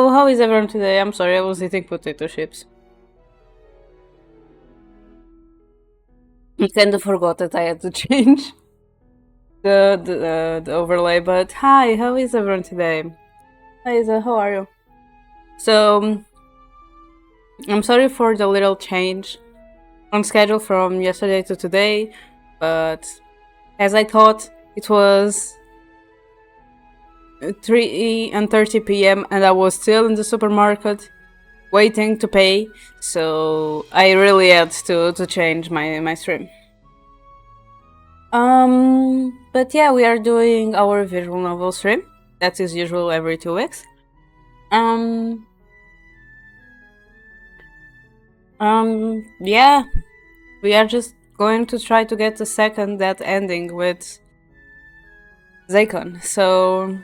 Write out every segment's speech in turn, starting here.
So, how is everyone today? I'm sorry, I was eating potato chips. I kind of forgot that I had to change the overlay, but hi, how is everyone today? Hi, Isa, how are you? So, I'm sorry for the little change on schedule from yesterday to today, but as I thought, it was 3:30 p.m. and I was still in the supermarket waiting to pay, so I really had to change my stream. But yeah, we are doing our visual novel stream. That is usual every 2 weeks. Um, yeah, we are just going to try to get the second that ending with Zakon. So,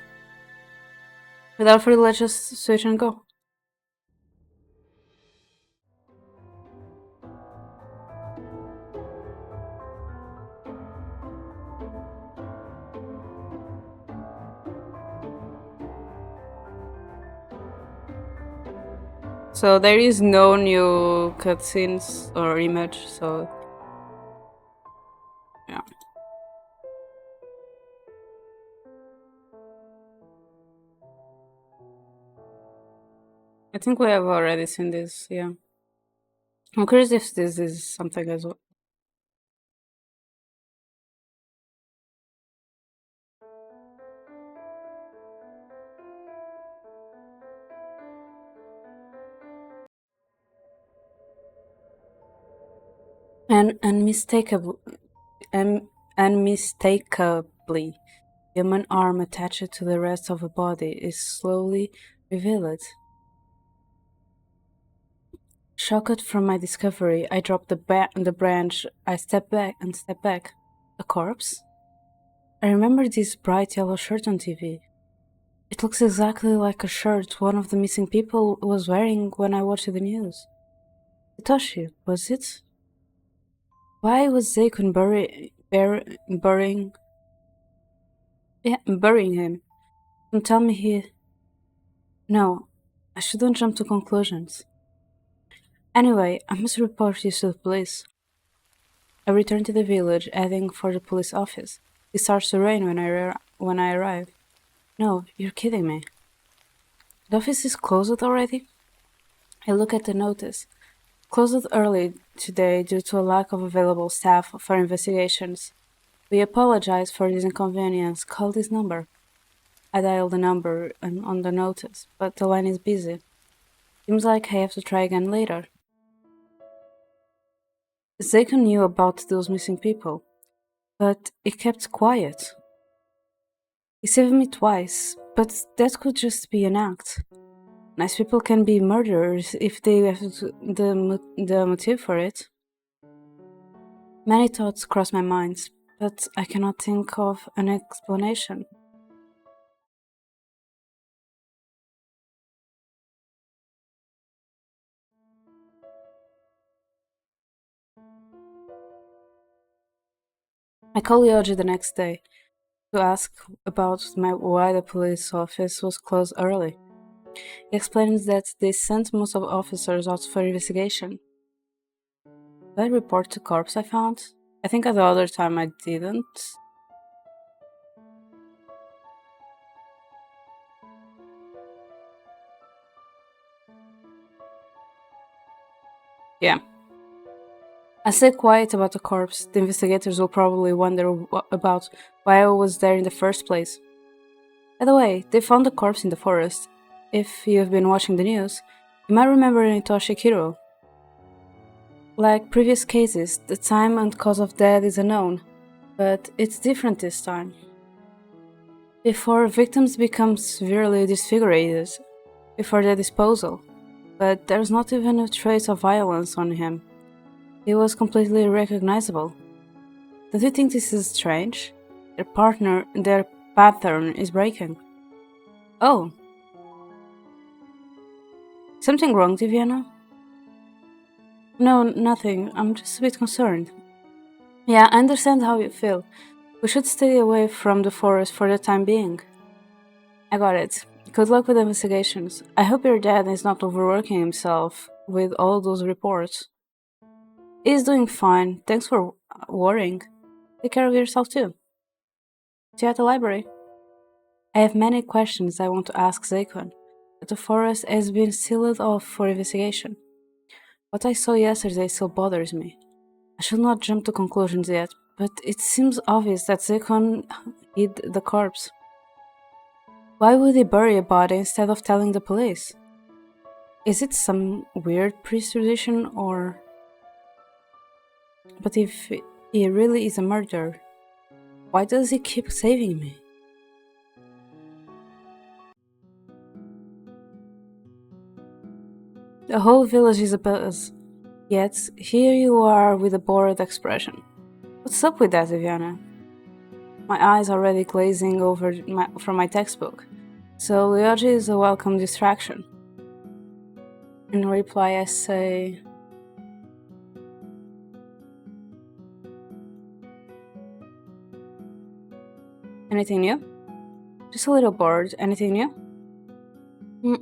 without further, let's just switch and go. So there is no new cutscenes or image, so yeah. I think we have already seen this, yeah. I'm curious if this is something as well. And unmistakably, human arm attached to the rest of the body is slowly revealed. Shocked from my discovery, I drop the branch. I step back. A corpse? I remember this bright yellow shirt on TV. It looks exactly like a shirt one of the missing people was wearing when I watched the news. Hitoshi, was it? Why was Zakun burying him? Don't tell me he... No, I shouldn't jump to conclusions. Anyway, I must report you to the police. I return to the village, heading for the police office. It starts to rain when I arrive. No, you're kidding me. The office is closed already? I look at the notice. Closed early today due to a lack of available staff for investigations. We apologize for this inconvenience. Call this number. I dial the number on the notice, but the line is busy. Seems like I have to try again later. Zakon knew about those missing people, but he kept quiet. He saved me twice, but that could just be an act. Nice people can be murderers if they have the motive for it. Many thoughts cross my mind, but I cannot think of an explanation. I call Yoji the next day to ask about why the police office was closed early. He explains that they sent most of the officers out for investigation. Did I report the corpse I found? I think the other time I didn't. Yeah. I stay quiet about the corpse. The investigators will probably wonder about why I was there in the first place. By the way, they found the corpse in the forest. If you've been watching the news, you might remember Hitoshi Kiro. Like previous cases, the time and cause of death is unknown, but it's different this time. Before, victims become severely disfigured before their disposal, but there's not even a trace of violence on him. He was completely recognizable. Don't you think this is strange? Their pattern is breaking. Oh. Something wrong, Diviana? No, nothing. I'm just a bit concerned. Yeah, I understand how you feel. We should stay away from the forest for the time being. I got it. Good luck with the investigations. I hope your dad is not overworking himself with all those reports. He's doing fine. Thanks for worrying. Take care of yourself too. See you at the library. I have many questions I want to ask Zakon, but the forest has been sealed off for investigation. What I saw yesterday still bothers me. I should not jump to conclusions yet, but it seems obvious that Zakon hid the corpse. Why would he bury a body instead of telling the police? Is it some weird priest tradition or... But if he really is a murderer, why does he keep saving me? The whole village is abuzz, yet here you are with a bored expression. What's up with that, Viviana? My eyes are already glazing over from my textbook, so Lyoji is a welcome distraction. In reply, I say... Anything new? Just a little bored. Anything new?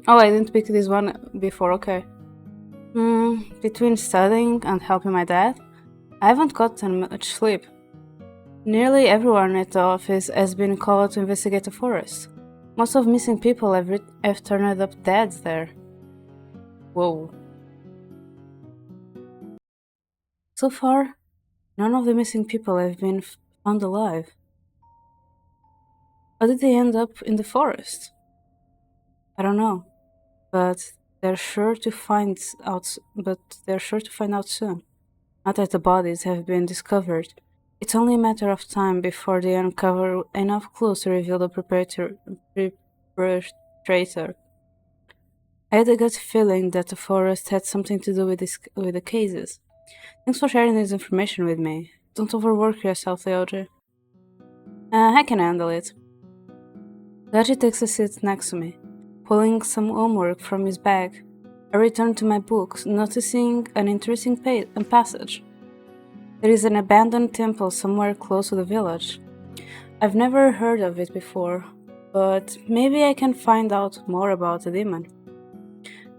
Oh, I didn't pick this one before, okay. Between studying and helping my dad, I haven't gotten much sleep. Nearly everyone at the office has been called to investigate the forest. Most of missing people have turned up dead there. Whoa. So far, none of the missing people have been found alive. How did they end up in the forest? I don't know, but they're sure to find out soon. Now that the bodies have been discovered, it's only a matter of time before they uncover enough clues to reveal the perpetrator. I had a gut feeling that the forest had something to do with the cases. Thanks for sharing this information with me. Don't overwork yourself, Lyoji. I can handle it. Lyoji takes a seat next to me, pulling some homework from his bag. I return to my books, noticing an interesting passage. There is an abandoned temple somewhere close to the village. I've never heard of it before, but maybe I can find out more about the demon.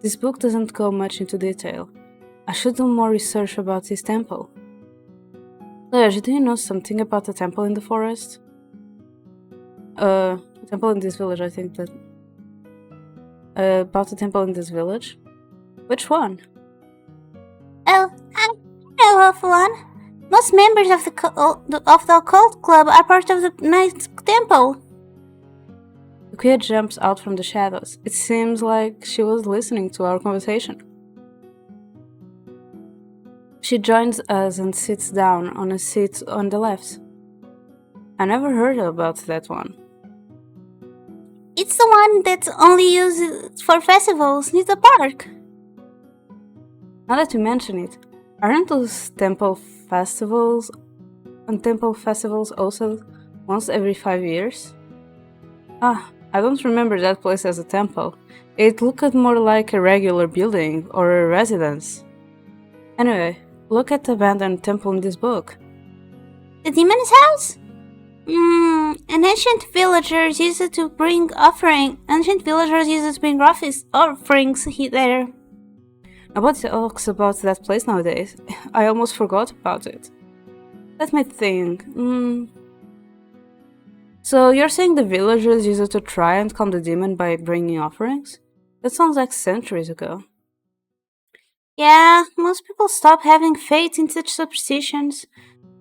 This book doesn't go much into detail. I should do more research about this temple. Lyoji, do you know something about the temple in the forest? Temple in this village, I think that... about the temple in this village? Which one? Oh, I know of one. Most members of the occult club are part of the Knights Temple. Rukia jumps out from the shadows. It seems like she was listening to our conversation. She joins us and sits down on a seat on the left. I never heard about that one. It's the one that's only used for festivals near the park. Now that you mention it, aren't those temple festivals also once every 5 years? I don't remember that place as a temple. It looked more like a regular building or a residence. Anyway, look at the abandoned temple in this book. The demon's house? An ancient villagers used to bring offerings there. Nobody talks about that place nowadays. I almost forgot about it. Let me think. So you're saying the villagers used to try and calm the demon by bringing offerings? That sounds like centuries ago. Yeah, most people stop having faith in such superstitions.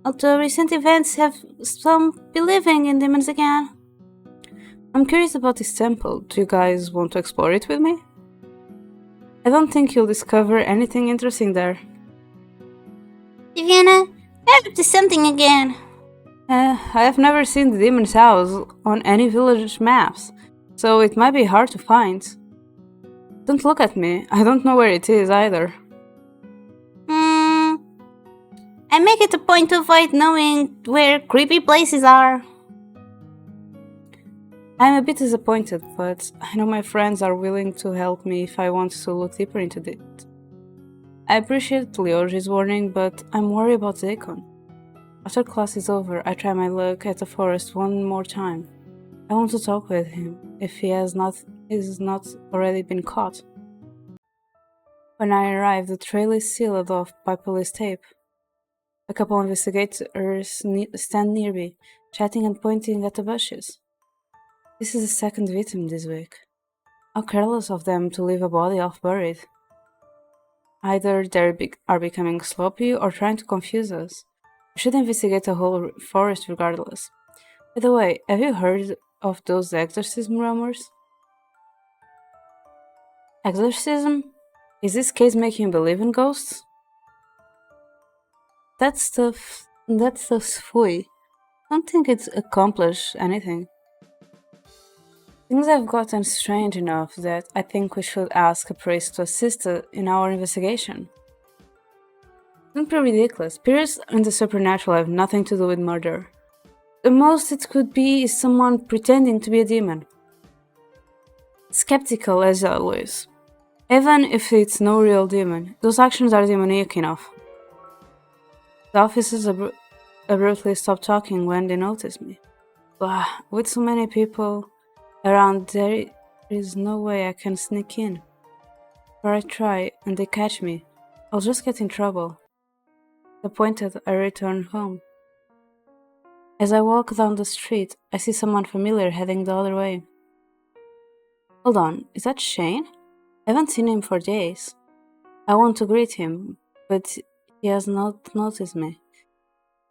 Although recent events have some believing in demons again. I'm curious about this temple. Do you guys want to explore it with me? I don't think you'll discover anything interesting there. Viviana, you're up to something again. I have never seen the demon's house on any village maps, so it might be hard to find. Don't look at me. I don't know where it is either. I make it a point to avoid knowing where creepy places are. I'm a bit disappointed, but I know my friends are willing to help me if I want to look deeper into it. I appreciate Lyoji's warning, but I'm worried about Zakon. After class is over, I try my luck at the forest one more time. I want to talk with him, if he has he's not already been caught. When I arrive, the trail is sealed off by police tape. A couple of investigators stand near me, chatting and pointing at the bushes. This is the second victim this week. How careless of them to leave a body half buried. Either they are becoming sloppy or trying to confuse us. We should investigate the whole forest regardless. By the way, have you heard of those exorcism rumors? Exorcism? Is this case making you believe in ghosts? That stuff's fooey. Don't think it's accomplished anything. Things have gotten strange enough that I think we should ask a priest to assist in our investigation. Don't be ridiculous. Periods in the supernatural have nothing to do with murder. The most it could be is someone pretending to be a demon. Skeptical as always. Even if it's no real demon, those actions are demoniac enough. The officers abruptly stop talking when they notice me. Blah, with so many people around, there is no way I can sneak in. Or I try and they catch me, I'll just get in trouble. Disappointed, I return home. As I walk down the street, I see someone familiar heading the other way. Hold on, is that Shane? I haven't seen him for days. I want to greet him, but he has not noticed me.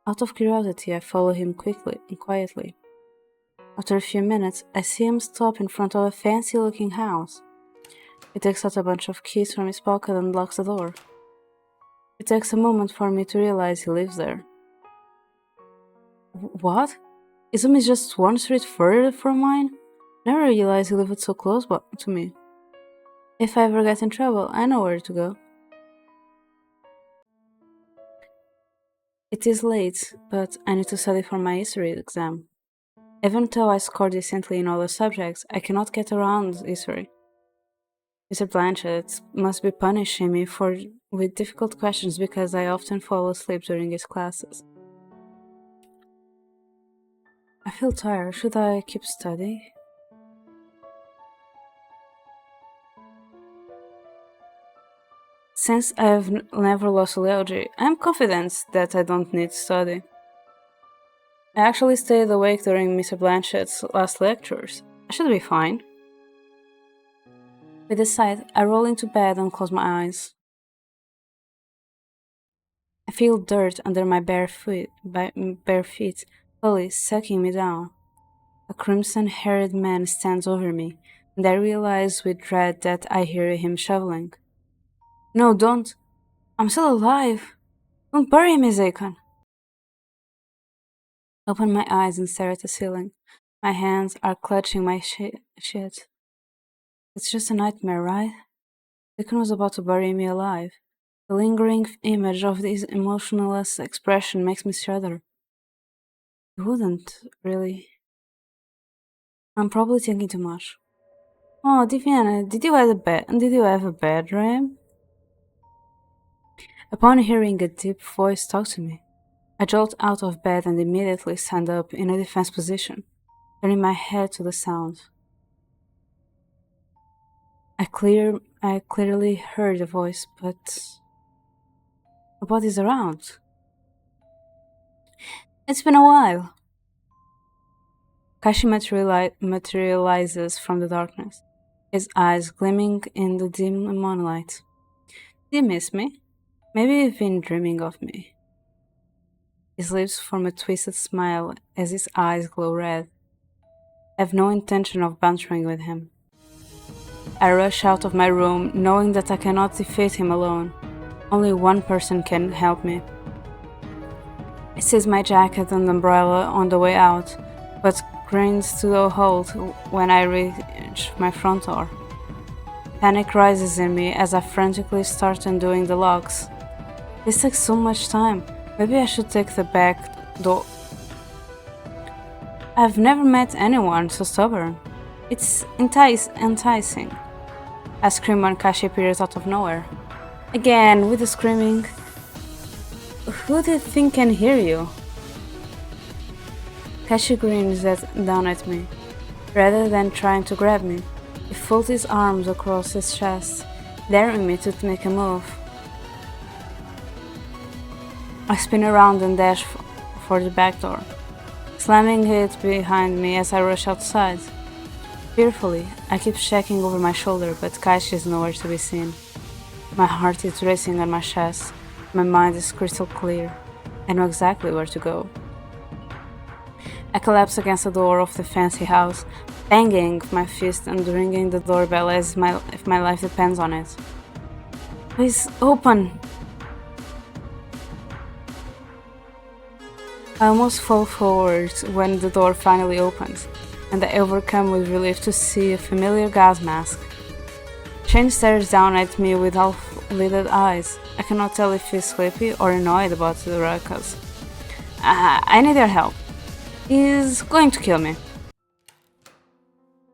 Out of curiosity, I follow him quickly and quietly. After a few minutes, I see him stop in front of a fancy-looking house. He takes out a bunch of keys from his pocket and locks the door. It takes a moment for me to realize he lives there. What? His home is just one street further from mine? Never realized he lived so close to me. If I ever get in trouble, I know where to go. It is late, but I need to study for my history exam. Even though I scored decently in all the subjects, I cannot get around history. Mr. Blanchett must be punishing me with difficult questions because I often fall asleep during his classes. I feel tired. Should I keep studying? Since I have never lost allergy, I am confident that I don't need to study. I actually stayed awake during Mr. Blanchett's last lectures. I should be fine. With a sigh, I roll into bed and close my eyes. I feel dirt under my bare feet, slowly sucking me down. A crimson-haired man stands over me, and I realize with dread that I hear him shoveling. No, don't! I'm still alive! Don't bury me, Zakon! I open my eyes and stare at the ceiling. My hands are clutching my shit. It's just a nightmare, right? Zakon was about to bury me alive. The lingering image of this emotionless expression makes me shudder. He wouldn't, really. I'm probably thinking too much. Oh, Diviana, did you have a bad dream? Upon hearing a deep voice talk to me, I jolt out of bed and immediately stand up in a defense position, turning my head to the sound. I clearly heard the voice, but nobody's around. It's been a while. Kashi materializes from the darkness, his eyes gleaming in the dim moonlight. Do you miss me? Maybe you've been dreaming of me. His lips form a twisted smile as his eyes glow red. I have no intention of bantering with him. I rush out of my room, knowing that I cannot defeat him alone. Only one person can help me. I seize my jacket and umbrella on the way out, but grinds to a halt when I reach my front door. Panic rises in me as I frantically start undoing the locks. This takes so much time. Maybe I should take the back door. I've never met anyone so stubborn. It's enticing. I scream when Kashi appears out of nowhere. Again, with the screaming. Who do you think can hear you? Kashi grins down at me, rather than trying to grab me. He folded his arms across his chest, daring me to make a move. I spin around and dash for the back door, slamming it behind me as I rush outside. Fearfully, I keep checking over my shoulder, but Kaishi is nowhere to be seen. My heart is racing on my chest. My mind is crystal clear. I know exactly where to go. I collapse against the door of the fancy house, banging my fist and ringing the doorbell as if my life depends on it. Please open! I almost fall forward when the door finally opens, and I overcome with relief to see a familiar gas mask. Shane stares down at me with half-lidded eyes. I cannot tell if he's sleepy or annoyed about the ruckus. I need your help. He's going to kill me.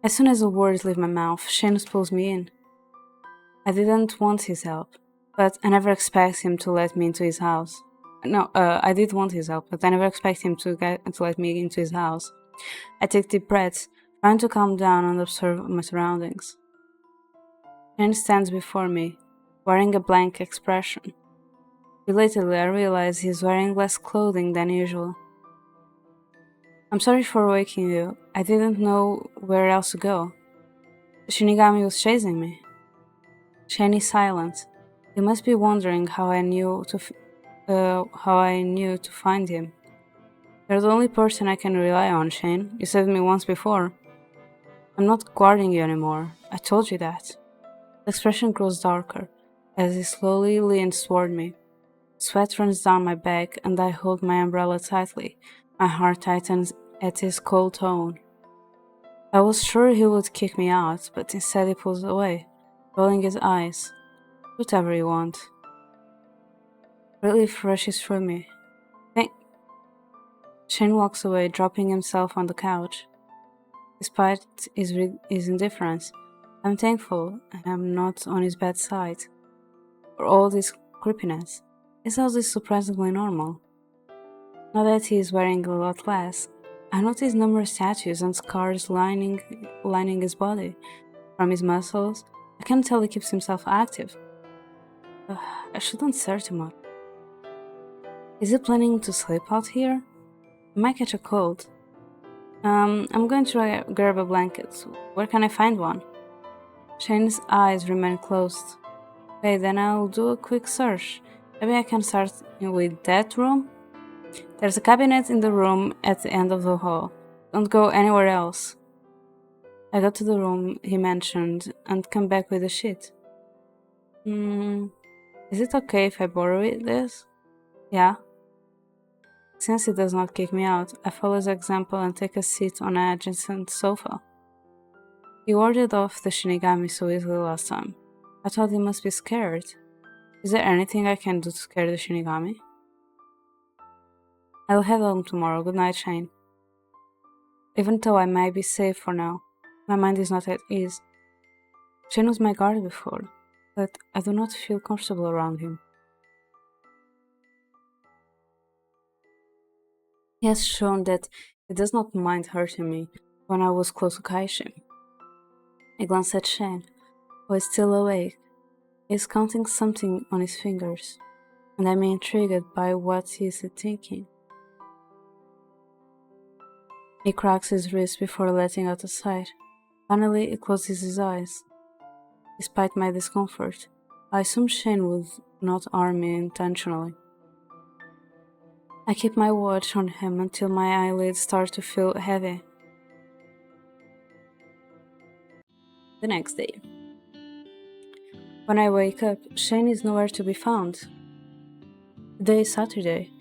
As soon as the words leave my mouth, Shane pulls me in. I didn't want his help, but I never expect him to let me into his house. No, I did want his help, but I never expect him to let me into his house. I take deep breaths, trying to calm down and observe my surroundings. Shane stands before me, wearing a blank expression. Belatedly, I realize he's wearing less clothing than usual. I'm sorry for waking you. I didn't know where else to go. The Shinigami was chasing me. Shane is silent. He must be wondering how I knew to find him. You're the only person I can rely on, Shane. You saved me once before. I'm not guarding you anymore. I told you that. The expression grows darker as he slowly leans toward me. Sweat runs down my back and I hold my umbrella tightly. My heart tightens at his cold tone. I was sure he would kick me out, but instead he pulls away, rolling his eyes. Whatever you want. Relief rushes through me. Shane walks away, dropping himself on the couch. Despite his indifference, I'm thankful I am not on his bad side. For all this creepiness, his house is surprisingly normal. Now that he is wearing a lot less, I notice numerous tattoos and scars lining his body. From his muscles, I can tell he keeps himself active. I shouldn't stare too much. Is he planning to sleep out here? I might catch a cold. I'm going to grab a blanket. Where can I find one? Shane's eyes remain closed. Okay, then I'll do a quick search. Maybe I can start with that room? There's a cabinet in the room at the end of the hall. Don't go anywhere else. I go to the room he mentioned and come back with a sheet. Is it okay if I borrow this? Yeah. Since he does not kick me out, I follow his example and take a seat on an adjacent sofa. He warded off the Shinigami so easily last time. I thought he must be scared. Is there anything I can do to scare the Shinigami? I'll head home tomorrow. Good night, Shane. Even though I might be safe for now, my mind is not at ease. Shane was my guard before, but I do not feel comfortable around him. He has shown that he does not mind hurting me when I was close to Kaishi. I glance at Shane, who is still awake. He is counting something on his fingers, and I'm intrigued by what he is thinking. He cracks his wrist before letting out a sigh. Finally, he closes his eyes. Despite my discomfort, I assume Shane would not harm me intentionally. I keep my watch on him until my eyelids start to feel heavy. The next day. When I wake up, Shane is nowhere to be found. Today is Saturday.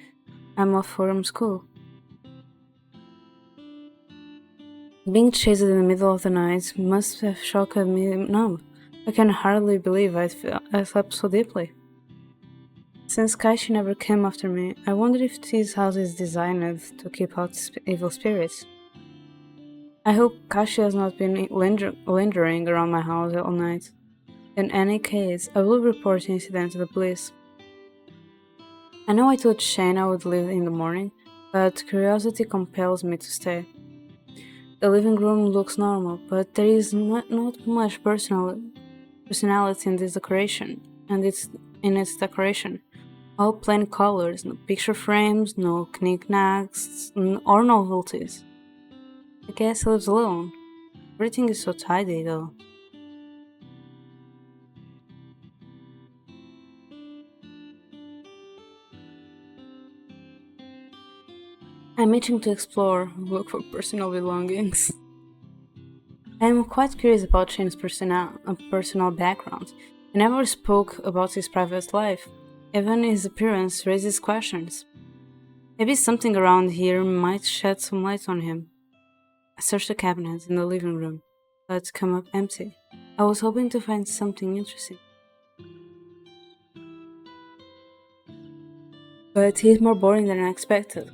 I'm off from school. Being chased in the middle of the night must have shocked me numb. I can hardly believe I slept so deeply. Since Kaishi never came after me, I wonder if this house is designed to keep out evil spirits. I hope Kaishi has not been lingering around my house all night. In any case, I will report the incident to the police. I know I told Shane I would leave in the morning, but curiosity compels me to stay. The living room looks normal, but there is not much personality in this decoration, and it's in its decoration. All plain colors, no picture frames, no knickknacks, or novelties. I guess he lives alone. Everything is so tidy, though. I'm itching to explore, look for personal belongings. I'm quite curious about Shane's personal background. He never spoke about his private life. Even his appearance raises questions. Maybe something around here might shed some light on him. I searched the cabinets in the living room, but come up empty. I was hoping to find something interesting. But he's more boring than I expected.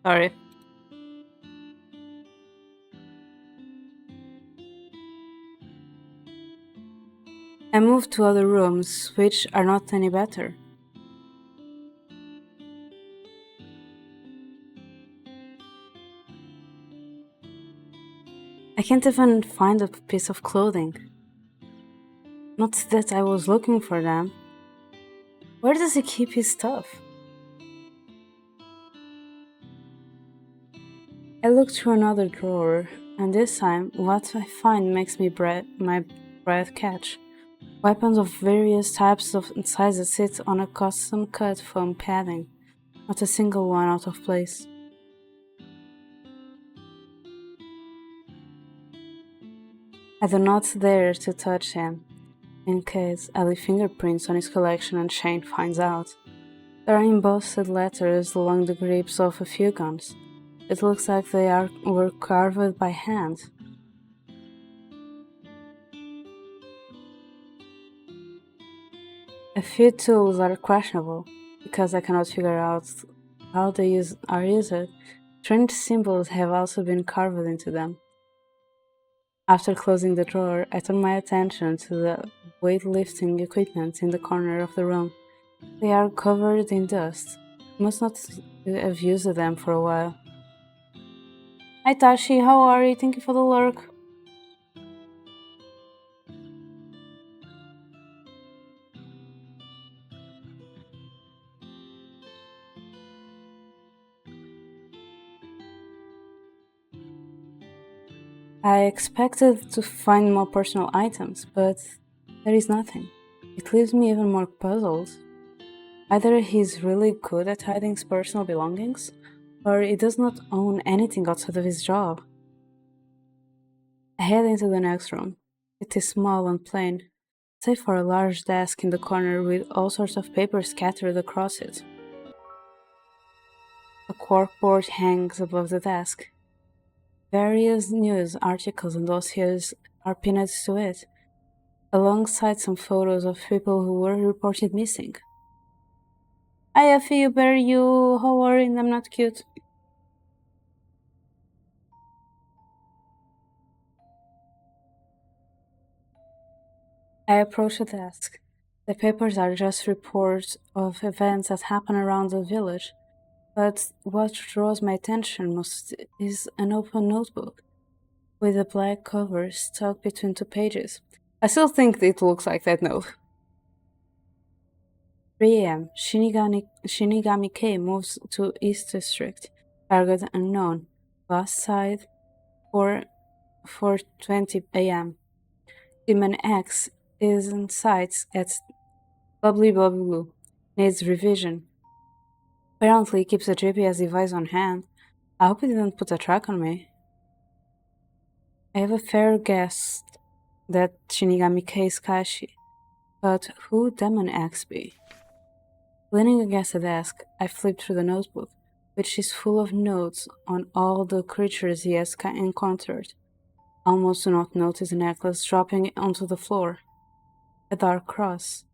Sorry. I moved to other rooms, which are not any better. I can't even find a piece of clothing. Not that I was looking for them. Where does he keep his stuff? I look through another drawer, and this time what I find makes my breath catch. Weapons of various types of and sizes sit on a custom cut foam padding, not a single one out of place. I do not dare to touch him, in case I leave fingerprints on his collection and Shane finds out. There are embossed letters along the grips of a few guns. It looks like were carved by hand. A few tools are questionable, because I cannot figure out how are used. Strange symbols have also been carved into them. After closing the drawer, I turn my attention to the weightlifting equipment in the corner of the room. They are covered in dust. Must not have used them for a while. Hi Tashi, how are you? Thank you for the lurk. I expected to find more personal items, but there is nothing. It leaves me even more puzzled. Either he's really good at hiding his personal belongings, or he does not own anything outside of his job. I head into the next room. It is small and plain, save for a large desk in the corner with all sorts of papers scattered across it. A corkboard hangs above the desk. Various news articles and dossiers are pinned to it, alongside some photos of people who were reported missing. Hi Effie, you better you, how are you? I'm not cute. I approach the desk. The papers are just reports of events that happen around the village, but what draws my attention most is an open notebook with a black cover stuck between two pages. I still think it looks like that note. 3 a.m. Shinigami K moves to East District. Target unknown. Bus side 4:20 a.m. Demon X is in sight at blah blah blah blah. Needs revision. Apparently, he keeps a GPS device on hand. I hope he didn't put a track on me. I have a fair guess that Shinigami K is Kashi, but who Demon X be? Leaning against the desk, I flip through the notebook, which is full of notes on all the creatures he has encountered. Almost do not notice the necklace dropping onto the floor. A dark cross.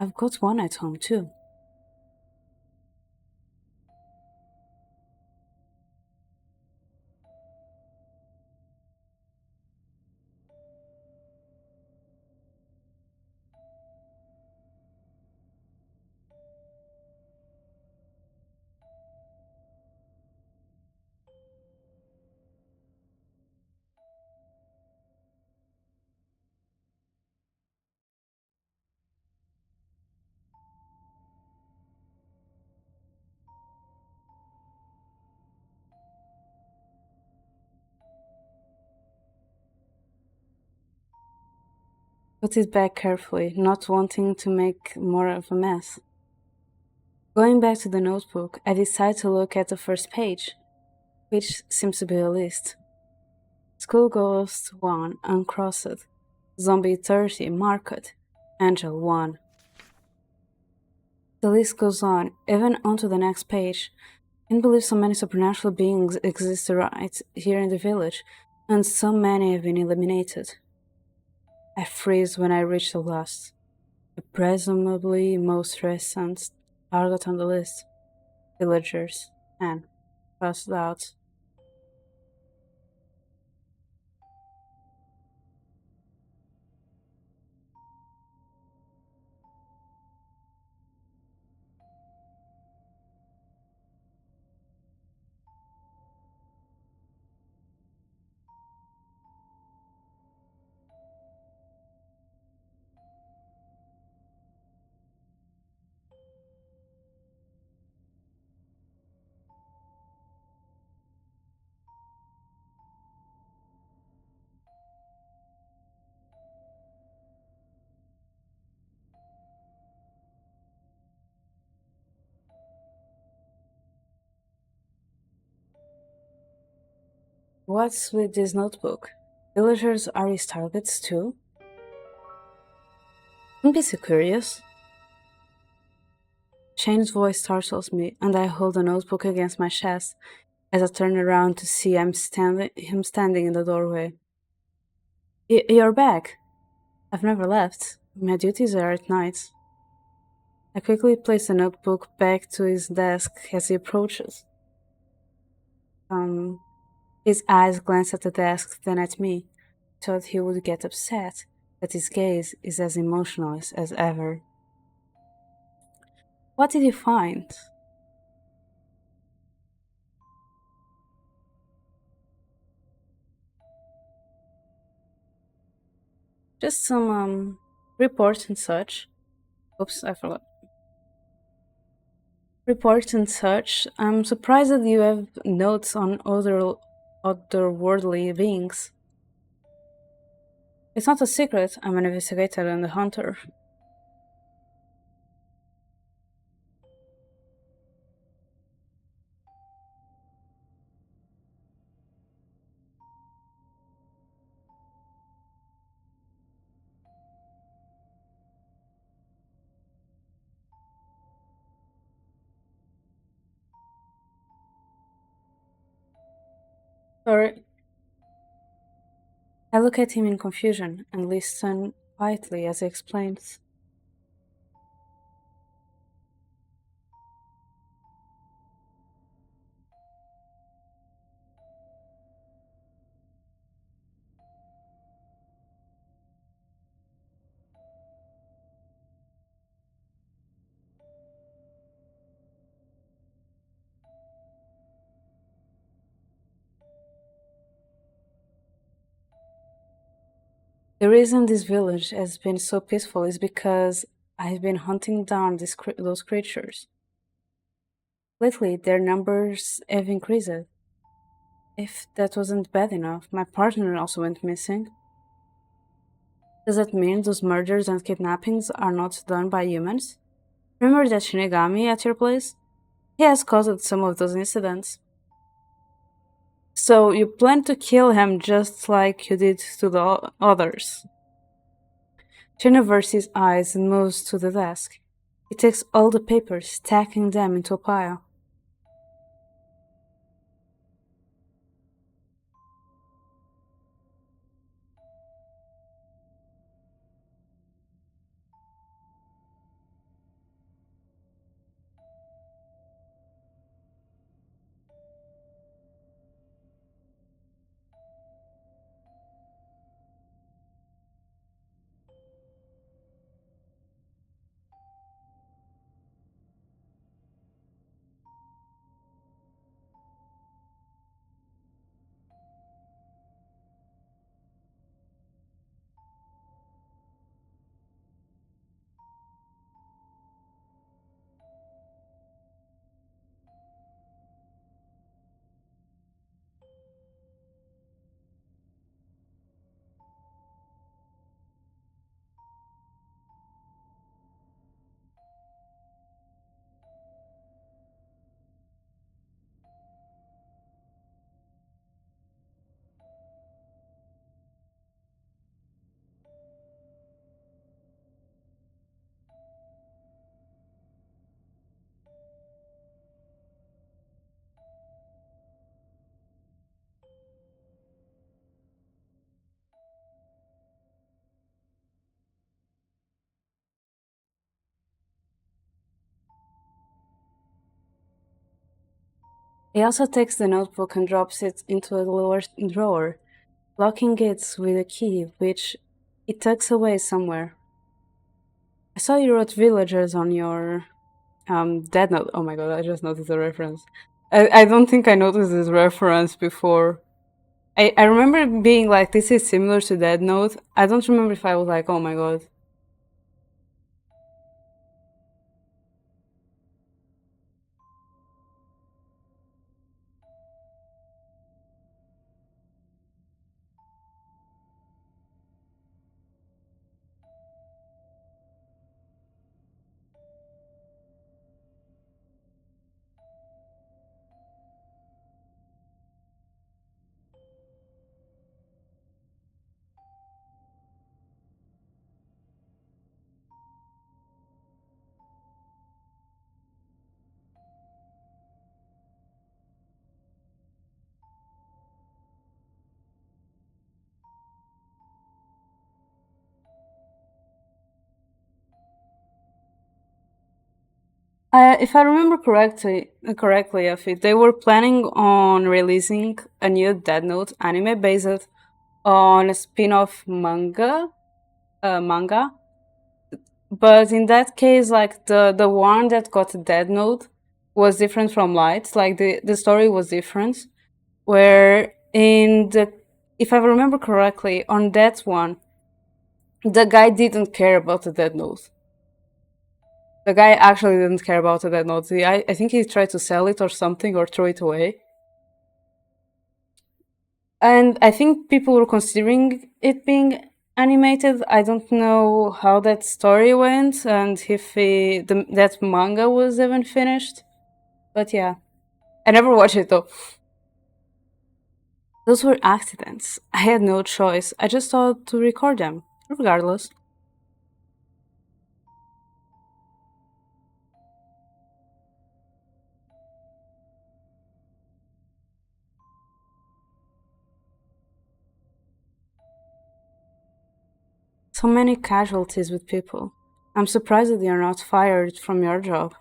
I've got one at home too. Put it back carefully, not wanting to make more of a mess. Going back to the notebook, I decide to look at the first page, which seems to be a list. School Ghost 1, uncrossed. Zombie 30, marked. Angel 1. The list goes on, even onto the next page. Can't believe so many supernatural beings exist right here in the village, and so many have been eliminated. I freeze when I reach the last, the presumably most recent target on the list. Villagers. And crossed out. What's with this notebook? Villagers are his targets too? Don't be so curious. Shane's voice startles me, and I hold the notebook against my chest as I turn around to see him standing in the doorway. You're back. I've never left. My duties are at night. I quickly place the notebook back to his desk as he approaches. His eyes glance at the desk, then at me. Thought he would get upset, but his gaze is as emotionless as ever. What did you find? Just some, reports and such. Oops, I forgot. Reports and such. I'm surprised that you have notes on otherworldly beings. It's not a secret, I'm an investigator and a hunter. Sorry. I look at him in confusion and listen quietly as he explains. The reason this village has been so peaceful is because I've been hunting down those creatures. Lately, their numbers have increased. If that wasn't bad enough, my partner also went missing. Does that mean those murders and kidnappings are not done by humans? Remember that Shinigami at your place? He has caused some of those incidents. So you plan to kill him just like you did to the others. She averts his eyes and moves to the desk. He takes all the papers, stacking them into a pile. He also takes the notebook and drops it into a lower drawer, locking it with a key, which he tucks away somewhere. I saw you wrote villagers on your Dead Note. Oh my god, I just noticed the reference. I don't think I noticed this reference before. I remember being like, this is similar to Dead Note. I don't remember if I was like, oh my god. If I remember correctly, Afi, they were planning on releasing a new Dead Note anime based on a spin-off manga. But in that case, like the one that got a Dead Note was different from Light. Like the story was different. Where in the, if I remember correctly, on that one, the guy didn't care about the Dead Note. The guy actually didn't care about the Dead Note. I think he tried to sell it or something or throw it away. And I think people were considering it being animated. I don't know how that story went and if that manga was even finished. But yeah, I never watched it though. Those were accidents. I had no choice. I just thought to record them, regardless. So many casualties with people. I'm surprised that you're not fired from your job.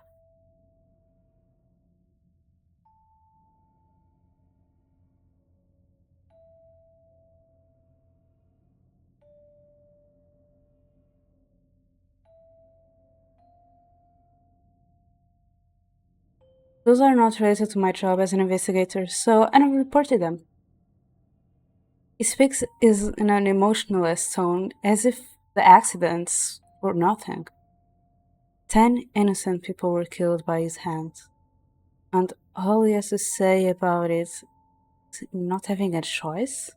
Those are not related to my job as an investigator, so I never reported them. He speaks is in an emotionless tone, as if the accidents were nothing. 10 innocent people were killed by his hands, and all he has to say about it is not having a choice?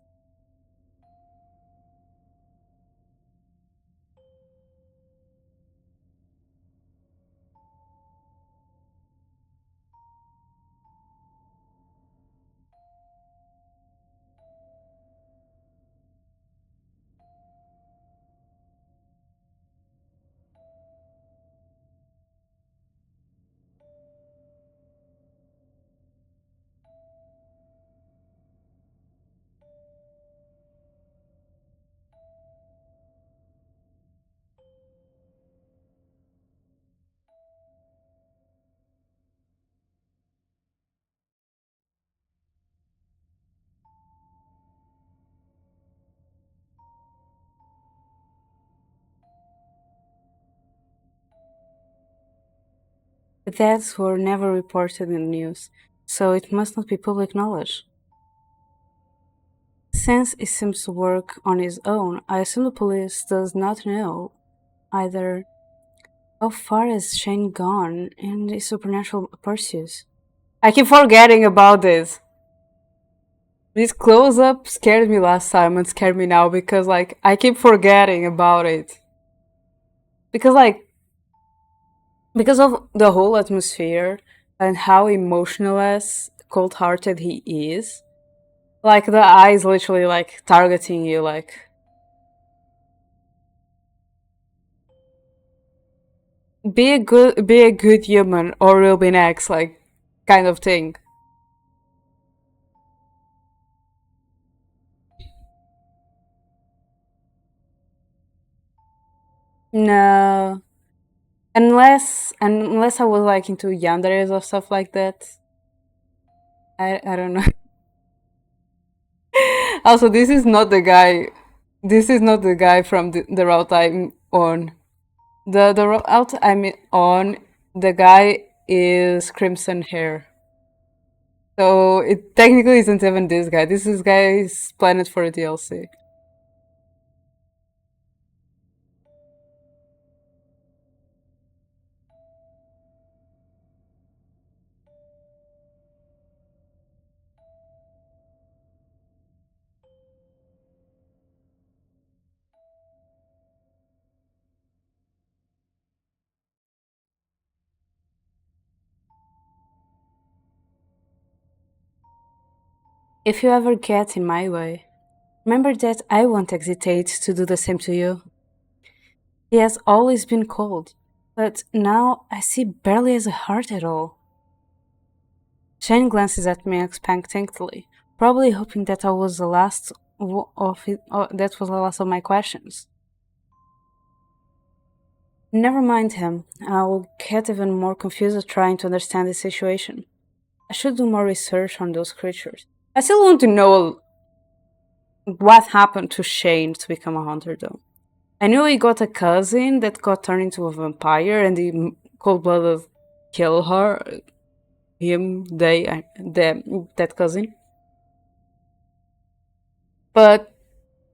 The deaths were never reported in the news, so it must not be public knowledge. Since he seems to work on his own, I assume the police does not know either how far has Shane gone in his supernatural pursuits. I keep forgetting about this. This close up scared me last time and scared me now because like I keep forgetting about it. Because like because of the whole atmosphere and how emotionless, cold hearted he is. Like the eyes literally like targeting you like be a good human or you'll be next, like kind of thing. No. Unless I was like into yanderes or stuff like that. I don't know. Also, this is not the guy from the route I'm on. The route I'm on, the guy is crimson hair. So it technically isn't even this guy. This is guy's planet for a DLC. If you ever get in my way, remember that I won't hesitate to do the same to you. He has always been cold, but now I see barely as a heart at all. Shane glances at me expectantly, probably hoping that I was the last that was the last of my questions. Never mind him. I'll get even more confused trying to understand the situation. I should do more research on those creatures. I still want to know what happened to Shane to become a hunter, though. I knew he got a cousin that got turned into a vampire and he cold blooded killed her, him, that cousin. But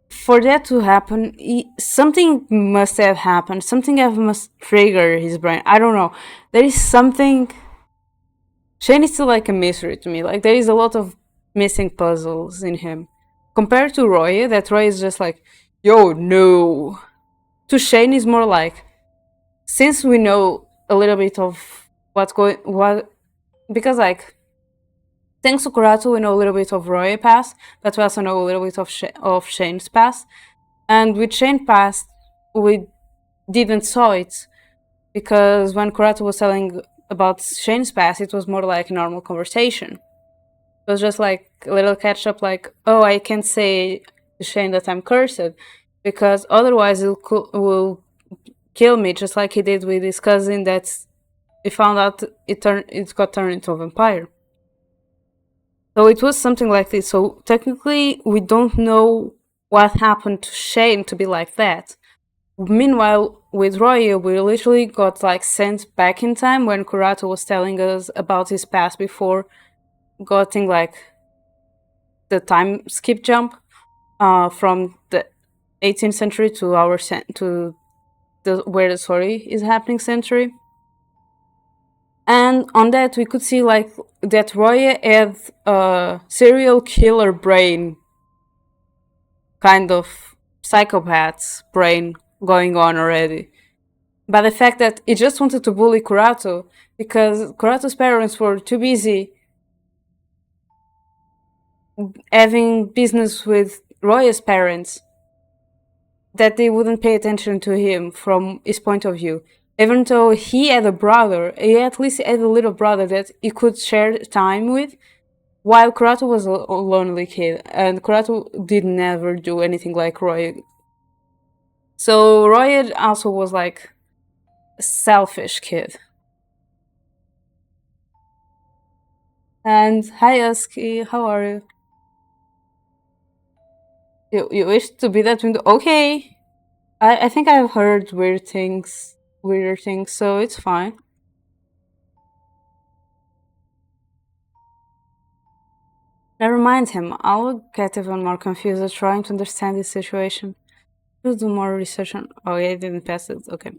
for that to happen, something must have happened. Something must trigger his brain. I don't know. There is something. Shane is still like a mystery to me. Like there is a lot of missing puzzles in him compared to Roy. That Roy is just like, yo, no. To Shane is more like, since we know a little bit of what because like thanks to Kuratu we know a little bit of Roy past, but we also know a little bit of Shane's past. And with Shane past, we didn't saw it because when Kuratu was telling about Shane's past, it was more like a normal conversation. It was just like a little catch up, like, oh, I can't say to Shane that I'm cursed because otherwise will kill me, just like he did with his cousin that he found out it got turned into a vampire. So it was something like this. So technically, we don't know what happened to Shane to be like that. Meanwhile, with Roy, we literally got like sent back in time when Kurata was telling us about his past before getting like the time skip jump from the 18th century to to the where the story is happening century. And on that, we could see like that Roy had a serial killer brain, kind of psychopath's brain going on already. By the fact that he just wanted to bully Kurato because Kurato's parents were too busy having business with Roy's parents that they wouldn't pay attention to him from his point of view. Even though he had a brother, he at least had a little brother that he could share time with, while Kurato was a lonely kid, and Kurato did never do anything like Roy. So Roy also was like a selfish kid. And hi Usky, how are you? You wish to be that window? Okay. I think I've heard weird things, so it's fine. Never mind him, I'll get even more confused trying to understand this situation. Should do more research on. Oh, yeah, I didn't pass it. Okay.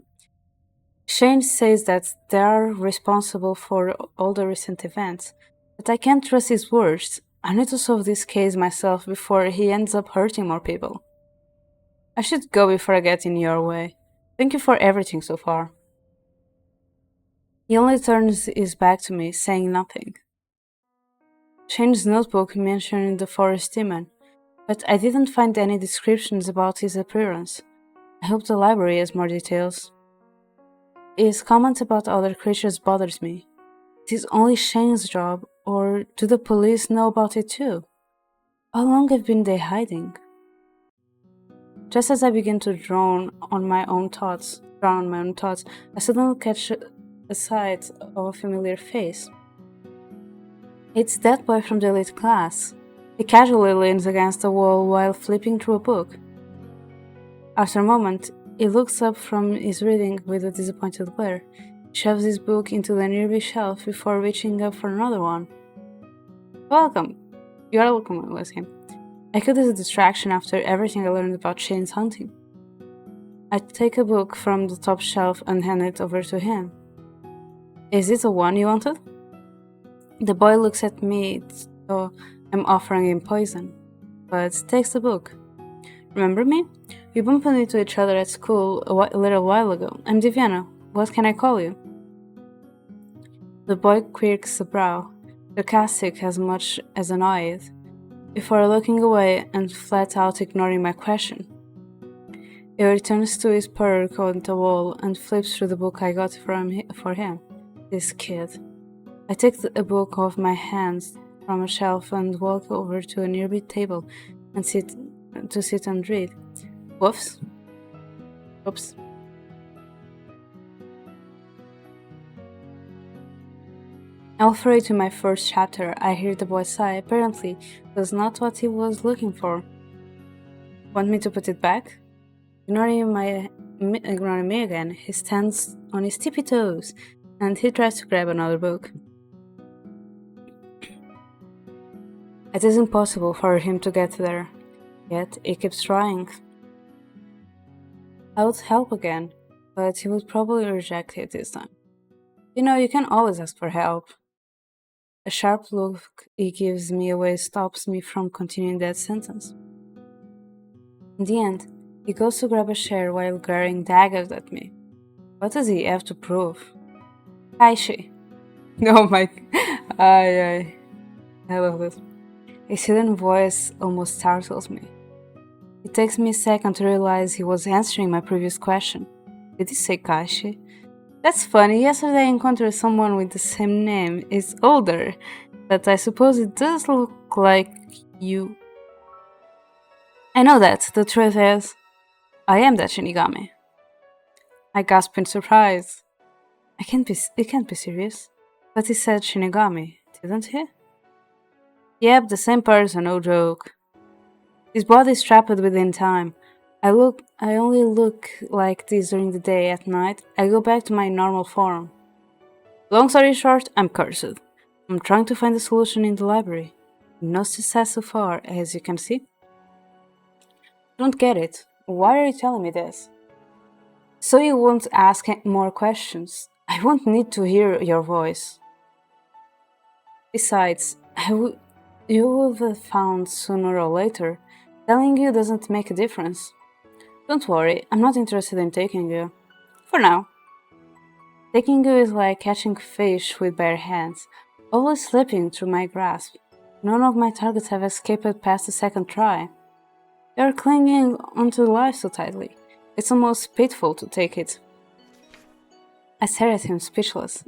Shane says that they are responsible for all the recent events, but I can't trust his words. I need to solve this case myself before he ends up hurting more people. I should go before I get in your way. Thank you for everything so far. He only turns his back to me, saying nothing. Shane's notebook mentioned the forest demon, but I didn't find any descriptions about his appearance. I hope the library has more details. His comment about other creatures bothers me. It is only Shane's job, or do the police know about it too? How long have been they hiding? Just as I begin to drown on my own thoughts, I suddenly catch a sight of a familiar face. It's that boy from the elite class. He casually leans against the wall while flipping through a book. After a moment, he looks up from his reading with a disappointed glare, shoves his book into the nearby shelf before reaching up for another one. Welcome. You are welcome, was him. I could as a distraction after everything I learned about Shane's hunting. I take a book from the top shelf and hand it over to him. Is it the one you wanted? The boy looks at me, so I'm offering him poison, but takes the book. Remember me? We bumped into each other at school a little while ago. I'm Diviana. What can I call you? The boy quirks a brow, sarcastic as much as annoyed, before looking away and flat out ignoring my question. He returns to his perch on the wall and flips through the book I got for him. This kid. I take a book off my hands from a shelf and walk over to a nearby table and sit and read. Whoops. Oops. Halfway to my first chapter, I hear the boy sigh. Apparently, it was not what he was looking for. Want me to put it back? Ignoring me again, he stands on his tippy toes and he tries to grab another book. It is impossible for him to get there, yet he keeps trying. I would help again, but he would probably reject it this time. You know, you can always ask for help. A sharp look he gives me away stops me from continuing that sentence. In the end, he goes to grab a chair while glaring daggers at me. What does he have to prove? Aishi. Oh my. I love this. His hidden voice almost startles me. It takes me a second to realize he was answering my previous question. Did he say Kaishi? That's funny. Yesterday I encountered someone with the same name. It's older, but I suppose it does look like you. I know that. The truth is, I am that Shinigami. I gasp in surprise. It can't be serious. But he said Shinigami, didn't he? Yep, the same person, no joke. His body is trapped within time. I only look like this during the day. At night, I go back to my normal form. Long story short, I'm cursed. I'm trying to find a solution in the library. No success so far, as you can see. Don't get it. Why are you telling me this? So you won't ask more questions. I won't need to hear your voice. Besides, you will have found sooner or later. Telling you doesn't make a difference. Don't worry, I'm not interested in taking you. For now. Taking you is like catching fish with bare hands, always slipping through my grasp. None of my targets have escaped past the second try. You're clinging onto life so tightly. It's almost pitiful to take it. I stare at him speechless.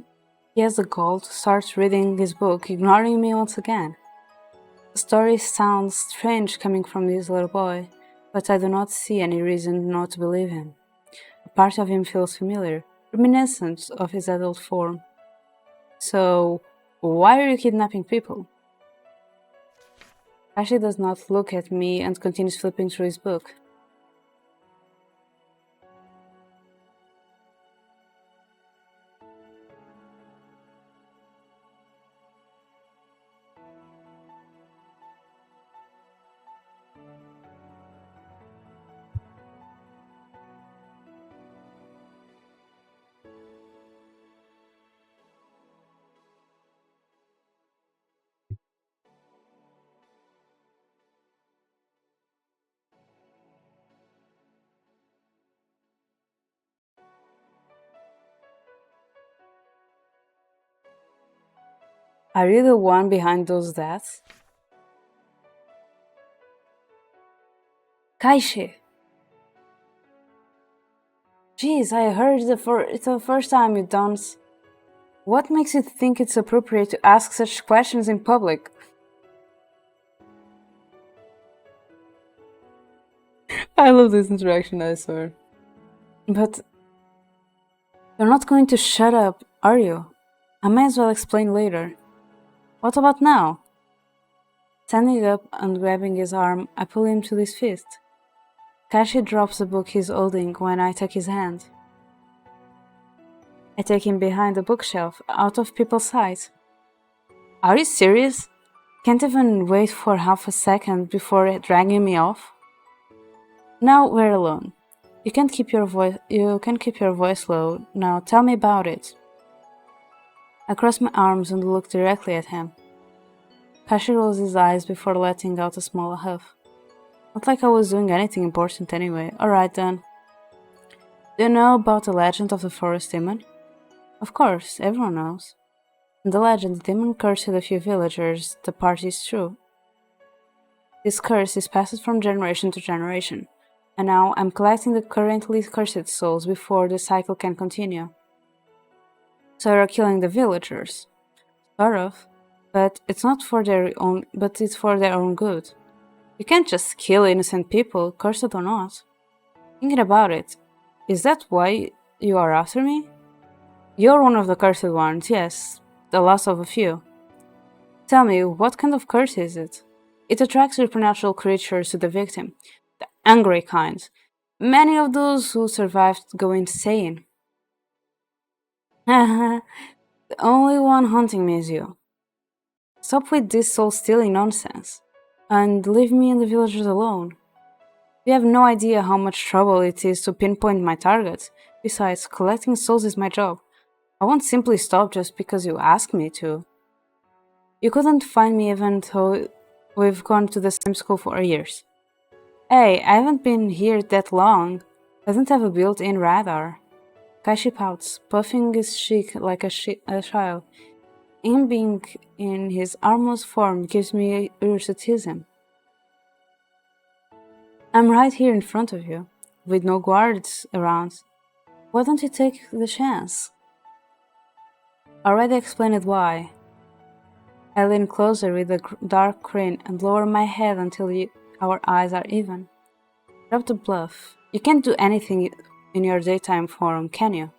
He has the gall to start reading his book, ignoring me once again. The story sounds strange coming from this little boy, but I do not see any reason not to believe him. A part of him feels familiar, reminiscent of his adult form. So, why are you kidnapping people? Ashley does not look at me and continues flipping through his book. Are you the one behind those deaths? Kaishi! Jeez, I heard it's the first time you dance. What makes you think it's appropriate to ask such questions in public? I love this interaction, I swear. But you're not going to shut up, are you? I may as well explain later. What about now? Standing up and grabbing his arm, I pull him to his fist. Kashi drops the book he's holding when I take his hand. I take him behind the bookshelf, out of people's sight. Are you serious? Can't even wait for half a second before dragging me off? Now we're alone. You can keep your voice low. Now tell me about it. I cross my arms and look directly at him. Kashi rolls his eyes before letting out a small huff. Not like I was doing anything important anyway. Alright then. Do you know about the legend of the forest demon? Of course, everyone knows. In the legend, the demon cursed a few villagers. The part is true. This curse is passed from generation to generation, and now I'm collecting the currently cursed souls before the cycle can continue. So you're killing the villagers. Sort of. But it's for their own good. You can't just kill innocent people, cursed or not. Thinking about it, is that why you are after me? You're one of the cursed ones, yes, the last of a few. Tell me, what kind of curse is it? It attracts supernatural creatures to the victim, the angry kind. Many of those who survived go insane. The only one haunting me is you. Stop with this soul-stealing nonsense, and leave me and the villagers alone. You have no idea how much trouble it is to pinpoint my target. Besides, collecting souls is my job. I won't simply stop just because you ask me to. You couldn't find me even though we've gone to the same school for years. Hey, I haven't been here that long. I don't have a built-in radar. Kashi pouts, puffing his cheek like a child. Him being in his harmless form gives me ursatism. I'm right here in front of you, with no guards around. Why don't you take the chance? Already explained why. I lean closer with a dark grin and lower my head until our eyes are even. Drop the bluff. You can't do anything in your daytime form, can you?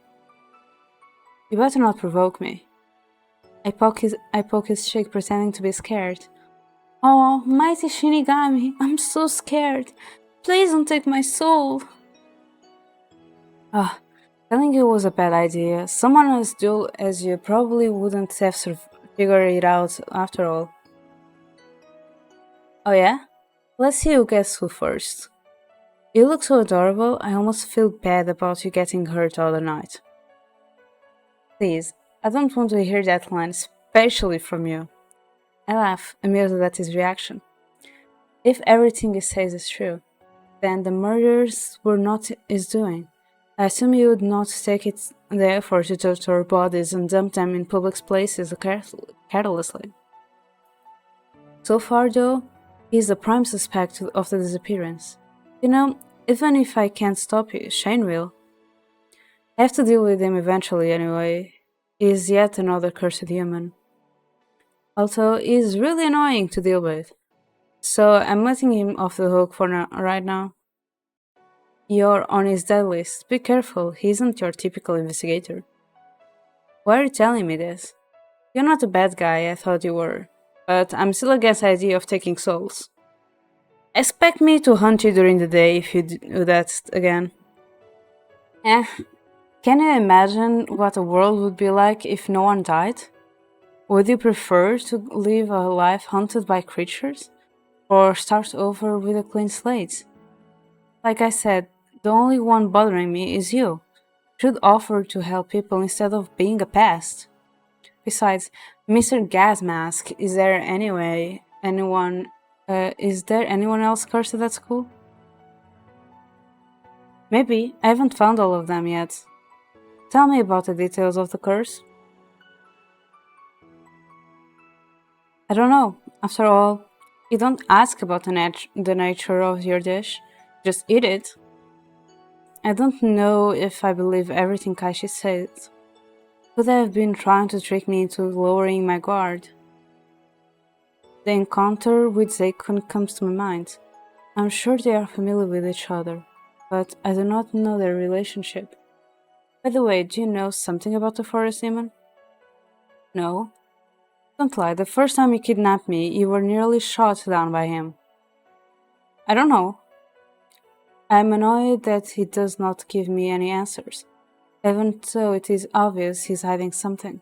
You better not provoke me. I poke his cheek, pretending to be scared. Oh, mighty Shinigami, I'm so scared. Please don't take my soul. Ah, telling you was a bad idea. Someone as dull as you probably wouldn't have figured it out after all. Oh yeah? Let's see who gets who first. You look so adorable, I almost feel bad about you getting hurt all the night. Please, I don't want to hear that line, especially from you. I laugh, amused at his reaction. If everything he says is true, then the murders were not his doing. I assume you would not take the effort to torture bodies and dump them in public places carelessly. So far, though, he is the prime suspect of the disappearance. You know, even if I can't stop you, Shane will. I have to deal with him eventually anyway. He is yet another cursed human. Although he is really annoying to deal with. So I'm letting him off the hook for right now. You're on his dead list. Be careful, he isn't your typical investigator. Why are you telling me this? You're not the bad guy I thought you were, but I'm still against the idea of taking souls. Expect me to hunt you during the day if you do that again. Eh, can you imagine what the world would be like if no one died? Would you prefer to live a life haunted by creatures? Or start over with a clean slate? Like I said, the only one bothering me is you. Should offer to help people instead of being a pest. Besides, Mr. Gas Mask, is there anyone else cursed at school? Maybe, I haven't found all of them yet. Tell me about the details of the curse. I don't know. After all, you don't ask about the nature of your dish, just eat it. I don't know if I believe everything Kaishi says. Could they have been trying to trick me into lowering my guard? The encounter with Zeikun comes to my mind. I'm sure they are familiar with each other, but I do not know their relationship. By the way, do you know something about the forest demon? No? Don't lie, the first time you kidnapped me, you were nearly shot down by him. I don't know. I'm annoyed that he does not give me any answers, even though it is obvious he's hiding something.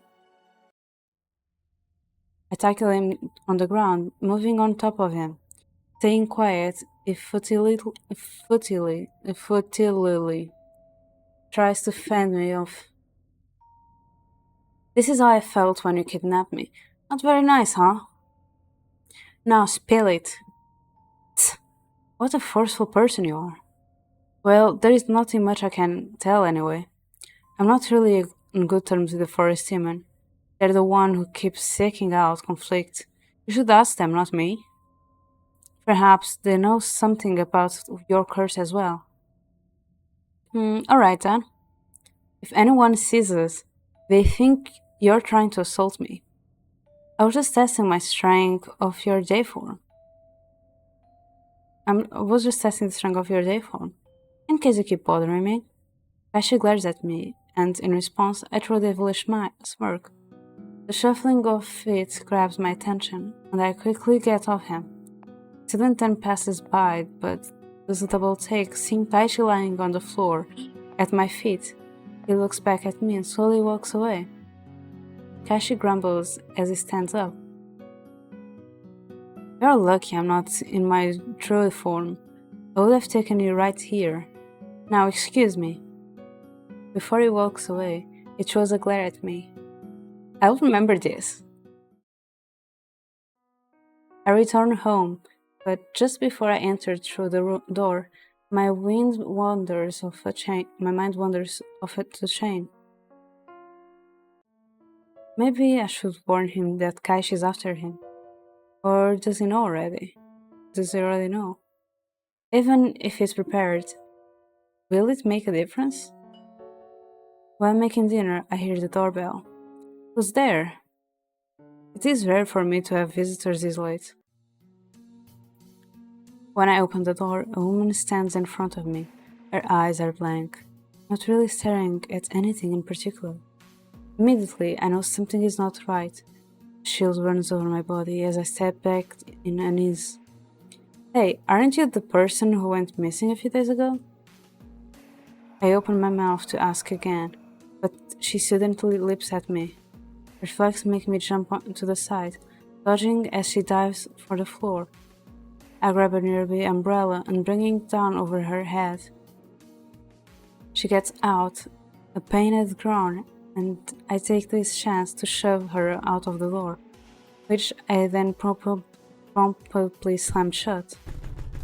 I tackle him on the ground, moving on top of him, staying quiet if futilely tries to fend me off. This is how I felt when you kidnapped me. Not very nice, huh? Now spill it. Tsk, what a forceful person you are. Well, there is nothing much I can tell anyway. I'm not really on good terms with the forest demon. They're the one who keeps seeking out conflict. You should ask them, not me. Perhaps they know something about your curse as well. Alright then. If anyone sees us, they think you're trying to assault me. I was just testing my strength of your day form. I was just testing the strength of your day form. In case you keep bothering me. Kashi glares at me, and in response, I throw a devilish smirk. The shuffling of feet grabs my attention, and I quickly get off him. Incident then passes by, but does a double take, seeing Taishi lying on the floor at my feet. He looks back at me and slowly walks away. Kashi grumbles as he stands up. You're lucky I'm not in my true form. I would have taken you right here. Now excuse me. Before he walks away, he throws a glare at me. I'll remember this. I return home, but just before I enter through the door, my mind wanders off the chain. Maybe I should warn him that Kaishi is after him. Or does he know already? Does he already know? Even if he's prepared, will it make a difference? While making dinner, I hear the doorbell. Who's there? It is rare for me to have visitors this late. When I open the door, a woman stands in front of me. Her eyes are blank, not really staring at anything in particular. Immediately, I know something is not right. A chill runs over my body as I step back in unease. Hey, aren't you the person who went missing a few days ago? I open my mouth to ask again, but she suddenly leaps at me. Reflex make me jump to the side, dodging as she dives for the floor. I grab a nearby umbrella and bring it down over her head. She gets out, a pained groan, and I take this chance to shove her out of the door, which I then promptly slam shut.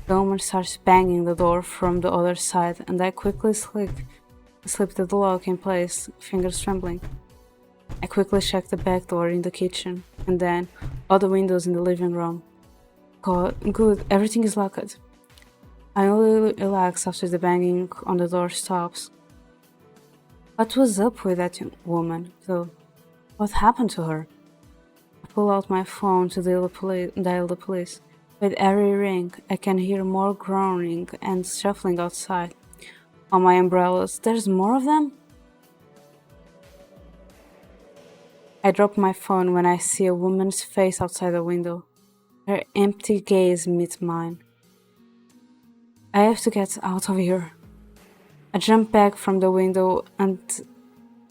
The woman starts banging the door from the other side, and I quickly slip the lock in place, fingers trembling. I quickly check the back door in the kitchen, and then all the windows in the living room. Good, everything is locked. I only relax after the banging on the door stops. What was up with that woman, though? What happened to her? I pull out my phone to dial the police. With every ring, I can hear more groaning and shuffling outside. On my umbrellas, there's more of them? I drop my phone when I see a woman's face outside the window. Her empty gaze meets mine. I have to get out of here. I jump back from the window.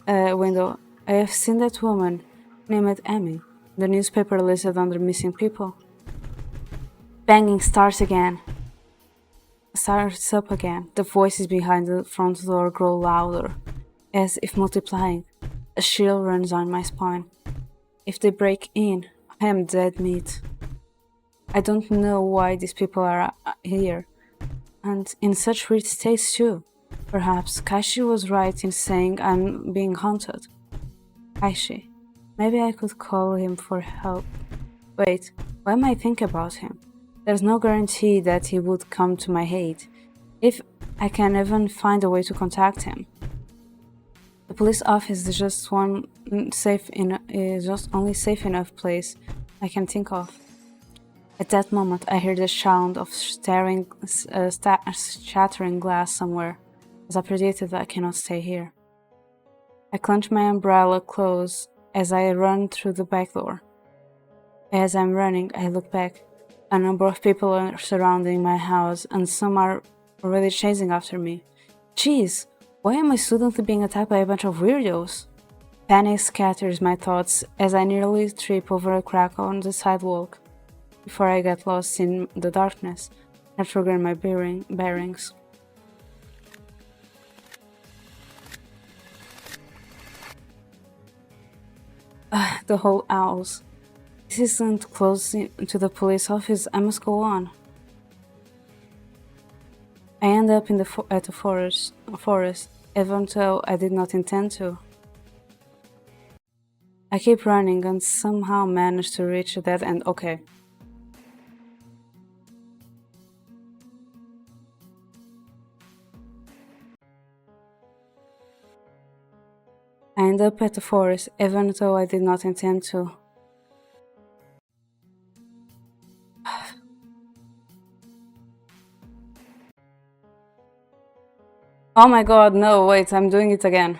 I have seen that woman named Amy. The newspaper listed under missing people. Banging starts up again. The voices behind the front door grow louder, as if multiplying. A chill runs down my spine. If they break in, I am dead meat. I don't know why these people are here, and in such weird states too. Perhaps Kaishi was right in saying I'm being haunted. Kaishi. Maybe I could call him for help. Wait, why am I thinking about him? There's no guarantee that he would come to my aid, if I can even find a way to contact him. The police office is just just only safe enough place I can think of. At that moment, I hear the sound of shattering glass somewhere. As I predicted, I cannot stay here. I clench my umbrella close as I run through the back door. As I'm running, I look back. A number of people are surrounding my house, and some are already chasing after me. Jeez, why am I suddenly being attacked by a bunch of weirdos? Panic scatters my thoughts as I nearly trip over a crack on the sidewalk. Before I get lost in the darkness, I forget my bearings. The whole house. This isn't close to the police office. I must go on. I end up in at the forest, even though I did not intend to. I keep running and somehow manage to reach a dead end. Okay. I end up at the forest, even though I did not intend to. Oh my god, no, wait, I'm doing it again.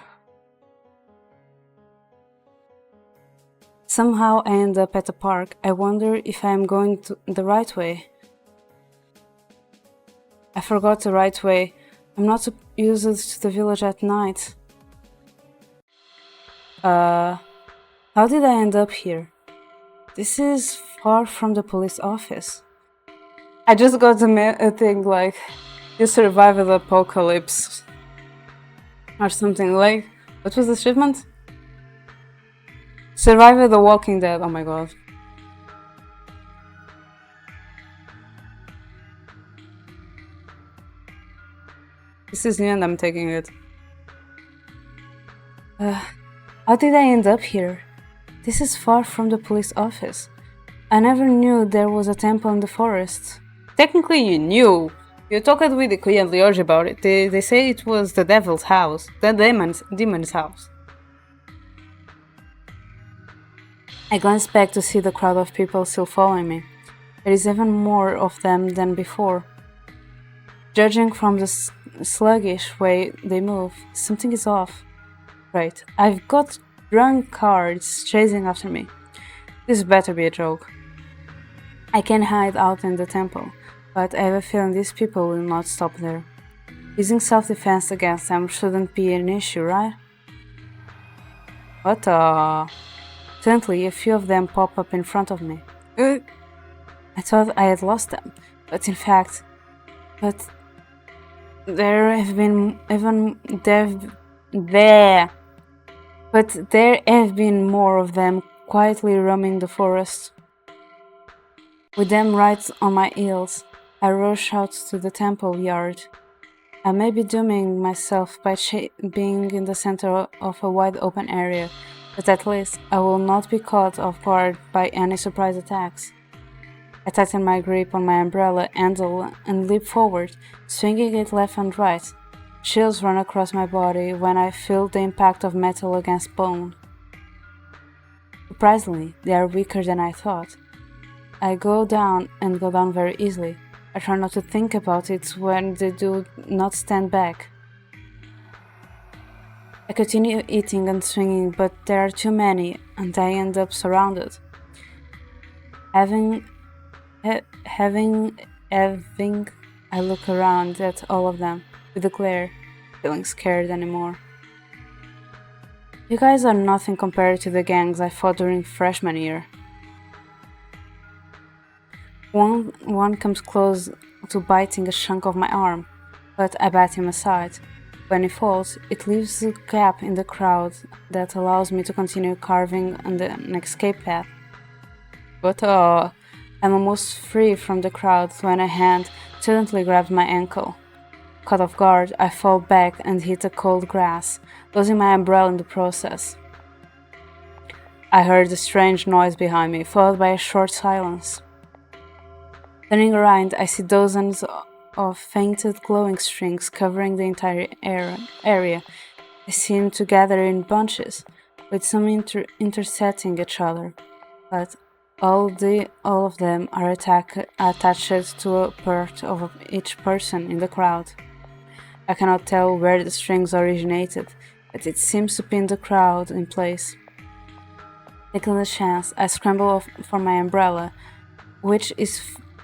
Somehow I end up at the park. I wonder if I am going the right way. I forgot the right way. I'm not used to the village at night. How did I end up here? This is far from the police office. I just got a thing like, you survived the apocalypse. Or something like, what was the achievement? Survived the Walking Dead, oh my god. This is new and I'm taking it. How did I end up here? This is far from the police office. I never knew there was a temple in the forest. Technically you knew. You talked with the Queen and George about it. They say it was the devil's house. The demon's house. I glance back to see the crowd of people still following me. There is even more of them than before. Judging from the sluggish way they move, something is off. Right, I've got drunk guards chasing after me. This better be a joke. I can hide out in the temple, but I have a feeling these people will not stop there. Using self-defense against them shouldn't be an issue, right? What the... Suddenly, a few of them pop up in front of me. I thought I had lost them, but in fact... there have been more of them quietly roaming the forest. With them right on my heels, I rush out to the temple yard. I may be dooming myself by being in the center of a wide open area, but at least I will not be caught off guard by any surprise attacks. I tighten my grip on my umbrella handle and leap forward, swinging it left and right. Chills run across my body when I feel the impact of metal against bone. Surprisingly, they are weaker than I thought. I go down very easily. I try not to think about it when they do not stand back. I continue eating and swinging, but there are too many, and I end up surrounded. I look around at all of them with a glare, feeling scared anymore. You guys are nothing compared to the gangs I fought during freshman year. One comes close to biting a chunk of my arm, but I bat him aside. When he falls, it leaves a gap in the crowd that allows me to continue carving on an escape path. But I'm almost free from the crowd when a hand suddenly grabs my ankle. Caught off guard, I fall back and hit the cold grass, losing my umbrella in the process. I heard a strange noise behind me, followed by a short silence. Turning around, I see dozens of fainted glowing strings covering the entire area. They seem to gather in bunches, with some intersecting each other, but all of them are attached to a part of each person in the crowd. I cannot tell where the strings originated, but it seems to pin the crowd in place. Taking the chance, I scramble for my umbrella, which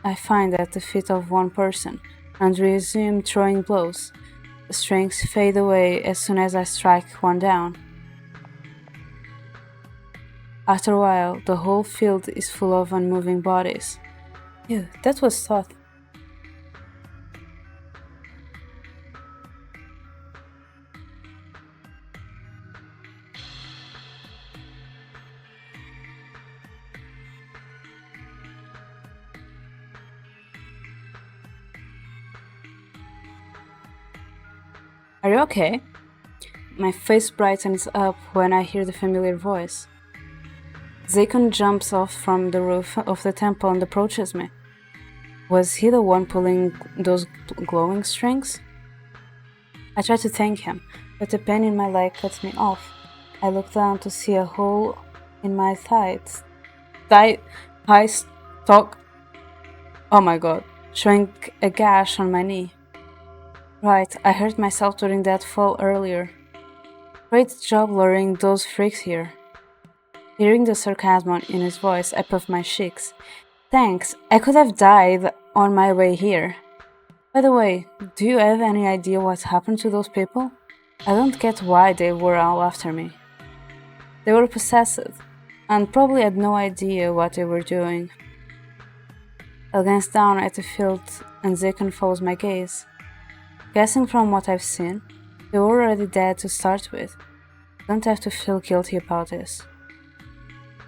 I find at the feet of one person, and resume throwing blows. The strings fade away as soon as I strike one down. After a while, the whole field is full of unmoving bodies. Ew, that was thought. Are you okay? My face brightens up when I hear the familiar voice. Zakon jumps off from the roof of the temple and approaches me. Was he the one pulling those glowing strings? I try to thank him, but a pain in my leg cuts me off. I look down to see a hole in my thigh stalk. Oh my god, showing a gash on my knee. Right, I hurt myself during that fall earlier. Great job luring those freaks here. Hearing the sarcasm in his voice, I puff my cheeks. Thanks, I could have died on my way here. By the way, do you have any idea what happened to those people? I don't get why they were all after me. They were possessed, and probably had no idea what they were doing. I glance down at the field and Zakon follows my gaze. Guessing from what I've seen, they were already dead to start with. I don't have to feel guilty about this.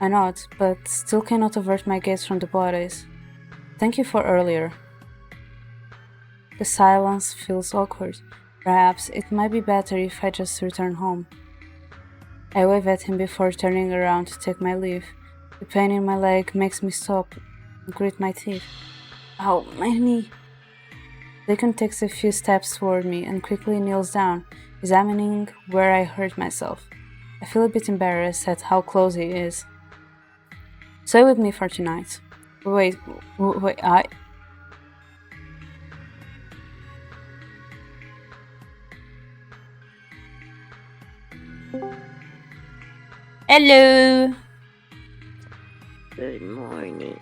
I nod, but still cannot avert my gaze from the bodies. Thank you for earlier. The silence feels awkward. Perhaps it might be better if I just return home. I wave at him before turning around to take my leave. The pain in my leg makes me stop and grit my teeth. Ow, my knee! Zakon takes a few steps toward me and quickly kneels down, examining where I hurt myself. I feel a bit embarrassed at how close he is. Stay with me for tonight. Wait, I... Hello! Good morning.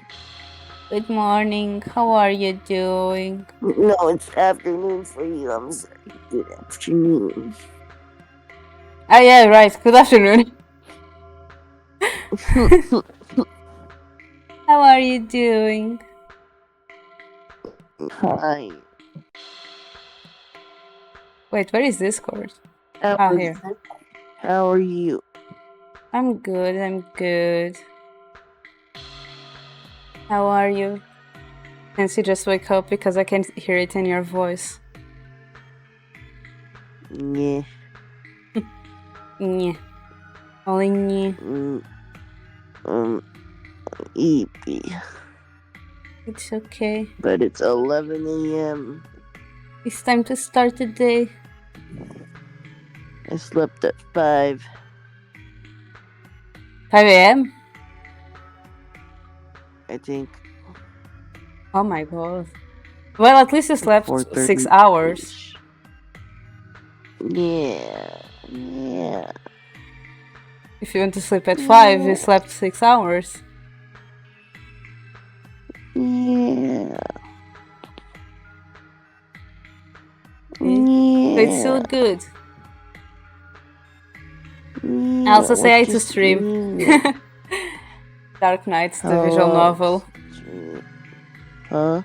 Good morning, how are you doing? No, it's afternoon for you. I'm sorry. Good afternoon. Ah, yeah, right, good afternoon. How are you doing? Hi. Wait, where is Discord? How Oh, are here. you? How are you? I'm good. How are you? Can't you just wake up because I can hear it in your voice? Yeah. Yeah. Only yeah. Eepy. It's okay. But it's 11 a.m. It's time to start the day. I slept at 5. 5 a.m.? I think. Oh my god. Well, at least you slept 6 4:30. hours. Yeah. If you want to sleep at 5, you slept 6 hours. Yeah. So it's still good. Yeah. I also say I to What stream. you Dark Knights, the visual novel. Huh?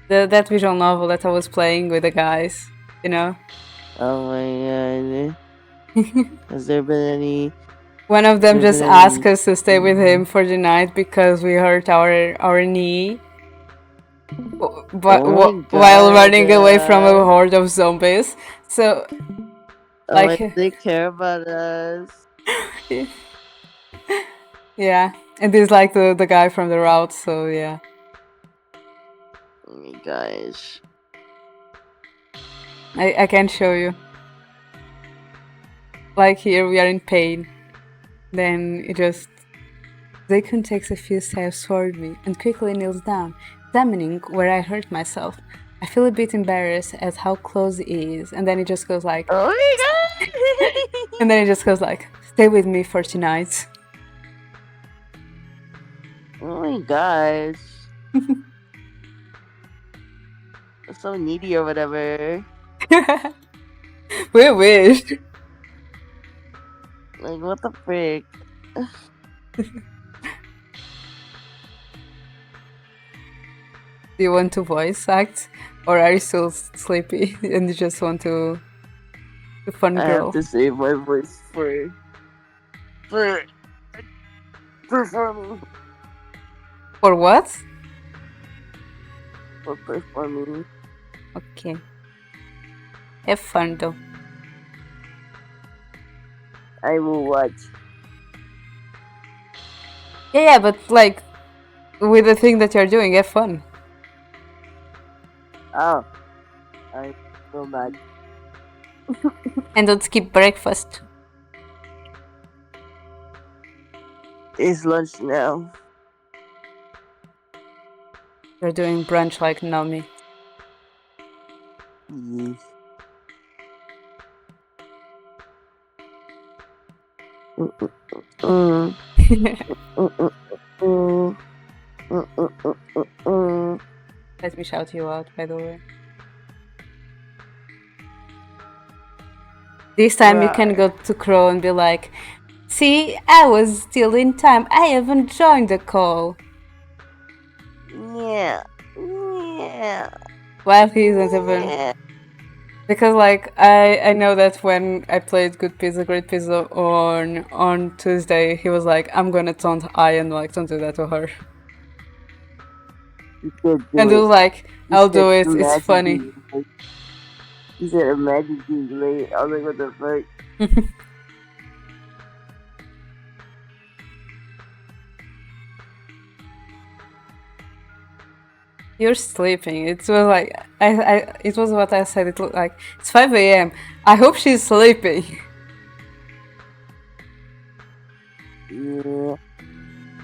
That visual novel that I was playing with the guys, you know? Oh my god. Has there been any... One of them just asked us to stay with him for the night because we hurt our knee while running away from a horde of zombies. So, like, they care about us. Yeah, and he's like the guy from the route, so yeah. Oh my gosh. I can show you. Like here, we are in pain. Then it just... Daikon takes a few steps toward me and quickly kneels down, examining where I hurt myself. I feel a bit embarrassed at how close he is, and then he just goes like... Oh my god! And then he just goes like, stay with me for tonight. Oh my gosh. So needy or whatever. We wish. Like, what the frick? Do you want to voice act? Or are you still sleepy and you just want to fun I girl? have to save my voice for performing. For what? For performing. Okay. Have fun though. I will watch. Yeah, but like with the thing that you're doing, have fun. Oh. I will not. And don't skip breakfast. It's lunch now. You're doing brunch like Nami. Yes. Mm. Let me shout you out, by the way. This time you can go to Crow and be like, see, I was still in time. I haven't joined the call. Yeah. Yeah. While he isn't even... Yeah. Because like I know that when I played Good Pizza Great Pizza on Tuesday, he was like, I'm gonna taunt Ian, like don't do that to her. And he was like, I'll do it, it's funny. He said imagine being late. I was like, what the fuck? You're sleeping. It was like it was what I said. It looked like it's 5 a.m. I hope she's sleeping. Yeah.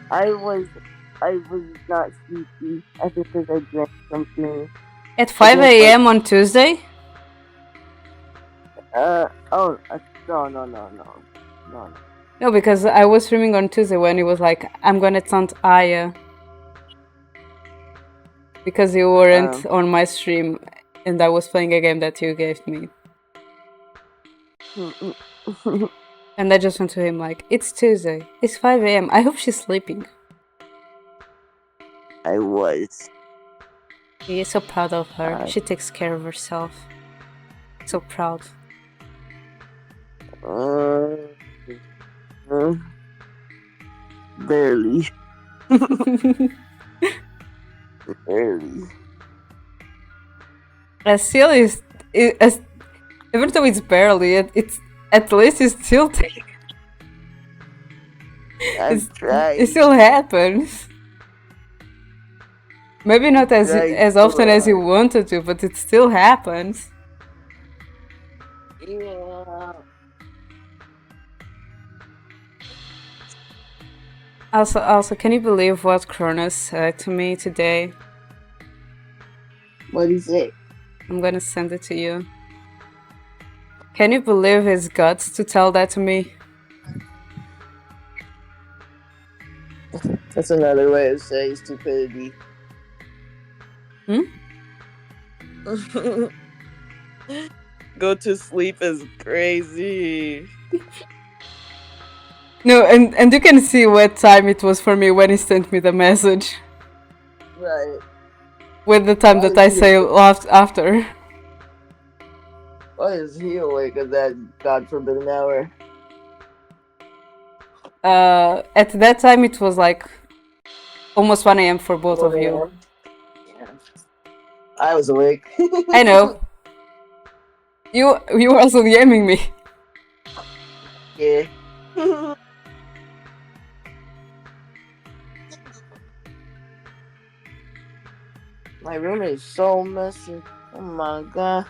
I was not sleepy. I think because I drank something. At 5 a.m. on Tuesday? Oh, no. No, because I was streaming on Tuesday when he was like, I'm gonna taunt Aya. Because you weren't on my stream and I was playing a game that you gave me. And I just went to him like, it's Tuesday, it's 5 a.m. I hope she's sleeping. I was. He is so proud of her. She takes care of herself. So proud. Barely. Barely. Still is, even though it's barely, it's at least it's still taking. It still happens. Maybe not as often as you wanted to, but it still happens. Yeah. Also, can you believe what Cronus said to me today? What did he say? I'm gonna send it to you. Can you believe his guts to tell that to me? That's another way of saying stupidity. Go to sleep is crazy. No, and you can see what time it was for me when he sent me the message. Right. With the time that I say after. Why is he awake at that God forbidden hour? At that time it was like almost 1 a.m. for both of you. Yeah. I was awake. I know. You were also DMing me. Yeah. My room is so messy. Oh my god.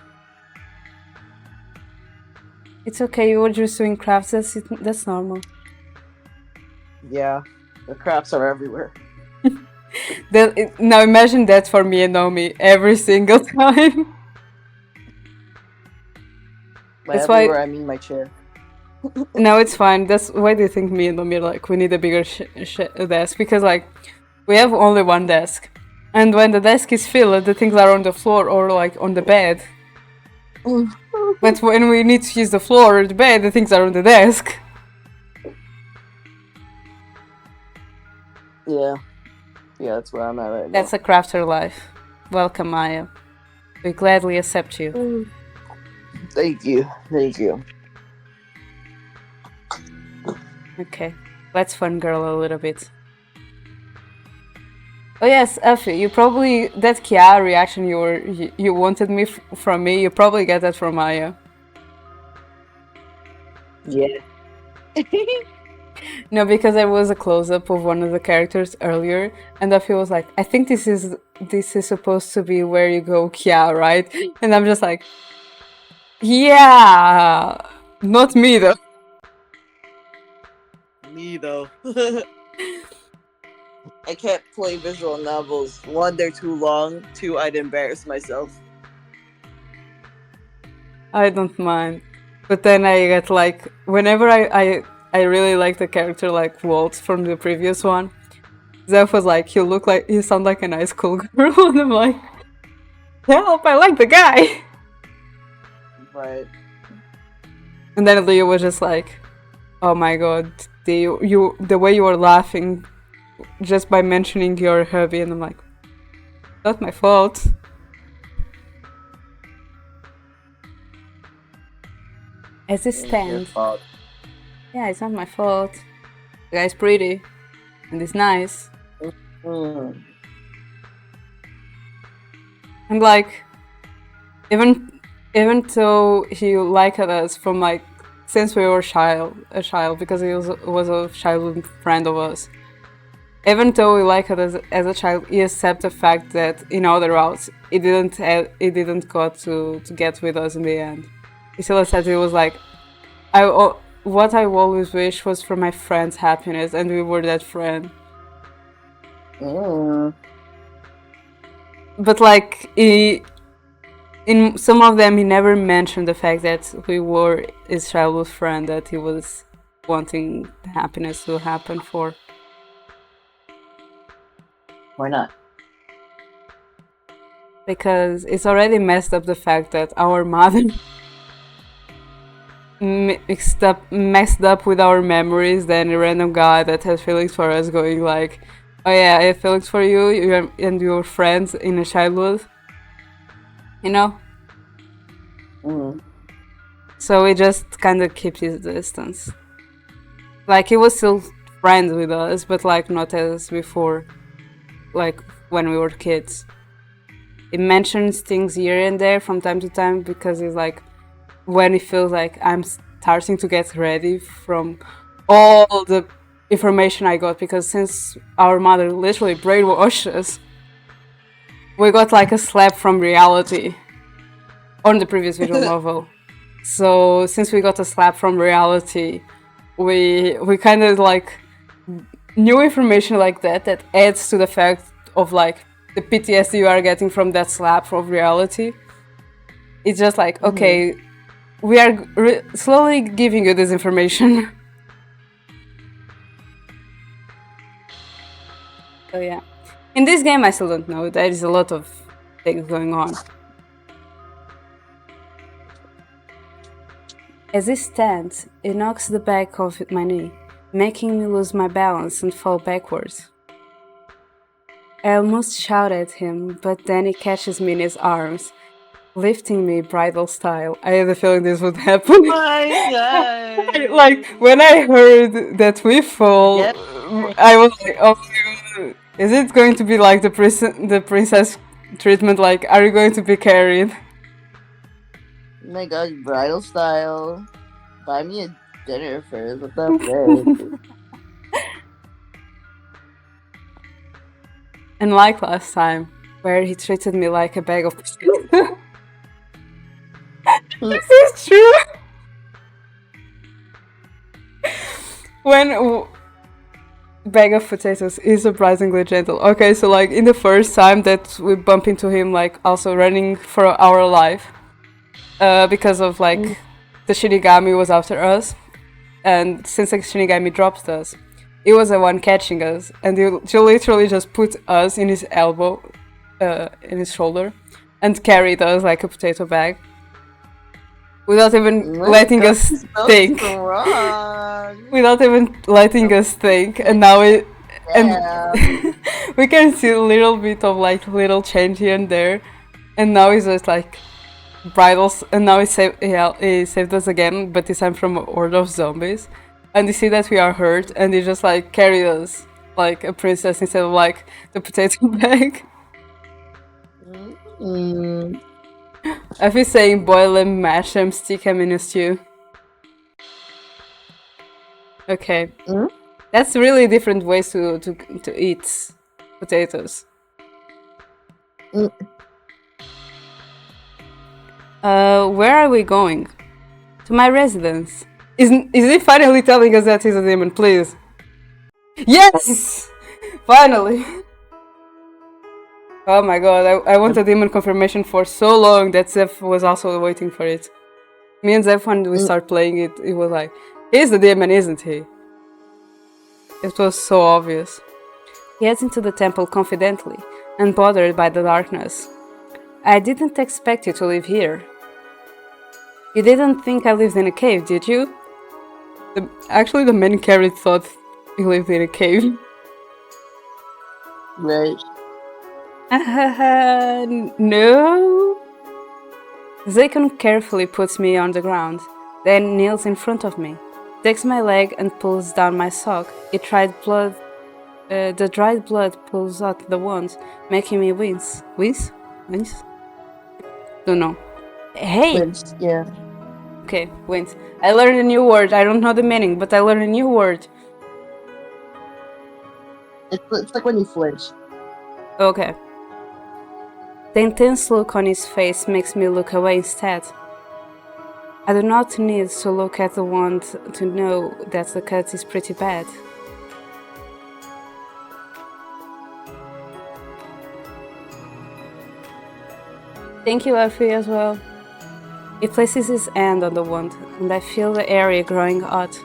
It's okay, you were just doing crafts, that's normal. Yeah, the crafts are everywhere. Now imagine that for me and Naomi every single time. By That's why. everywhere, I mean my chair. No, it's fine. That's why do you think me and Naomi like we need a bigger desk? Because like we have only one desk, and when the desk is filled, the things are on the floor or like on the bed. But when we need to use the floor or the bed, the things are on the desk. Yeah. Yeah, that's where I'm at right now. That's a crafter life. Welcome, Maya. We gladly accept you. Thank you. Thank you. Okay, let's fangirl a little bit. Oh yes, Effie, you probably that Kia reaction you wanted me from me. You probably get that from Maya. Yeah. No, because there was a close-up of one of the characters earlier, and Effie was like, "I think this is supposed to be where you go, Kia, right?" And I'm just like, "Yeah, not me though." Me though. I can't play visual novels. One, they're too long. Two, I'd embarrass myself. I don't mind, but then I get like whenever I really like the character like Walt from the previous one. Zeph was like, you sound like a nice cool girl, and I'm like, help! I like the guy. Right. And then Leo was just like, oh my god, the way you were laughing just by mentioning your hubby, and I'm like, not my fault. As it stands, yeah, it's not my fault. The guy's pretty, and he's nice. Mm. And like, even though he liked us from like since we were a child, because he was a childhood friend of us. Even though we liked us as a child, he accepted the fact that in other routes it didn't got to get with us in the end. He still said it was like, what I always wished was for my friend's happiness, and we were that friend. Mm. But like in some of them, he never mentioned the fact that we were his childhood friend that he was wanting happiness to happen for. Why not? Because it's already messed up the fact that our mother messed up with our memories than a random guy that has feelings for us going like, oh yeah, I have feelings for you and your friends in a childhood. You know? Mm. So we just kind of keep his distance. Like, he was still friends with us, but like not as before, like when we were kids. He mentions things here and there from time to time because he's like, when he feels like I'm starting to get ready from all the information I got, because since our mother literally brainwashed us, we got like a slap from reality on the previous visual novel. So since we got a slap from reality, we kind of like new information like that adds to the fact of like the PTSD you are getting from that slap from reality. It's just like, okay, we are slowly giving you this information. So yeah, in this game I still don't know. There is a lot of things going on. As it stands, it knocks the back of my knee, making me lose my balance and fall backwards. I almost shout at him, but then he catches me in his arms, lifting me bridal style. I had a feeling this would happen. My God. Like, when I heard that we fall, Yeah. I was like, oh my god, is it going to be like the princess treatment? Like, are you going to be carried? Oh my God, bridal style. Buy me a dinner first. What's up there? And like last time, where he treated me like a bag of potatoes. This is true. When bag of potatoes is surprisingly gentle. Okay, so like in the first time that we bump into him, like also running for our life, because of like the Shinigami was after us, and since the Shinigami dropped us, he was the one catching us, and he literally just put us in his elbow, in his shoulder, and carried us like a potato bag, without even letting us think. Without even letting us think, and now it, and we can see a little bit of like little change here and there, and now he's just like bridles, and now he saved us again, but this time from a horde of zombies, and you see that we are hurt, and he just like carried us like a princess instead of like the potato bag. I've been saying boil them, mash them, stick them in a stew. Okay. That's really different ways to eat potatoes. Where are we going? To my residence. Is he finally telling us that he's a demon, please? Yes! Finally! Oh my god, I want a demon confirmation for so long that Zeph was also waiting for it. Me and Zeph, when we start playing it, it was like, he's the demon, isn't he? It was so obvious. He heads into the temple confidently, unbothered by the darkness. I didn't expect you to live here. You didn't think I lived in a cave, did you? Actually, the main character thought he lived in a cave. Right. No. Zakon carefully puts me on the ground, then kneels in front of me, takes my leg and pulls down my sock. The dried blood pulls out the wound, making me wince. Wince? Wince? Don't know. Hey! Wince, yeah. Okay, wince. I learned a new word. I don't know the meaning, but I learned a new word. It's like when you flinch. Okay. The intense look on his face makes me look away instead. I do not need to look at the wound to know that the cut is pretty bad. Thank you, Alfie, as well. He places his hand on the wound, and I feel the area growing hot.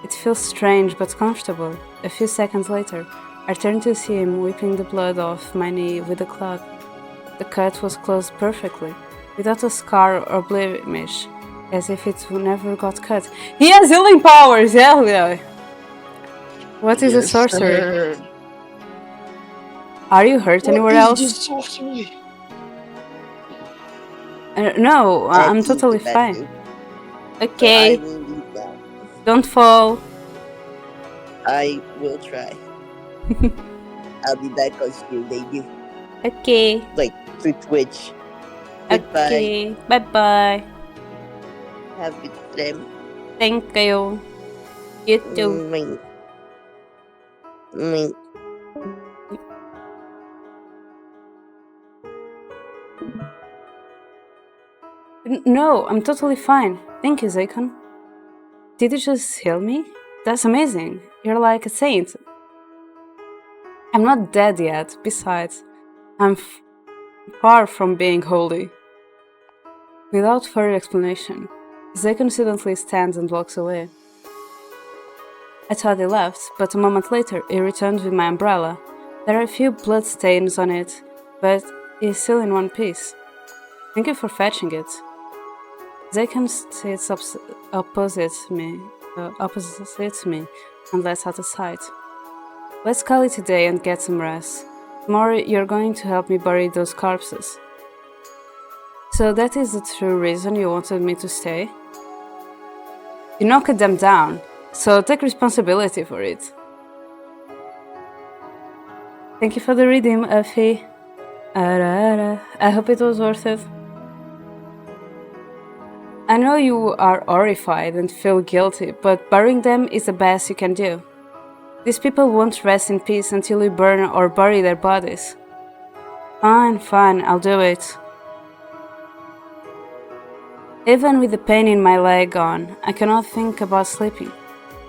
It feels strange but comfortable. A few seconds later, I turn to see him wiping the blood off my knee with a cloth. The cut was closed perfectly, without a scar or blemish, as if it never got cut. He has healing powers, hell yeah! What is a sorcery? Sir. Are you hurt anywhere else? Sorcery? No, I'm totally fine. Okay, I will leave that. don't fall. I will try. I'll be back on stream, baby. Okay, Like, through Twitch. Goodbye. okay, bye-bye. Have a good time. Thank you. You too. Mwah. Mwah. No, I'm totally fine. Thank you, Zakon. Did you just heal me? That's amazing. You're like a saint. I'm not dead yet. Besides, I'm far from being holy. Without further explanation, Zakon suddenly stands and walks away. I thought he left, but a moment later he returned with my umbrella. There are a few blood stains on it, but it's still in one piece. Thank you for fetching it. Zakon sits opposite me and lets out a sight. Let's call it a day and get some rest. Tomorrow you're going to help me bury those corpses. So that is the true reason you wanted me to stay? You knocked them down, so take responsibility for it. Thank you for the redeem, Effie. I hope it was worth it. I know you are horrified and feel guilty, but burying them is the best you can do. These people won't rest in peace until you burn or bury their bodies. Fine, fine, I'll do it. Even with the pain in my leg gone, I cannot think about sleeping.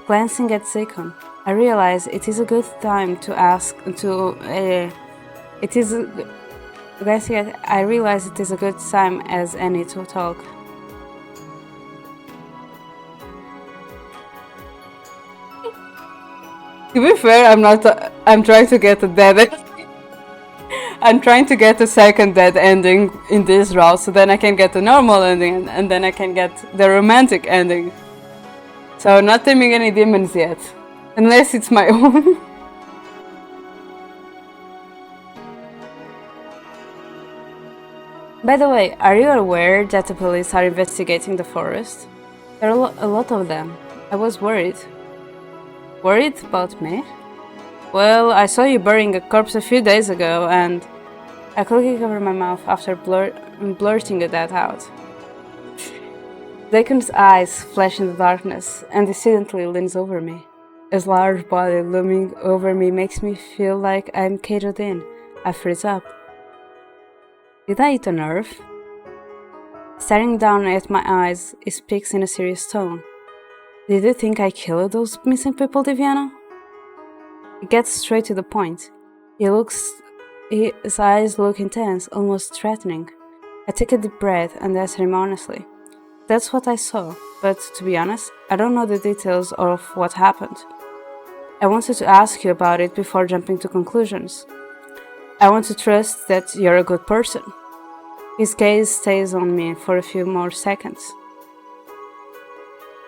Glancing at Zikon, I realize it is a good time to ask to. It is. Glancing at, I realize it is a good time as any to talk. To be fair, I'm not. I'm trying to get a dead. I'm trying to get a second dead ending in this route, so then I can get the normal ending, and then I can get the romantic ending. So not taming any demons yet, unless it's my own. By the way, are you aware that the police are investigating the forest? There are a lot of them. I was worried. Worried about me? Well, I saw you burying a corpse a few days ago, and I quickly covered my mouth after blurting that out. Dacon's eyes flash in the darkness and decidedly leans over me. His large body looming over me makes me feel like I'm caged in. I freeze up. Did I eat a nerve? Staring down at my eyes, he speaks in a serious tone. Did you think I killed those missing people, Diviana? He gets straight to the point. His eyes look intense, almost threatening. I take a deep breath and answer him honestly. That's what I saw, but to be honest, I don't know the details of what happened. I wanted to ask you about it before jumping to conclusions. I want to trust that you're a good person. His gaze stays on me for a few more seconds.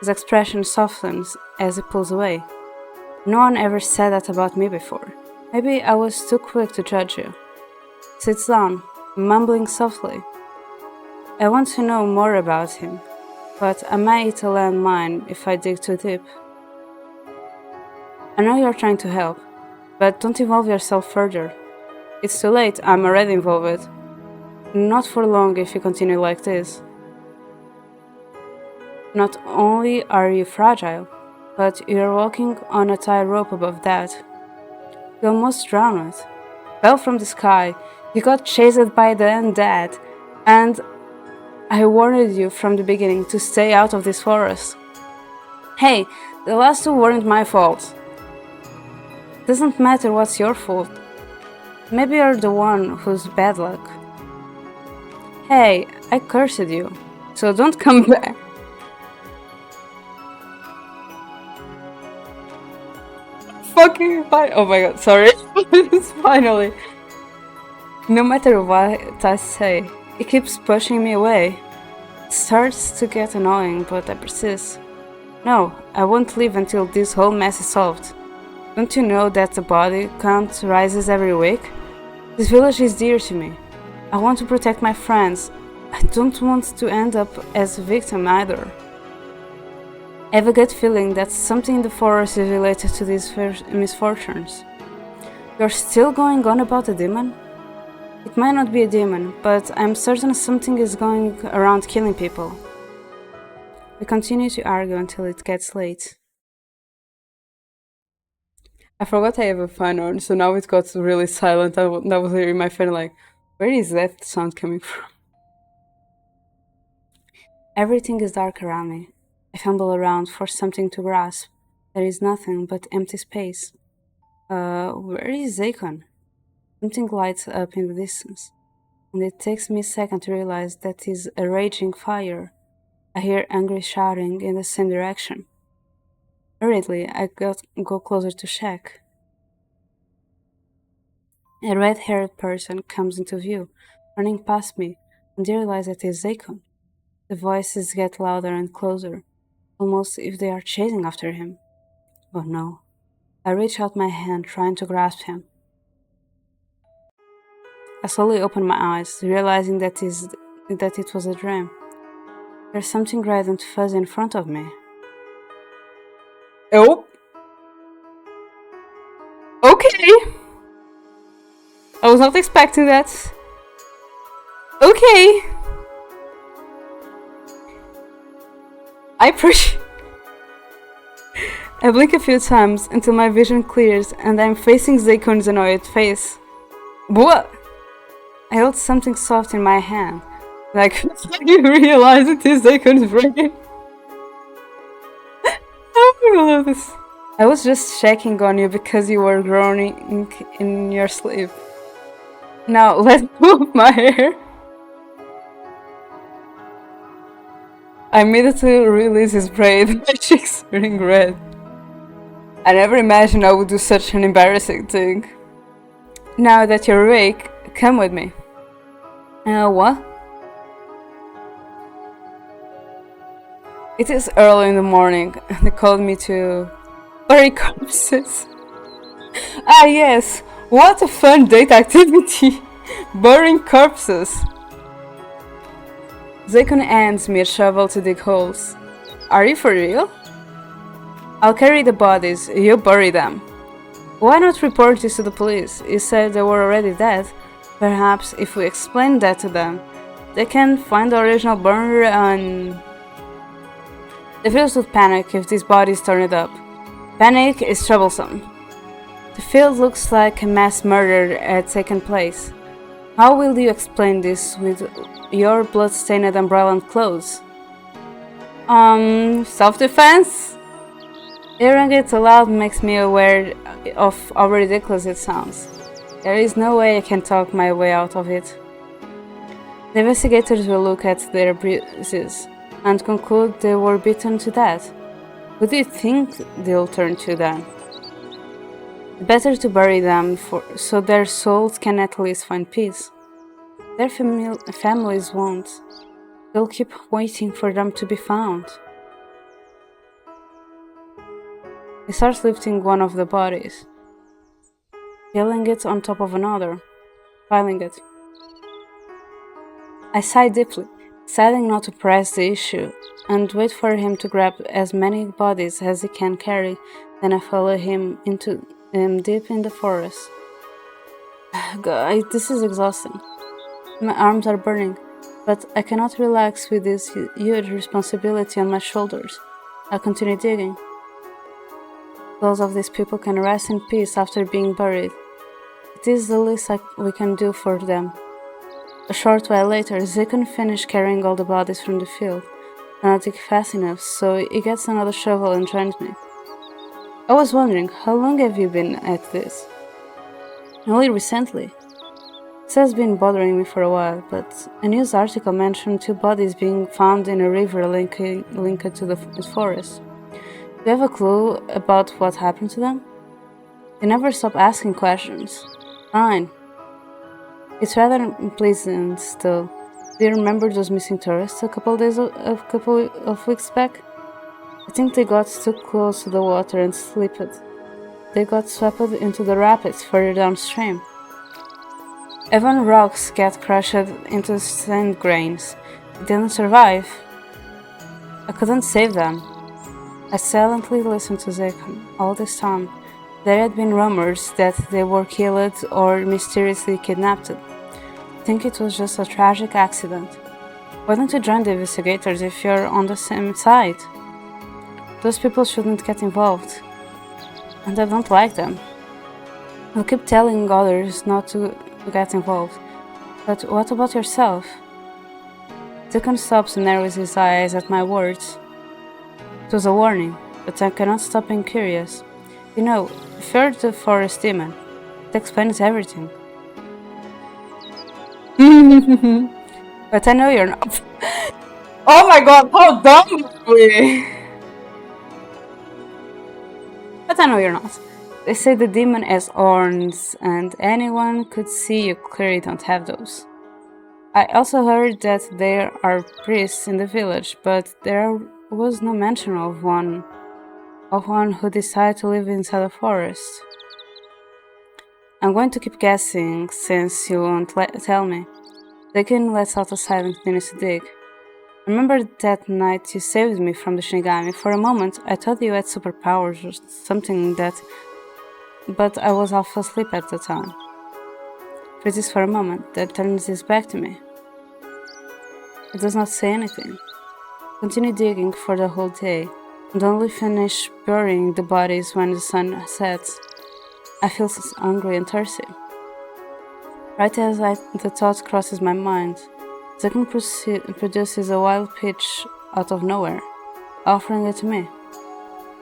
His expression softens as he pulls away. No one ever said that about me before. Maybe I was too quick to judge you. Sits down, mumbling softly. I want to know more about him, but I might hit a landmine if I dig too deep. I know you're trying to help, but don't involve yourself further. It's too late, I'm already involved. Not for long if you continue like this. Not only are you fragile, but you're walking on a tightrope above that. You almost drowned. Fell from the sky, you got chased by the undead, and I warned you from the beginning to stay out of this forest. Hey, the last two weren't my fault. Doesn't matter what's your fault. Maybe you're the one who's bad luck. Hey, I cursed you, so don't come back. Fucking fine. Oh my god, sorry. Finally. No matter what I say, it keeps pushing me away. It starts to get annoying, but I persist. No, I won't leave until this whole mess is solved. Don't you know that the body count rises every week? This village is dear to me. I want to protect my friends. I don't want to end up as a victim either. I have a gut feeling that something in the forest is related to these misfortunes. You're still going on about the demon? It might not be a demon, but I'm certain something is going around killing people. We continue to argue until it gets late. I forgot I have a fan on, so now it got really silent. I was hearing my fan like, where is that sound coming from? Everything is dark around me. I fumble around for something to grasp. There is nothing but empty space. Where is Zakon? Something lights up in the distance, and it takes me a second to realize that is a raging fire. I hear angry shouting in the same direction. Hurriedly, I go closer to check. A red-haired person comes into view, running past me, and I realize that it is Zakon. The voices get louder and closer, almost if they are chasing after him. Oh no. I reach out my hand, trying to grasp him. I slowly open my eyes, realizing that it was a dream. There's something red and fuzzy in front of me. Oh! Okay! I was not expecting that. Okay! I blink a few times until my vision clears and I'm facing Zakon's annoyed face. What? I felt something soft in my hand. Like, you realize it is Dakon's brain. I love this. I was just checking on you because you were groaning in your sleep. Now, let's move my hair. I immediately released his braid, my cheeks turning red. I never imagined I would do such an embarrassing thing. Now that you're awake, come with me. What? It is early in the morning. They called me to bury corpses. Ah yes, what a fun date activity! Burying corpses. Zakon hands me a shovel to dig holes. Are you for real? I'll carry the bodies, you bury them. Why not report this to the police? You said they were already dead. Perhaps if we explain that to them, they can find the original burner and... The village would panic if these bodies turned up. Panic is troublesome. The field looks like a mass murder had taken place. How will you explain this with your blood-stained umbrella and clothes? Self-defense? Hearing it aloud makes me aware of how ridiculous it sounds. There is no way I can talk my way out of it. The investigators will look at their bruises and conclude they were beaten to death. Who do you think they'll turn to then? Better to bury them so their souls can at least find peace. Their families won't. They'll keep waiting for them to be found. He starts lifting one of the bodies, piling it on top of another, piling it. I sigh deeply, deciding not to press the issue, and wait for him to grab as many bodies as he can carry. Then I follow him deep in the forest. God, this is exhausting. My arms are burning, but I cannot relax with this huge responsibility on my shoulders. I continue digging. Those of these people can rest in peace after being buried. It is the least we can do for them. A short while later, Zakon finished carrying all the bodies from the field. I cannot dig fast enough, so he gets another shovel and joins me. I was wondering, how long have you been at this? Only recently. This has been bothering me for a while, but a news article mentioned 2 bodies being found in a river linked to the forest. Do you have a clue about what happened to them? They never stop asking questions. Fine. It's rather unpleasant still. Do you remember those missing tourists a couple of weeks back? I think they got too close to the water and slipped. They got swept into the rapids further downstream. Even rocks get crushed into sand grains. They didn't survive. I couldn't save them. I silently listened to Zakon. All this time, there had been rumors that they were killed or mysteriously kidnapped. I think it was just a tragic accident. Why don't you join the investigators if you're on the same side? Those people shouldn't get involved. And I don't like them. I'll keep telling others not to get involved. But what about yourself? Zakon stops and narrows his eyes at my words. It was a warning, but I cannot stop being curious. You know, if you're the forest demon, it explains everything. But I know you're not. Oh my god, how dumb are we? But I know you're not. They say the demon has horns, and anyone could see you clearly don't have those. I also heard that there are priests in the village, but there was no mention of one who decided to live inside the forest. I'm going to keep guessing since you won't tell me. Zakon lets out a sigh and continues to dig. Remember that night you saved me from the Shinigami? For a moment, I thought you had superpowers or something but I was half asleep at the time. Freezes for a moment, then turns his back to me. It does not say anything. Continue digging for the whole day, and only finish burying the bodies when the sun sets. I feel hungry and thirsty. Right as the thought crosses my mind, Second produces a wild peach out of nowhere, offering it to me.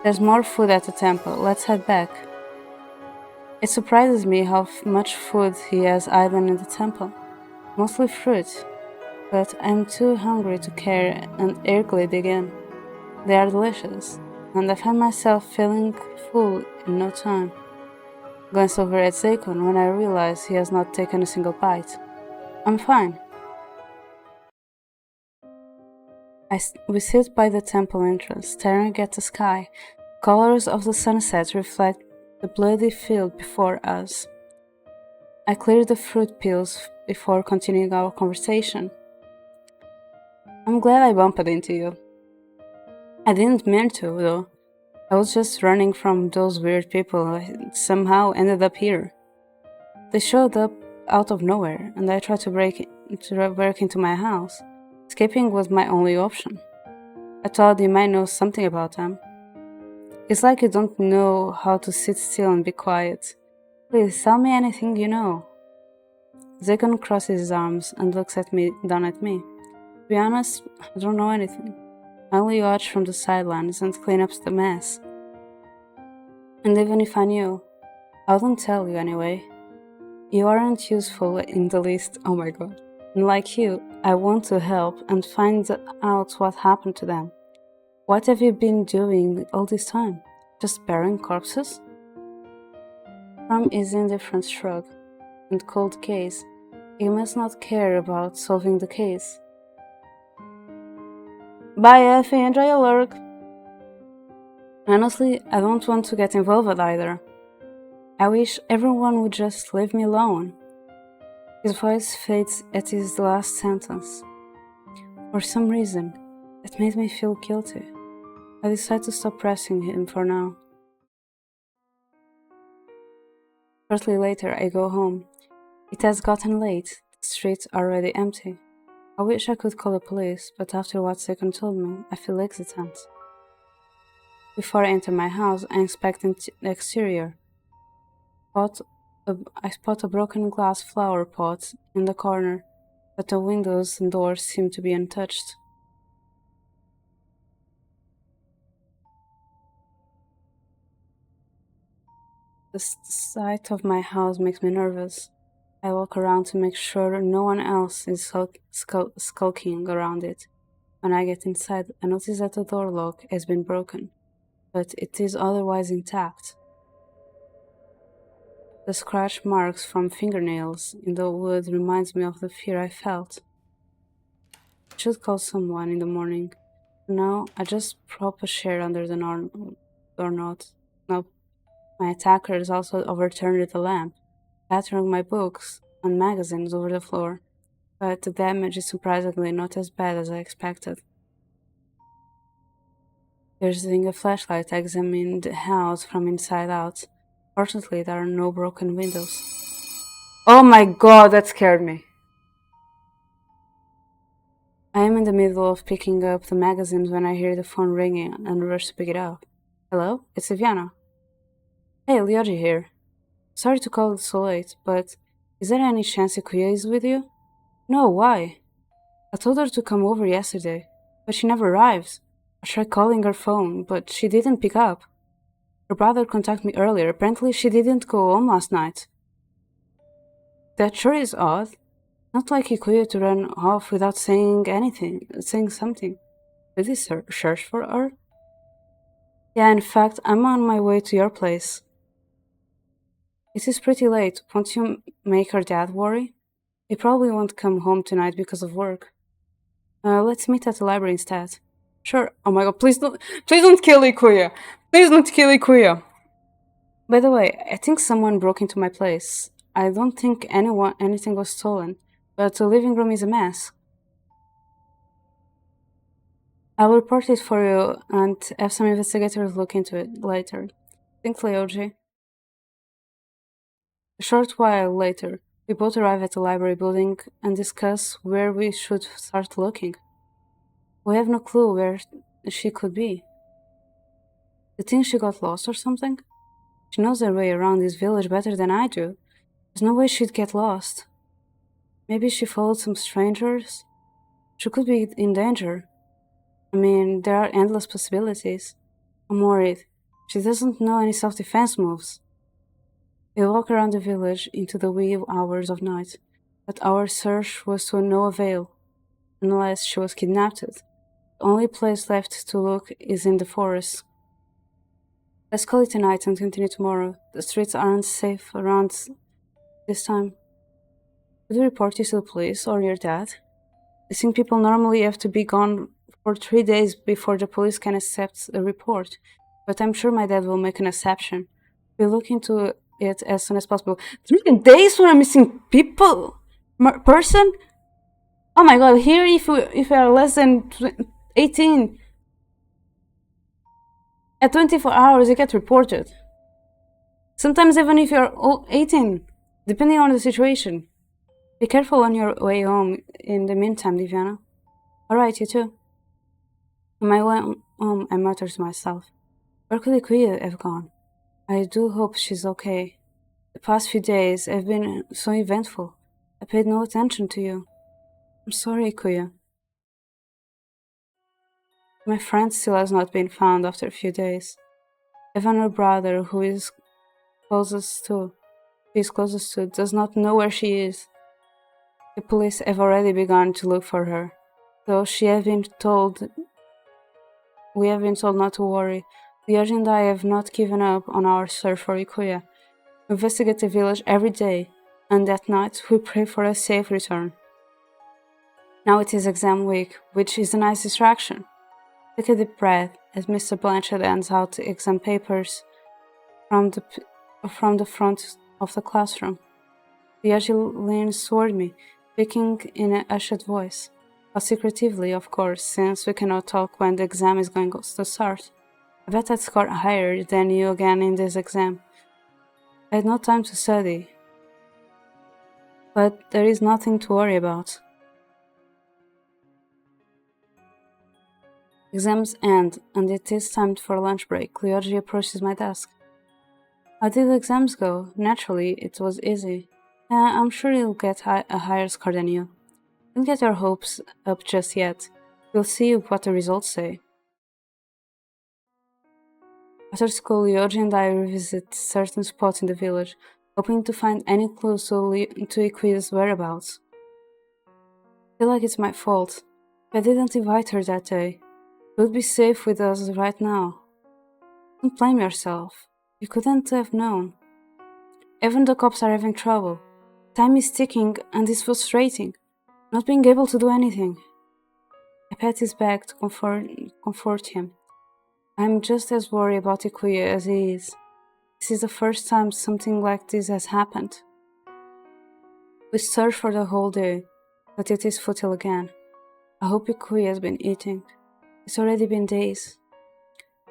There's more food at the temple, let's head back. It surprises me how much food he has hidden in the temple. Mostly fruit, but I'm too hungry to care and eagerly dig in. They are delicious, and I find myself feeling full in no time. Glance over at Zakon when I realize he has not taken a single bite. I'm fine. We sit by the temple entrance, staring at the sky. Colors of the sunset reflect the bloody field before us. I clear the fruit peels before continuing our conversation. I'm glad I bumped into you. I didn't mean to, though. I was just running from those weird people I somehow ended up here. They showed up out of nowhere, and I tried to break into my house. Escaping was my only option. I thought you might know something about them. It's like you don't know how to sit still and be quiet. Please tell me anything you know. Zakon crosses his arms and looks down at me. To be honest, I don't know anything. I only watch from the sidelines and clean up the mess. And even if I knew, I wouldn't tell you anyway. You aren't useful in the least, oh my god. And like you, I want to help and find out what happened to them. What have you been doing all this time? Just burying corpses? From his indifferent shrug and cold gaze, he must not care about solving the case. Bye, Effie, enjoy your work. Honestly, I don't want to get involved either. I wish everyone would just leave me alone. His voice fades at his last sentence. For some reason, it made me feel guilty. I decide to stop pressing him for now. Shortly later, I go home. It has gotten late, the streets are already empty. I wish I could call the police, but after what Second told me, I feel hesitant. Before I enter my house, I inspect the exterior. I spot a broken glass flower pot in the corner, but the windows and doors seem to be untouched. The sight of my house makes me nervous. I walk around to make sure no one else is skulking around it. When I get inside, I notice that the door lock has been broken, but it is otherwise intact. The scratch marks from fingernails in the wood reminds me of the fear I felt. I should call someone in the morning. Now I just prop a chair under the doorknob. Nope. My attackers also overturned the lamp, battering my books and magazines over the floor, but the damage is surprisingly not as bad as I expected. Using a flashlight, I examined the house from inside out. Fortunately, there are no broken windows. Oh my god, that scared me! I am in the middle of picking up the magazines when I hear the phone ringing and rush to pick it up. Hello? It's Viviana. Hey, Lyoji here. Sorry to call it so late, but is there any chance Ikuya is with you? No, why? I told her to come over yesterday, but she never arrives. I tried calling her phone, but she didn't pick up. Her brother contacted me earlier. Apparently she didn't go home last night. That sure is odd. Not like Ikuya to run off without saying something. Did you search for her? Yeah, in fact, I'm on my way to your place. It is pretty late. Won't you make her dad worry? He probably won't come home tonight because of work. Let's meet at the library instead. Sure. Oh my god, please don't kill Ikuya. Please don't kill Ikuya. By the way, I think someone broke into my place. I don't think anything was stolen, but the living room is a mess. I'll report it for you and have some investigators look into it later. Thanks, Lyoji. A short while later, we both arrive at the library building and discuss where we should start looking. We have no clue where she could be. You think she got lost or something? She knows her way around this village better than I do. There's no way she'd get lost. Maybe she followed some strangers? She could be in danger. I mean, there are endless possibilities. I'm worried. She doesn't know any self-defense moves. We walk around the village into the wee hours of night, but our search was to no avail, unless she was kidnapped. The only place left to look is in the forest. Let's call it a night and continue tomorrow. The streets aren't safe around this time. Could we report you to the police or your dad? I think people normally have to be gone for 3 days before the police can accept a report, but I'm sure my dad will make an exception. We'll look into it as soon as possible. 3 days for a missing person? Oh my god, here if we are less than 18, at 24 hours you get reported. Sometimes even if you're 18, depending on the situation. Be careful on your way home in the meantime, Diviana. Alright, you too. On my way home, I mutter to myself. Where could Ikuya have gone? I do hope she's okay. The past few days have been so eventful. I paid no attention to you. I'm sorry, Ikuya. My friend still has not been found after a few days. Even her brother, who is closest to, does not know where she is. The police have already begun to look for her, though we have been told not to worry. Ryoji and I have not given up on our search for Ikuya. We investigate the village every day, and at night we pray for a safe return. Now it is exam week, which is a nice distraction. Take a deep breath as Mr. Blanchard hands out the exam papers from the front of the classroom. Ryoji leans toward me, speaking in a hushed voice, but secretively, of course, since we cannot talk when the exam is going to start. I bet I'd score higher than you again in this exam. I had no time to study, but there is nothing to worry about. Exams end, and it is time for lunch break. Ryoji approaches my desk. How did the exams go? Naturally, it was easy. I'm sure you'll get a higher score than you. Don't get your hopes up just yet. We'll see what the results say. After school, Ryoji and I revisit certain spots in the village, hoping to find any clues to Ikuya's whereabouts. I feel like it's my fault. If I didn't invite her that day, she would be safe with us right now. Don't blame yourself. You couldn't have known. Even the cops are having trouble. Time is ticking and it's frustrating, not being able to do anything. I pat his back to comfort him. I'm just as worried about Ikuya as he is. This is the first time something like this has happened. We searched for the whole day, but it is futile again. I hope Ikuya has been eating. It's already been days.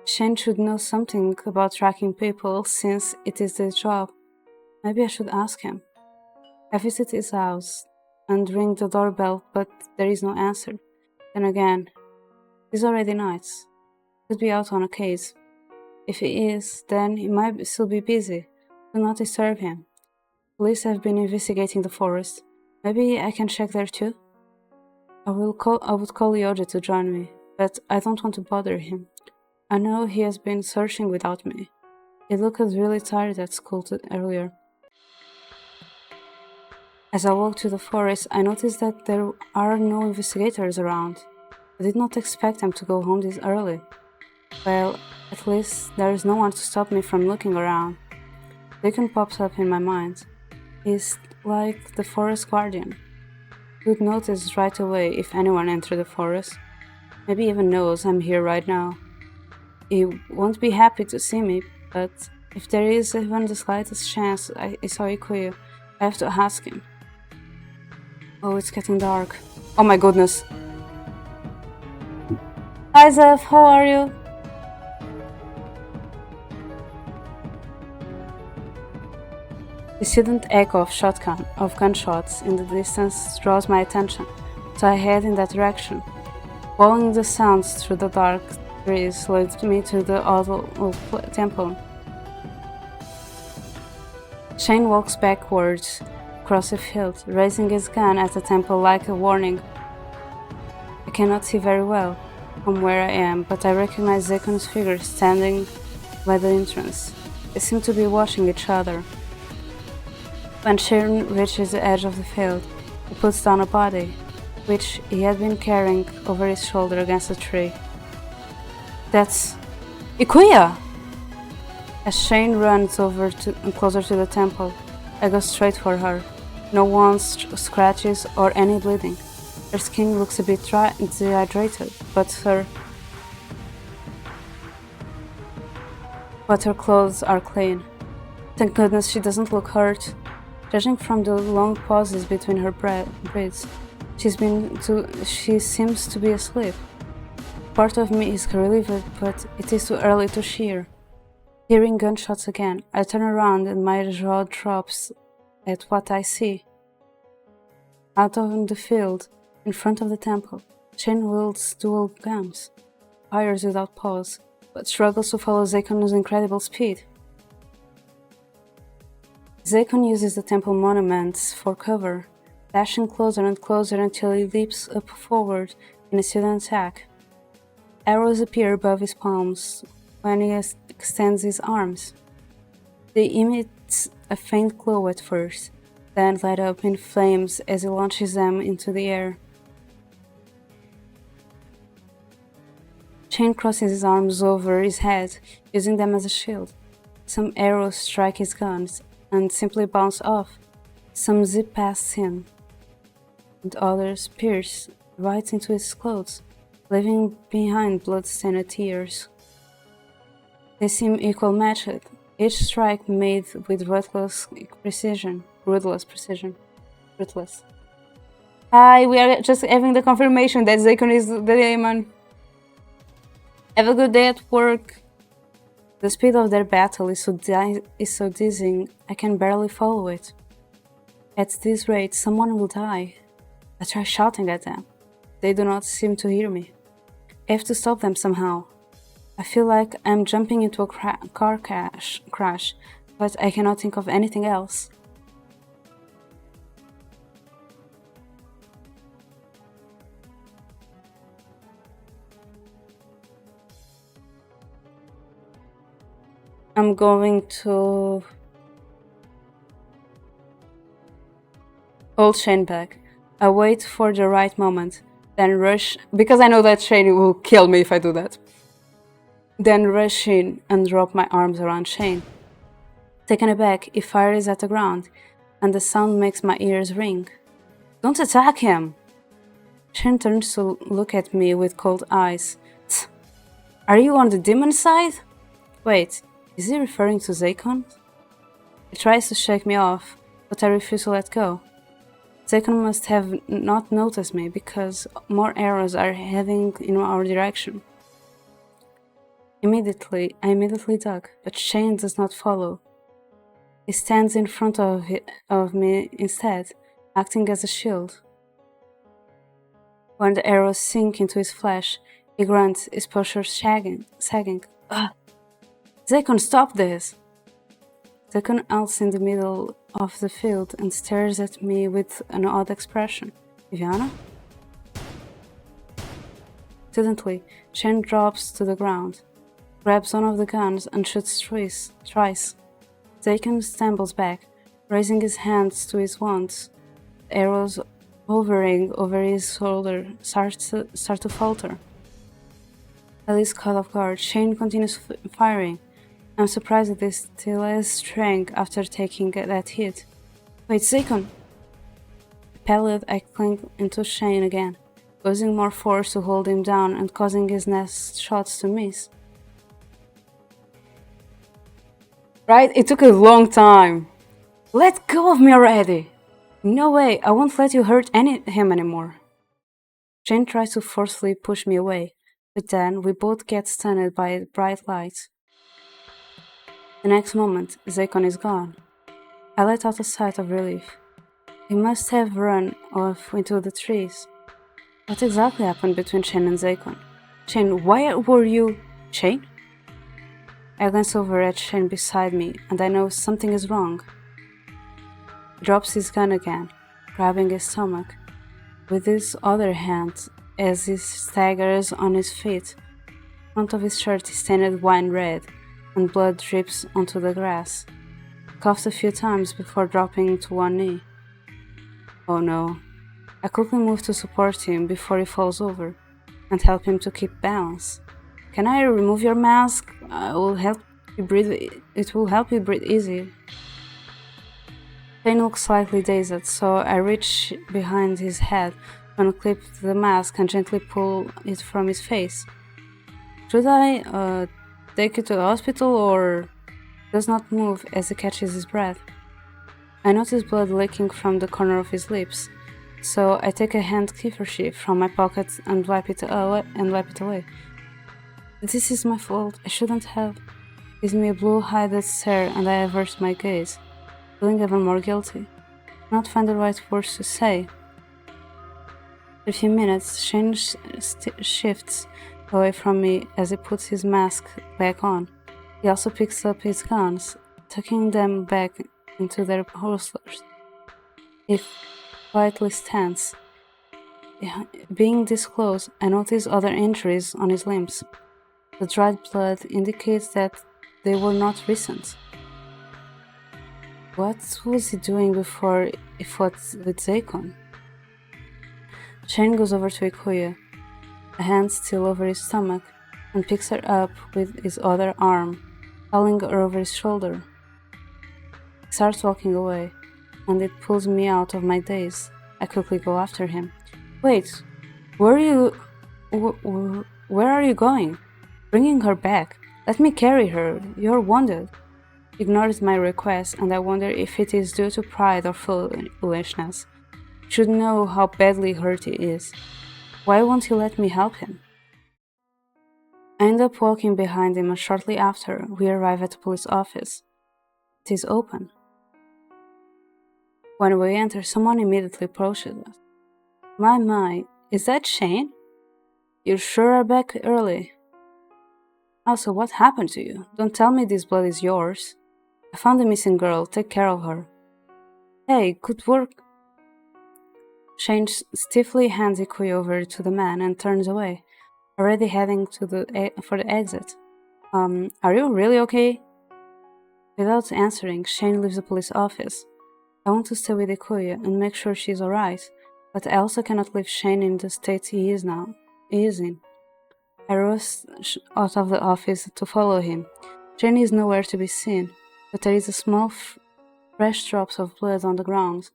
Shane should know something about tracking people since it is his job. Maybe I should ask him. I visit his house and ring the doorbell, but there is no answer. Then again, it's already night. He could be out on a case. If he is, then he might still be busy. Do not disturb him. Police have been investigating the forest. Maybe I can check there too? I would call Ryoji to join me, but I don't want to bother him. I know he has been searching without me. He looked really tired at school earlier. As I walked through the forest, I noticed that there are no investigators around. I did not expect them to go home this early. Well, at least there is no one to stop me from looking around. Deacon pops up in my mind. He's like the forest guardian. He would notice right away if anyone entered the forest. Maybe even knows I'm here right now. He won't be happy to see me, but if there is even the slightest chance I saw Ikuya, I have to ask him. Oh, it's getting dark. Oh my goodness. Hi Zeph, how are you? The sudden echo of gunshots in the distance draws my attention, so I head in that direction. Following the sounds through the dark trees led me to the old temple. Shane walks backwards, across the field, raising his gun at the temple like a warning. I cannot see very well from where I am, but I recognize Zakon's figure standing by the entrance. They seem to be watching each other. When Shane reaches the edge of the field, he puts down a body, which he had been carrying over his shoulder against a tree. That's Ikuya! As Shane runs closer to the temple, I go straight for her. No wounds, scratches, or any bleeding. Her skin looks a bit dehydrated, but her clothes are clean. Thank goodness she doesn't look hurt. Judging from the long pauses between her breaths, she seems to be asleep. Part of me is relieved, but it is too early to cheer. Hearing gunshots again, I turn around and my jaw drops at what I see. Out on the field, in front of the temple, Shane wields dual guns, fires without pause, but struggles to follow Zakon's incredible speed. Zakon uses the temple monuments for cover, dashing closer and closer until he leaps up forward in a sudden attack. Arrows appear above his palms when he extends his arms. They emit a faint glow at first, then light up in flames as he launches them into the air. Shane crosses his arms over his head, using them as a shield. Some arrows strike his guns and simply bounce off. Some zip past him, and others pierce right into his clothes, leaving behind blood-stained tears. They seem equal matched, each strike made with ruthless precision. Hi, we are just having the confirmation that Zakon is the demon. Have a good day at work. The speed of their battle is so dizzying, I can barely follow it. At this rate, someone will die. I try shouting at them. They do not seem to hear me. I have to stop them somehow. I feel like I'm jumping into a car crash, but I cannot think of anything else. I'm going to hold Shane back. I wait for the right moment, then rush, because I know that Shane will kill me if I do that. Then rush in and drop my arms around Shane. Taken aback, he fires at the ground, and the sound makes my ears ring. Don't attack him! Shane turns to look at me with cold eyes. Tsk. Are you on the demon side? Wait. Is he referring to Zakon? He tries to shake me off, but I refuse to let go. Zakon must have not noticed me because more arrows are heading in our direction. I immediately duck, but Shane does not follow. He stands in front of me instead, acting as a shield. When the arrows sink into his flesh, he grunts, his posture sagging. Ugh. Zakon, stop this! Zakon halts in the middle of the field and stares at me with an odd expression. Viviana? Suddenly, Shane drops to the ground, grabs one of the guns and shoots twice. Zakon stumbles back, raising his hands to his wounds. The arrows hovering over his shoulder start to falter. At least caught off guard, Shane continues firing. I'm surprised that he still has strength after taking that hit. Wait, Zakon! Pallid, I cling into Shane again, using more force to hold him down and causing his next shots to miss. Right? It took a long time. Let go of me already! No way, I won't let you hurt him anymore. Shane tries to forcefully push me away, but then we both get stunned by a bright light. The next moment, Zakon is gone. I let out a sigh of relief. He must have run off into the trees. What exactly happened between Shane and Zakon? Shane, why were you... Shane? I glance over at Shane beside me, and I know something is wrong. drops his gun again, grabbing his stomach with his other hand as he staggers on his feet. The front of his shirt is stained wine red, and blood drips onto the grass. He coughs a few times before dropping to one knee. Oh no. I quickly move to support him before he falls over and help him to keep balance. Can I remove your mask? It will help you breathe easier. Shane looks slightly dazed, so I reach behind his head, unclip the mask and gently pull it from his face. Should I take you to the hospital, or does not move as he catches his breath? I notice blood leaking from the corner of his lips, so I take a handkerchief from my pocket and wipe it away. This is my fault. I shouldn't have. Gives me a blue-eyed stare, and I avert my gaze, feeling even more guilty. I cannot find the right words to say. For a few minutes, Shane shifts away from me as he puts his mask back on. He also picks up his guns, tucking them back into their holsters. He quietly stands. Being this close, I notice other injuries on his limbs. The dried blood indicates that they were not recent. What was he doing before he fought with Zakon? Shane goes over to Ikuya, a hand still over his stomach, and picks her up with his other arm, hauling her over his shoulder. He starts walking away, and it pulls me out of my daze. I quickly go after him. Wait, where are you going? Bringing her back. Let me carry her. You're wounded. He ignores my request, and I wonder if it is due to pride or foolishness. He should know how badly hurt he is. Why won't he let me help him? I end up walking behind him, and shortly after, we arrive at the police office. It is open. When we enter, someone immediately approaches us. My, is that Shane? You sure are back early. Also, what happened to you? Don't tell me this blood is yours. I found the missing girl. Take care of her. Hey, good work. Shane stiffly hands Ikuya over to the man and turns away, already heading for the exit. Are you really okay? Without answering, Shane leaves the police office. I want to stay with Ikuya and make sure she's alright, but I also cannot leave Shane in the state he is in. I rush out of the office to follow him. Shane is nowhere to be seen, but there is a small fresh drops of blood on the ground.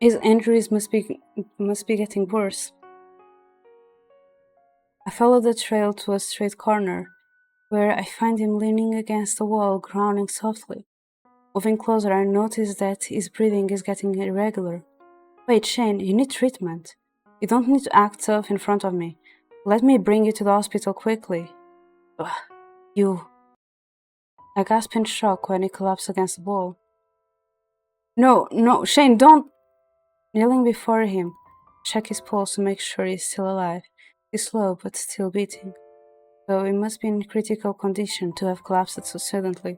His injuries must be getting worse. I follow the trail to a straight corner, where I find him leaning against the wall, groaning softly. Moving closer, I notice that his breathing is getting irregular. Wait, Shane, you need treatment. You don't need to act tough in front of me. Let me bring you to the hospital quickly. Ugh, you. I gasp in shock when he collapses against the wall. No, Shane, don't! Kneeling before him, check his pulse to make sure he's still alive. He's slow but still beating, though he must be in critical condition to have collapsed so suddenly.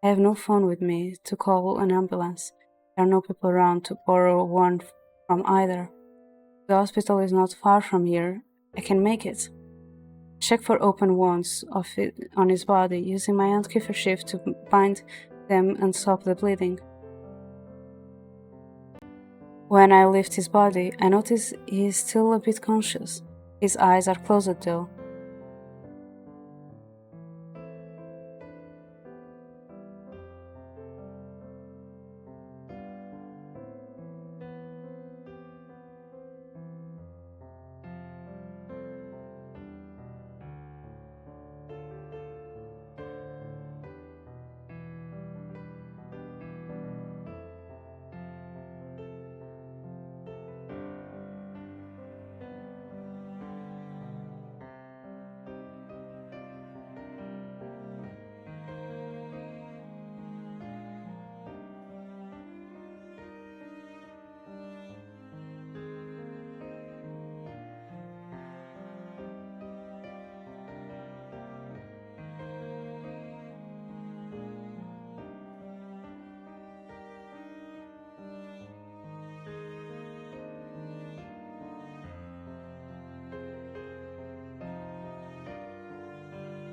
I have no phone with me to call an ambulance. There are no people around to borrow one from either. The hospital is not far from here. I can make it. Check for open wounds on his body, using my handkerchief to bind them and stop the bleeding. When I lift his body, I notice he is still a bit conscious. His eyes are closed though.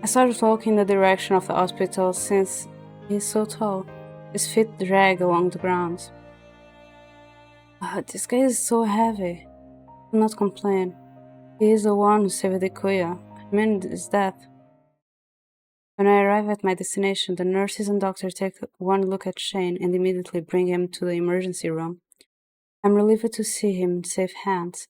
I started walking in the direction of the hospital since he is so tall. His feet drag along the ground. This guy is so heavy. Do not complain. He is the one who saved Ikuya. I mean his death. When I arrive at my destination, the nurses and doctor take one look at Shane and immediately bring him to the emergency room. I'm relieved to see him in safe hands.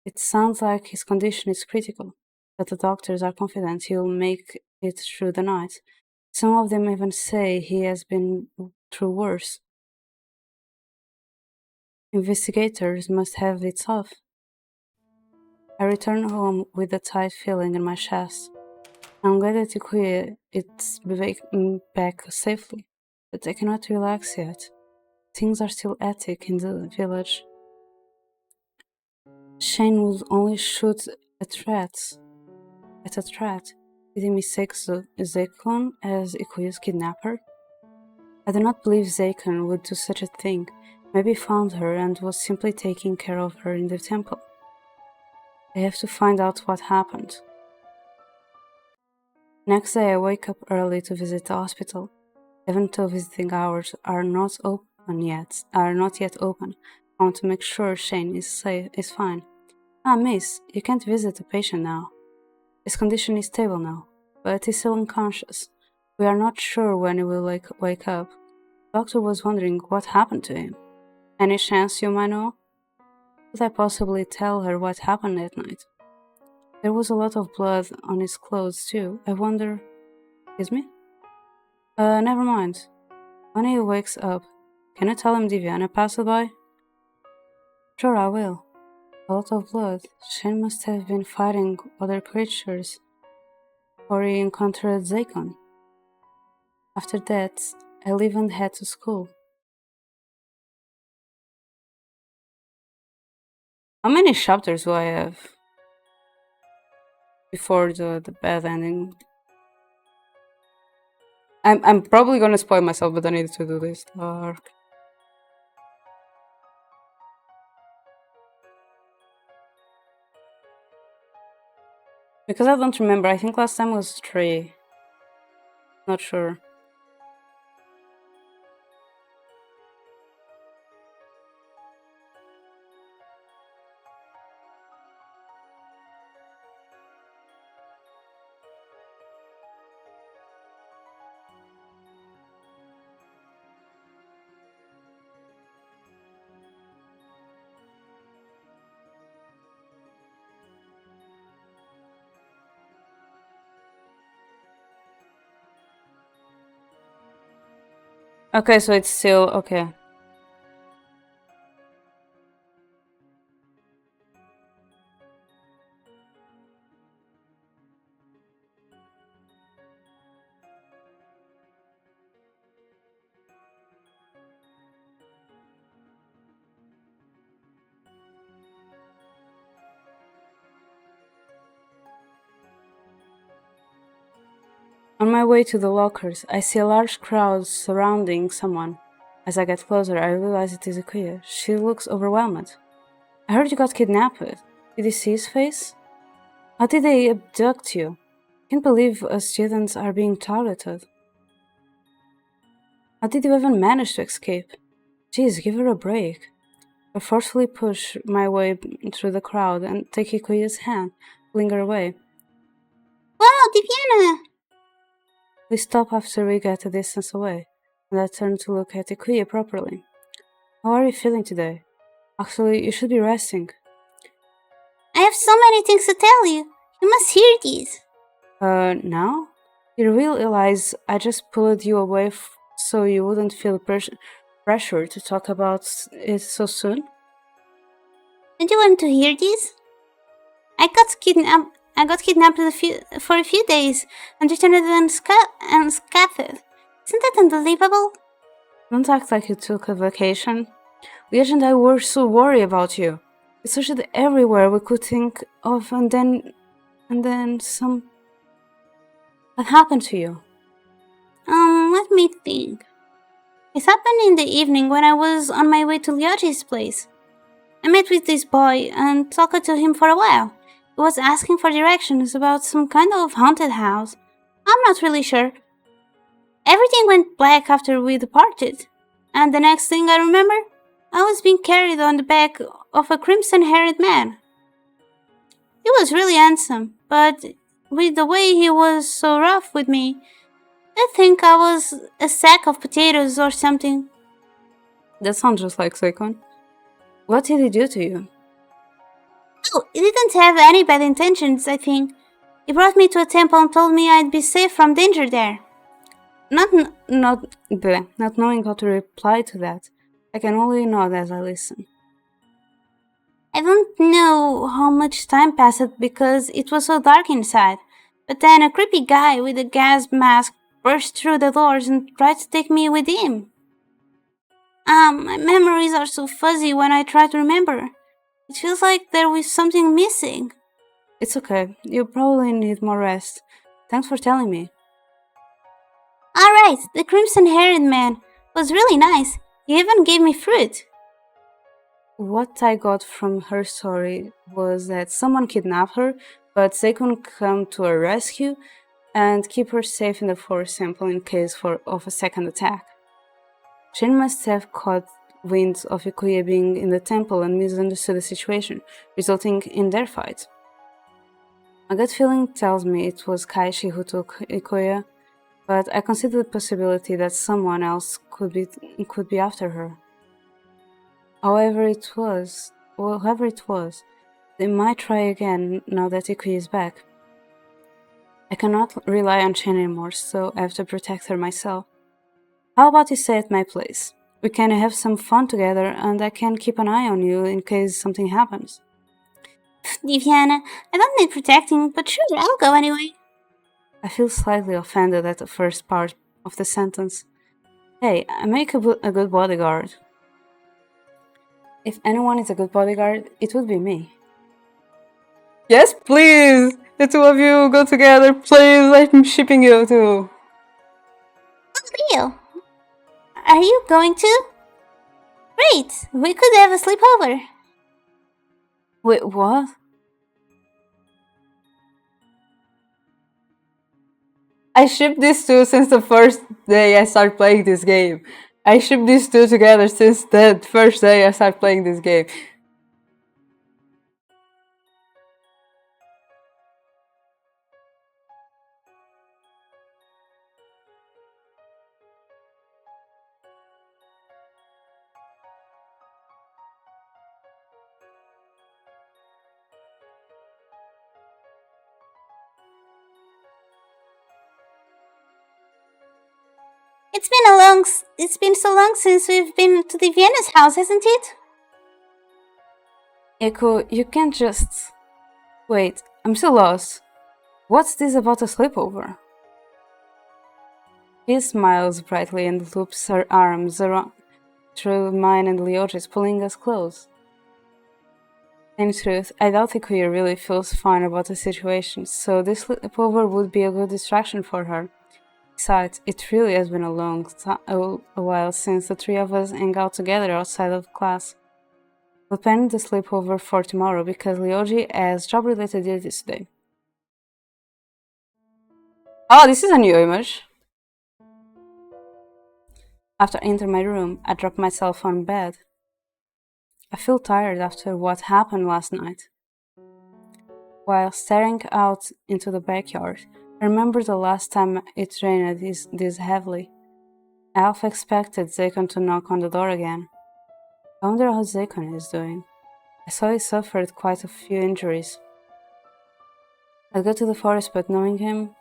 It sounds like his condition is critical, but the doctors are confident he will make it through the night. Some of them even say he has been through worse. Investigators must have it tough. I return home with a tight feeling in my chest. I'm glad that Ikuya is back safely, but I cannot relax yet. Things are still hectic in the village. Shane would only shoot at a threat. Did he mistake Zekon as Ikuya's kidnapper? I do not believe Zekon would do such a thing. Maybe he found her and was simply taking care of her in the temple. I have to find out what happened. Next day I wake up early to visit the hospital. Even though visiting hours are not yet open, I want to make sure Shane is fine. Miss, you can't visit a patient now. His condition is stable now, but he's still unconscious. We are not sure when he will wake up. The doctor was wondering what happened to him. Any chance you might know? Could I possibly tell her what happened that night? There was a lot of blood on his clothes too. I wonder... Excuse me? Never mind. When he wakes up, can you tell him Diviana passed by? Sure, I will. A lot of blood. Shane must have been fighting other creatures, or he encountered Zakon. After that, I leave and head to school. How many chapters do I have before the bad ending? I'm probably gonna spoil myself, but I need to do this arc. Because I don't remember, I think last time was 3. Not sure. Okay, so it's still okay. On my way to the lockers, I see a large crowd surrounding someone. As I get closer, I realize it is Ikuya. She looks overwhelmed. I heard you got kidnapped. Did you see his face? How did they abduct you? Can't believe us students are being targeted. How did you even manage to escape? Jeez, give her a break. I forcefully push my way through the crowd and take Ikuya's hand, pulling her away. Wow, Diviana! We stop after we get a distance away, and I turn to look at Ikuya properly. How are you feeling today? Actually, you should be resting. I have so many things to tell you. You must hear these. Now? You realize I just pulled you away so you wouldn't feel pressure to talk about it so soon? Don't you want to hear these? I got kidnapped for a few days and returned unscathed. Isn't that unbelievable? Don't act like you took a vacation. Liege and I were so worried about you. We searched everywhere we could think of, and then some. What happened to you? Let me think. It happened in the evening when I was on my way to Lyoji's place. I met with this boy and talked to him for a while. He was asking for directions about some kind of haunted house. I'm not really sure. Everything went black after we departed. And the next thing I remember, I was being carried on the back of a crimson-haired man. He was really handsome, but with the way he was so rough with me, I think I was a sack of potatoes or something. That sounds just like Seikon. What did he do to you? Oh, he didn't have any bad intentions, I think. He brought me to a temple and told me I'd be safe from danger there. Not knowing how to reply to that. I can only nod as I listen. I don't know how much time passed because it was so dark inside, but then a creepy guy with a gas mask burst through the doors and tried to take me with him. My memories are so fuzzy when I try to remember. It feels like there was something missing. It's okay. You probably need more rest. Thanks for telling me. Alright, the crimson-haired man was really nice. He even gave me fruit. What I got from her story was that someone kidnapped her, but Seikon came to her rescue and keep her safe in the forest temple in case of a second attack. Shin must have caught wind of Ikuya being in the temple and misunderstood the situation, resulting in their fight. My gut feeling tells me it was Kaishi who took Ikuya, but I consider the possibility that someone else could be after her. Whoever it was, they might try again now that Ikuya is back. I cannot rely on Shin anymore, so I have to protect her myself. How about you stay at my place? We can have some fun together and I can keep an eye on you in case something happens. Diviana, I don't need protecting, but sure, I'll go anyway. I feel slightly offended at the first part of the sentence. Hey, I make a good bodyguard. If anyone is a good bodyguard, it would be me. Yes, please! The two of you go together, please! I'm shipping you too. Real? Are you going to? Great! We could have a sleepover. Wait, what? I shipped these two since the first day I started playing this game. I shipped these two together since the first day I started playing this game. It's been so long since we've been to the Vienna's house, hasn't it? Echo, you can't just... Wait, I'm still lost. What's this about a sleepover? She smiles brightly and loops her arms around through mine and Lyoji's, pulling us close. In truth, I doubt Ikuya really feels fine about the situation, so this sleepover would be a good distraction for her. Besides, it really has been a while since the three of us hang out together outside of class. We're planning the sleepover for tomorrow because Ryoji has job-related duties today. Oh, this is a new image. After entering my room, I drop myself on bed. I feel tired after what happened last night. While staring out into the backyard, I remember the last time it rained this heavily. I half expected Zakon to knock on the door again. I wonder how Zakon is doing. I saw he suffered quite a few injuries. I'd go to the forest, but knowing him,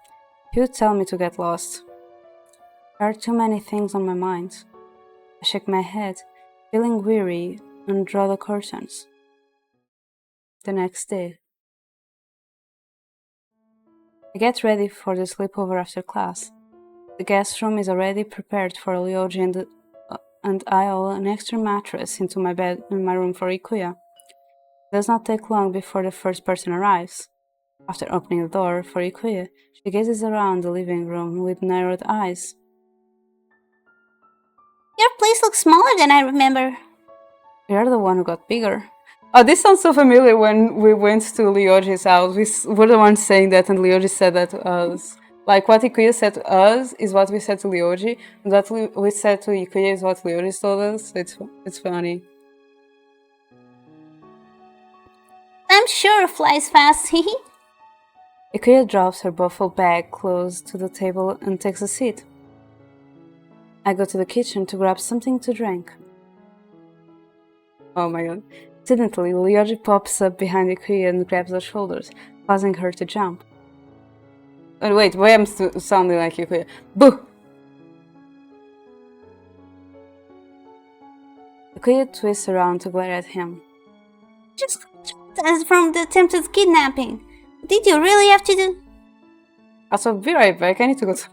he would tell me to get lost. There are too many things on my mind. I shake my head, feeling weary, and draw the curtains. The next day, I get ready for the sleepover after class. The guest room is already prepared for Ryoji and I haul an extra mattress into my bed in my room for Ikuya. It does not take long before the first person arrives. After opening the door for Ikuya, she gazes around the living room with narrowed eyes. Your place looks smaller than I remember. You're the one who got bigger. Oh, this sounds so familiar. When we went to Ryoji's house, we were the ones saying that, and Ryoji said that to us. Like, what Ikuya said to us is what we said to Ryoji, and what we said to Ikuya is what Ryoji told us. It's funny. I'm sure it flies fast, hehe. Ikuya drops her duffel bag close to the table and takes a seat. I go to the kitchen to grab something to drink. Oh my god. Suddenly, Ryoji pops up behind Ikuya and grabs her shoulders, causing her to jump. Oh, wait, why am I sounding like Ikuya? Boo! Ikuya twists around to glare at him. Just as from the attempted kidnapping. Did you really have to do? Also, be right back, I need to go to...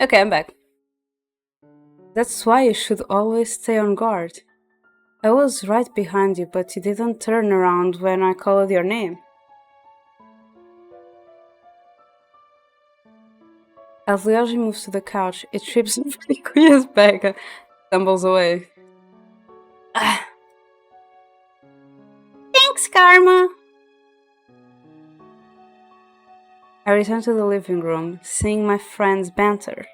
Okay, I'm back. That's why you should always stay on guard. I was right behind you, but you didn't turn around when I called your name. As Leoji moves to the couch, it trips over Kuya's bag and stumbles away. Thanks, Karma. I return to the living room, seeing my friends banter.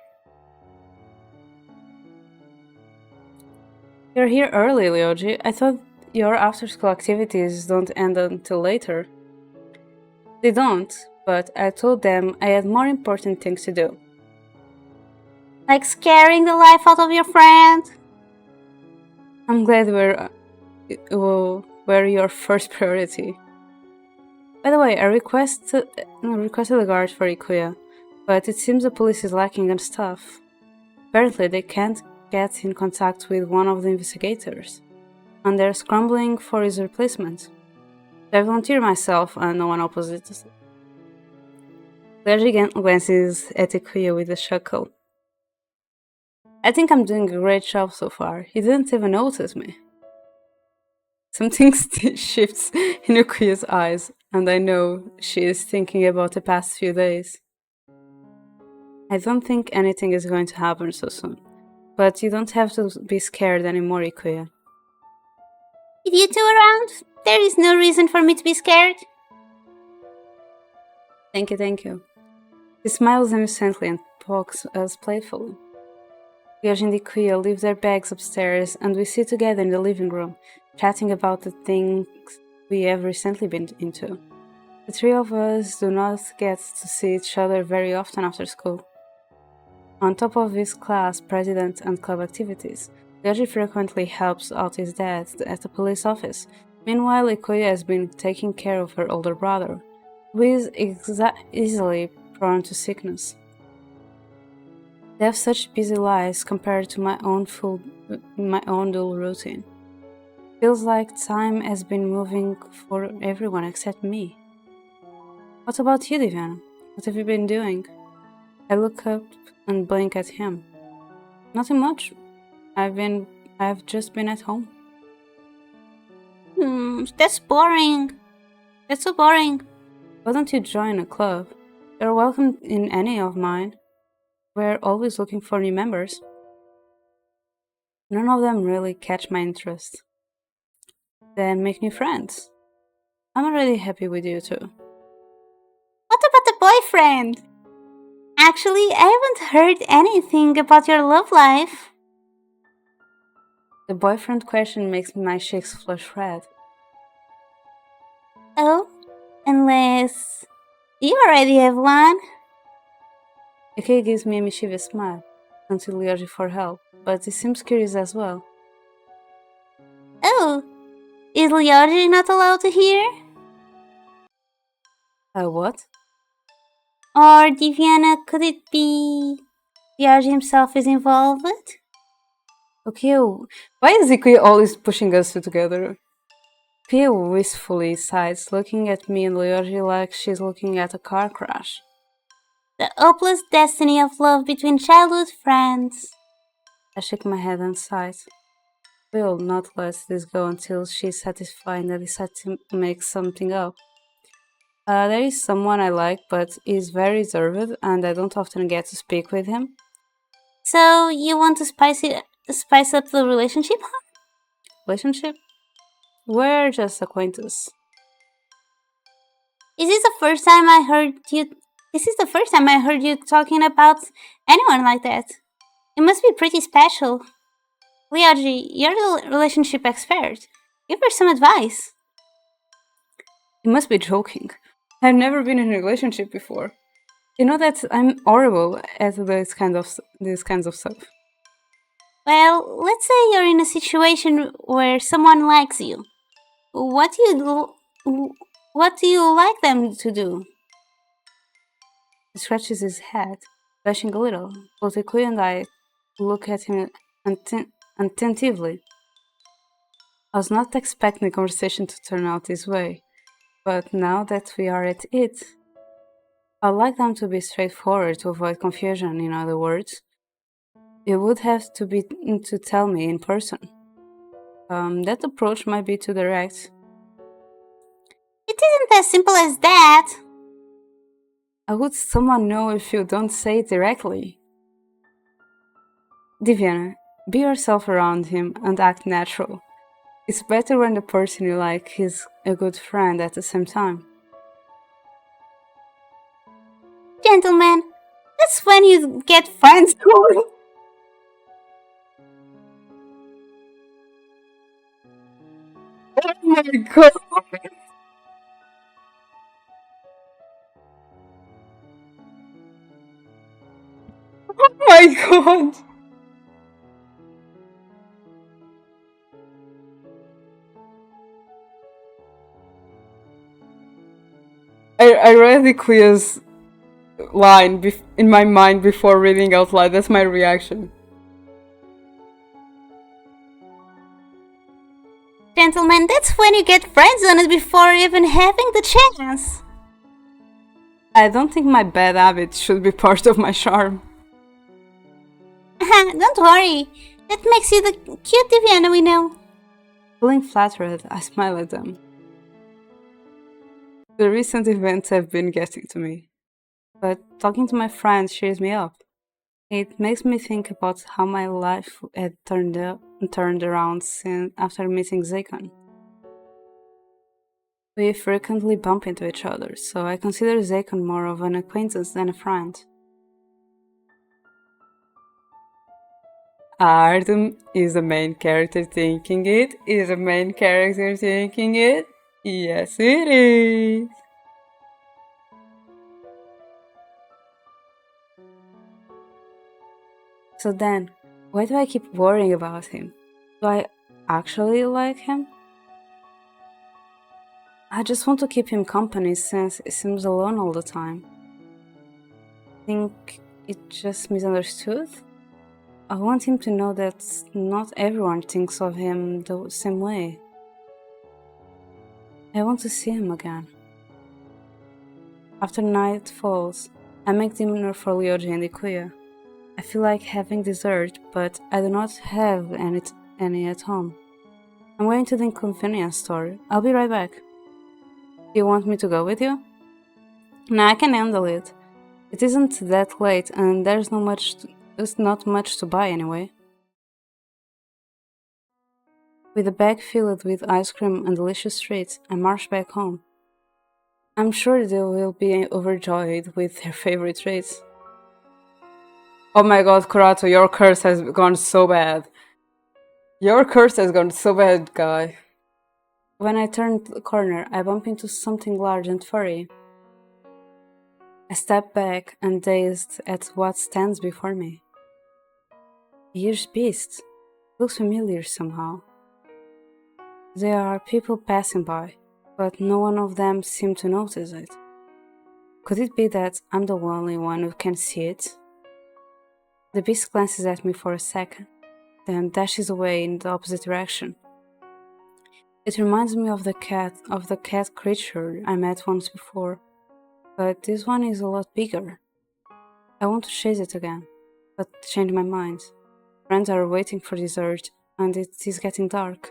You're here early, Leoji. I thought your after-school activities don't end until later. They don't, but I told them I had more important things to do. Like scaring the life out of your friend? I'm glad we're your first priority. By the way, I requested a guard for Ikuya, but it seems the police is lacking on staff. Apparently, they can't get in contact with one of the investigators, and they're scrambling for his replacement. I volunteer myself, and no one opposes. Leoji glances at Ikuya with a chuckle. I think I'm doing a great job so far. You didn't even notice me. Something shifts in Ikuya's eyes, and I know she is thinking about the past few days. I don't think anything is going to happen so soon, but you don't have to be scared anymore, Ikuya. With you two around, there is no reason for me to be scared. Thank you. He smiles innocently and pokes us playfully. Leoji and Ikuya leave their bags upstairs, and we sit together in the living room, chatting about the things we have recently been into. The three of us do not get to see each other very often after school. On top of his class, president, and club activities, Leoji frequently helps out his dad at the police office. Meanwhile, Ikuya has been taking care of her older brother, who is easily prone to sickness. They have such busy lives compared to my own dual routine. Feels like time has been moving for everyone except me. What about you, Divyana? What have you been doing? I look up and blink at him. Nothing much. I've just been at home. That's boring. That's so boring. Why don't you join a club? You're welcome in any of mine. We're always looking for new members. None of them really catch my interest. Then make new friends. I'm already happy with you too. What about the boyfriend? Actually, I haven't heard anything about your love life. The boyfriend question makes my cheeks flush red. Oh, unless you already have one. Ikei gives me a mischievous smile, until Leoji for help, but he seems curious as well. Oh, is Leoji not allowed to hear? What? Or Divyana, could it be Leoji himself is involved? Okay, why is Ikei always pushing us two together? Pia wistfully sighs, looking at me and Leoji like she's looking at a car crash. The hopeless destiny of love between childhood friends. I shake my head and sigh. We'll not let this go until she's satisfied and I decide to make something up. There is someone I like, but he's very reserved and I don't often get to speak with him. So you want to spice up the relationship, huh? Relationship? We're just acquaintances. This is the first time I heard you talking about anyone like that. It must be pretty special. Leoji, you're the relationship expert. Give her some advice. You must be joking. I've never been in a relationship before. You know that I'm horrible at these kinds of stuff. Well, let's say you're in a situation where someone likes you. What do you like them to do? He scratches his head, blushing a little. Both Ikui and I look at him attentively. I was not expecting the conversation to turn out this way, but now that we are at it, I'd like them to be straightforward to avoid confusion, in other words. It would have to be to tell me in person. That approach might be too direct. It isn't as simple as that. How would someone know if you don't say it directly? Diviana, be yourself around him and act natural. It's better when the person you like is a good friend at the same time. Gentlemen, that's when you get friends. Oh my god! Oh my god! I read the Cleo's line in my mind before reading out loud. That's my reaction. Gentlemen, that's when you get friend-zoned before even having the chance. I don't think my bad habits should be part of my charm. Don't worry, that makes you the cute Diviana we know. Feeling flattered, I smile at them. The recent events have been getting to me, but talking to my friends cheers me up. It makes me think about how my life had turned around since after meeting Zakon. We frequently bump into each other, so I consider Zakon more of an acquaintance than a friend. Artem is the main character thinking it. Is the main character thinking it? Yes, it is. So then, why do I keep worrying about him? Do I actually like him? I just want to keep him company since he seems alone all the time. Think it just misunderstood? I want him to know that not everyone thinks of him the same way. I want to see him again. After night falls, I make dinner for Lyoji and Ikuya. I feel like having dessert, but I do not have any at home. I'm going to the convenience store. I'll be right back. Do you want me to go with you? No, I can handle it. It isn't that late, and there's not much to buy anyway. With a bag filled with ice cream and delicious treats, I march back home. I'm sure they will be overjoyed with their favorite treats. Oh my god, Kurato, your curse has gone so bad. Your curse has gone so bad, guy. When I turn the corner, I bump into something large and furry. I step back and dazed at what stands before me. A huge beast. Looks familiar somehow. There are people passing by, but no one of them seemed to notice it. Could it be that I'm the only one who can see it? The beast glances at me for a second, then dashes away in the opposite direction. It reminds me of the cat creature I met once before, but this one is a lot bigger. I want to chase it again, but change my mind. Friends are waiting for dessert, and it is getting dark.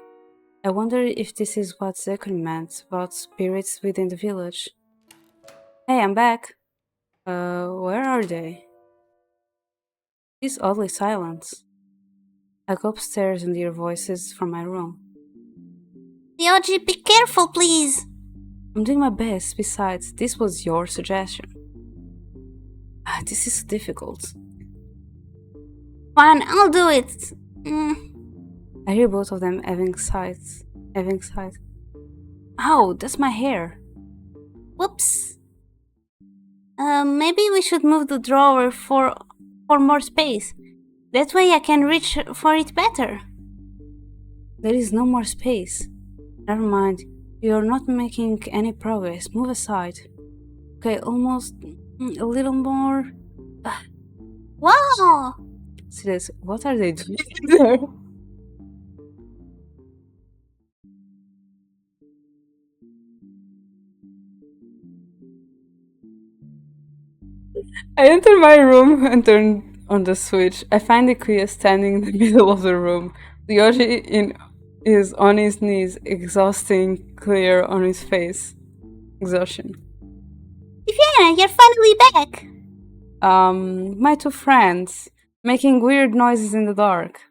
I wonder if this is what Zekun meant about spirits within the village. Hey, I'm back. Where are they? He's oddly silent. I go upstairs and hear voices from my room. Ryoji, be careful, please. I'm doing my best. Besides, this was your suggestion. This is difficult. Fine, I'll do it. I hear both of them having sighs. Ow, that's my hair. Whoops. Maybe we should move the drawer for more space. That way I can reach for it better. There is no more space. Never mind. You're not making any progress. Move aside. Okay, almost. A little more. Wow! Serious, what are they doing there? I enter my room and turn on the switch. I find Ikuya standing in the middle of the room. Is on his knees, exhausting, clear on his face. Exhaustion. Viviana, you're finally back! My two friends, making weird noises in the dark.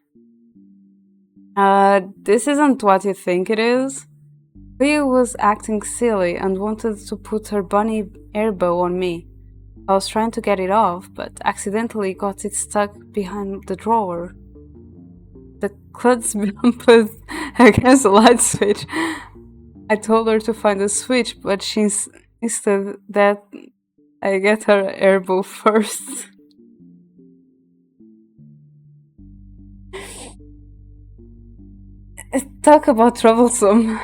This isn't what you think it is. Ikuya was acting silly and wanted to put her bunny airbow on me. I was trying to get it off, but accidentally got it stuck behind the drawer. The klutz bumped against the light switch. I told her to find the switch, but she insisted that I get her airbow first. Talk about troublesome.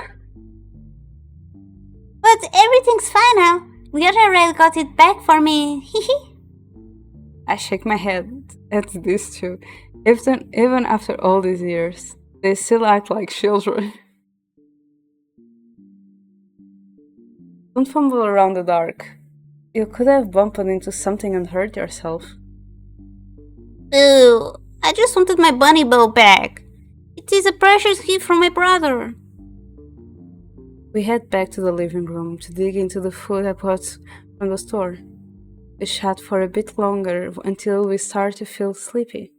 But everything's fine now. Leota Red got it back for me. Hehe. I shake my head at these two. Even after all these years, they still act like children. Don't fumble around the dark. You could have bumped into something and hurt yourself. Ooh, I just wanted my bunny bow back. It is a precious gift from my brother. We head back to the living room to dig into the food I bought from the store. We chat for a bit longer until we start to feel sleepy.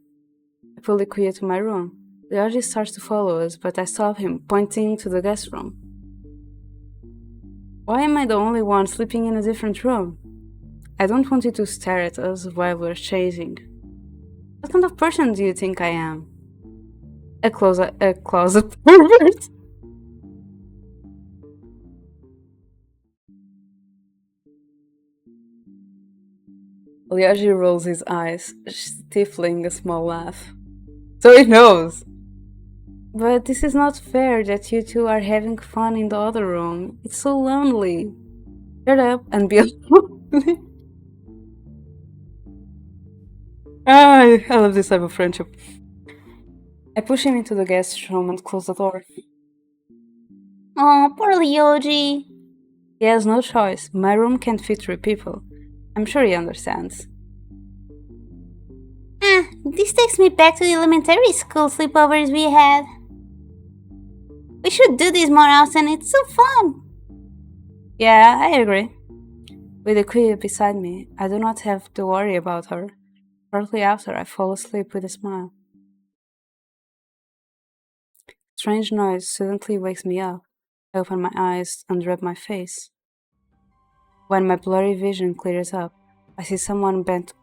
I pull Ikuya to my room. Ryaji starts to follow us, but I stop him, pointing to the guest room. Why am I the only one sleeping in a different room? I don't want you to stare at us while we're chasing. What kind of person do you think I am? A closet pervert? Ryaji rolls his eyes, stifling a small laugh. So he knows! But this is not fair that you two are having fun in the other room. It's so lonely. Shut up and be lonely. I love this type of friendship. I push him into the guest room and close the door. Oh, poor Ryoji. He has no choice. My room can't fit 3 people. I'm sure he understands. This takes me back to the elementary school sleepovers we had. We should do this more often, it's so fun. Yeah, I agree. With Ikuya beside me, I do not have to worry about her. Shortly after, I fall asleep with a smile. Strange noise suddenly wakes me up. I open my eyes and rub my face. When my blurry vision clears up, I see someone bent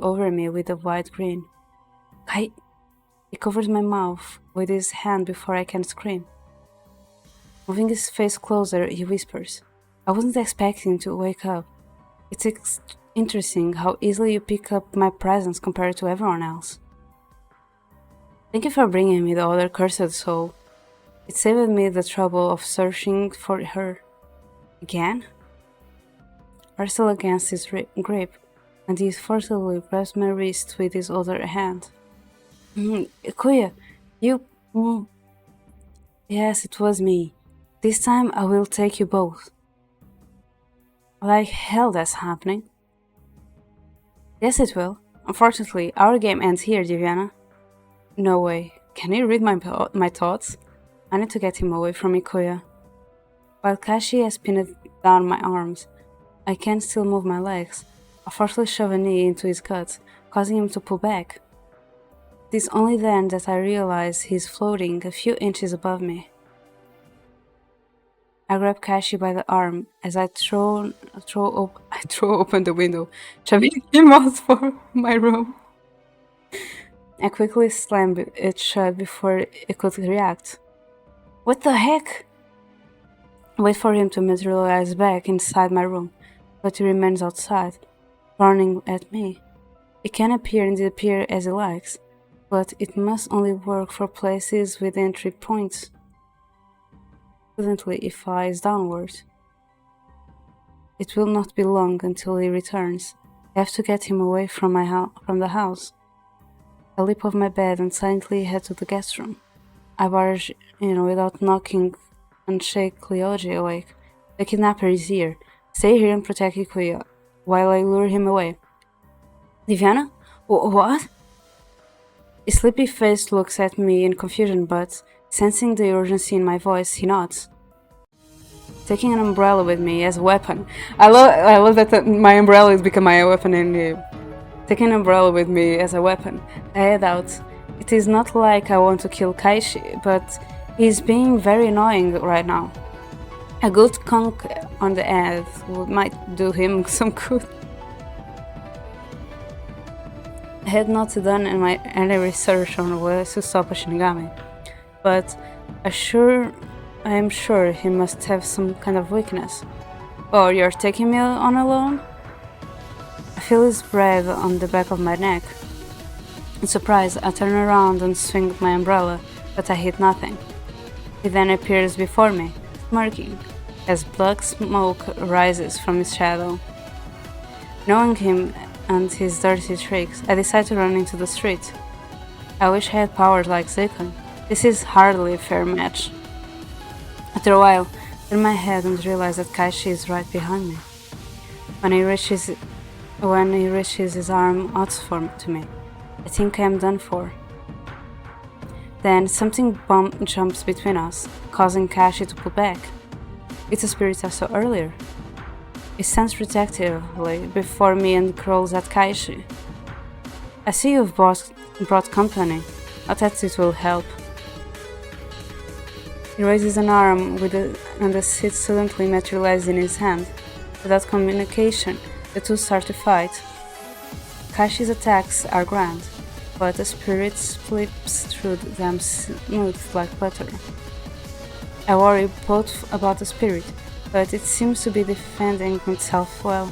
over me with a wide grin. He covers my mouth with his hand before I can scream. Moving his face closer, he whispers, I wasn't expecting to wake up. It's interesting how easily you pick up my presence compared to everyone else. Thank you for bringing me the other cursed soul. It saved me the trouble of searching for her. Again? Wrestle against his grip, and he forcibly grabs my wrist with his other hand. Ikuya, you... Yes, it was me. This time I will take you both. Like hell that's happening. Yes, it will. Unfortunately, our game ends here, Diviana. No way. Can you read my thoughts? I need to get him away from Ikuya. While Kashi has pinned down my arms, I can still move my legs. I forcefully shove a knee into his gut, causing him to pull back. It is only then that I realize he's floating a few inches above me. I grab Kashi by the arm as I throw open the window, shoving him out for my room. I quickly slam it shut before it could react. What the heck? I wait for him to materialize back inside my room, but he remains outside, frowning at me. He can appear and disappear as he likes, but it must only work for places with entry points. Suddenly, he flies downwards. It will not be long until he returns. I have to get him away from the house. I leap off my bed and silently head to the guest room. I barge in without knocking and shake Ryoji awake. The kidnapper is here. Stay here and protect Ikuya. while I lure him away. Diviana? What? His sleepy face looks at me in confusion, but sensing the urgency in my voice, he nods. Taking an umbrella with me as a weapon. I love that my umbrella has become my weapon in the... Taking an umbrella with me as a weapon. I head out. It is not like I want to kill Kaishi, but he's being very annoying right now. A good conk on the head might do him some good. I had not done any research on ways to stop a Shinigami, but I am sure he must have some kind of weakness. Oh, you're taking me on alone? I feel his breath on the back of my neck. In surprise, I turn around and swing my umbrella, but I hit nothing. He then appears before me, smirking, as black smoke rises from his shadow. Knowing him and his dirty tricks, I decide to run into the street. I wish I had powers like Zekon. This is hardly a fair match. After a while, I turn my head and realize that Kaishi is right behind me. When he reaches his arm out to me, I think I am done for. Then something jumps between us, causing Kaishi to pull back. It's a spirit I saw earlier. It stands protectively before me and crawls at Kaishi. I see you've brought company. I thought it will help. He raises an arm and the seed suddenly materializes in his hand. Without communication, the two start to fight. Kaishi's attacks are grand, but the spirit slips through them smooth like butter. I worry both about the spirit, but it seems to be defending itself well.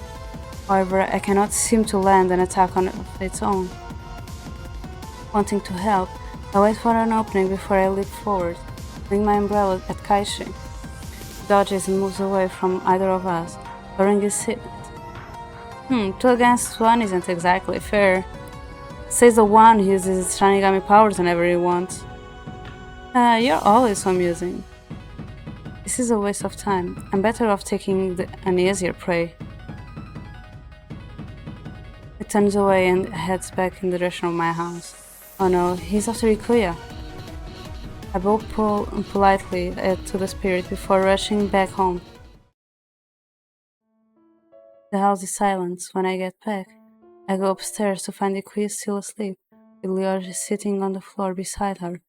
However, I cannot seem to land an attack on its own. Wanting to help, I wait for an opening before I leap forward, swing my umbrella at Kaishi. He dodges and moves away from either of us, during his hit. 2 against 1 isn't exactly fair. Says the one who uses his Shinigami powers whenever he wants. You're always so amusing. This is a waste of time. I'm better off taking an easier prey. He turns away and heads back in the direction of my house. Oh no, he's after Ikuya. I bow politely to the spirit before rushing back home. The house is silent. When I get back, I go upstairs to find Ikuya still asleep, with Ryoji sitting on the floor beside her.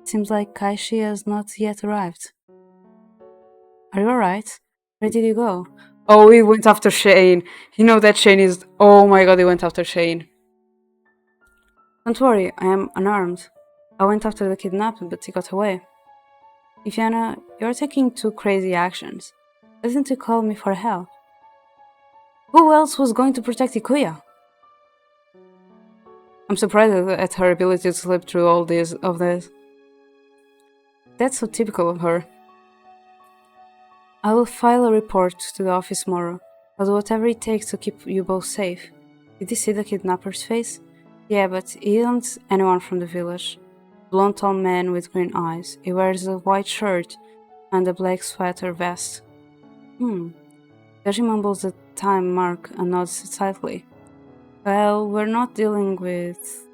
It seems like Kaishi has not yet arrived. Are you alright? Where did you go? Oh, he went after Shane. You know that Shane is... Oh my god, he went after Shane. Don't worry, I am unarmed. I went after the kidnapper, but he got away. Ifiana, you're taking 2 crazy actions. Why didn't you call me for help? Who else was going to protect Ikuya? I'm surprised at her ability to slip through all this. That's so typical of her. I will file a report to the office tomorrow. I'll do whatever it takes to keep you both safe. Did you see the kidnapper's face? Yeah, but he isn't anyone from the village. Blonde tall man with green eyes. He wears a white shirt and a black sweater vest. Yoshi mumbles the time mark and nods slightly. Well, we're not dealing with...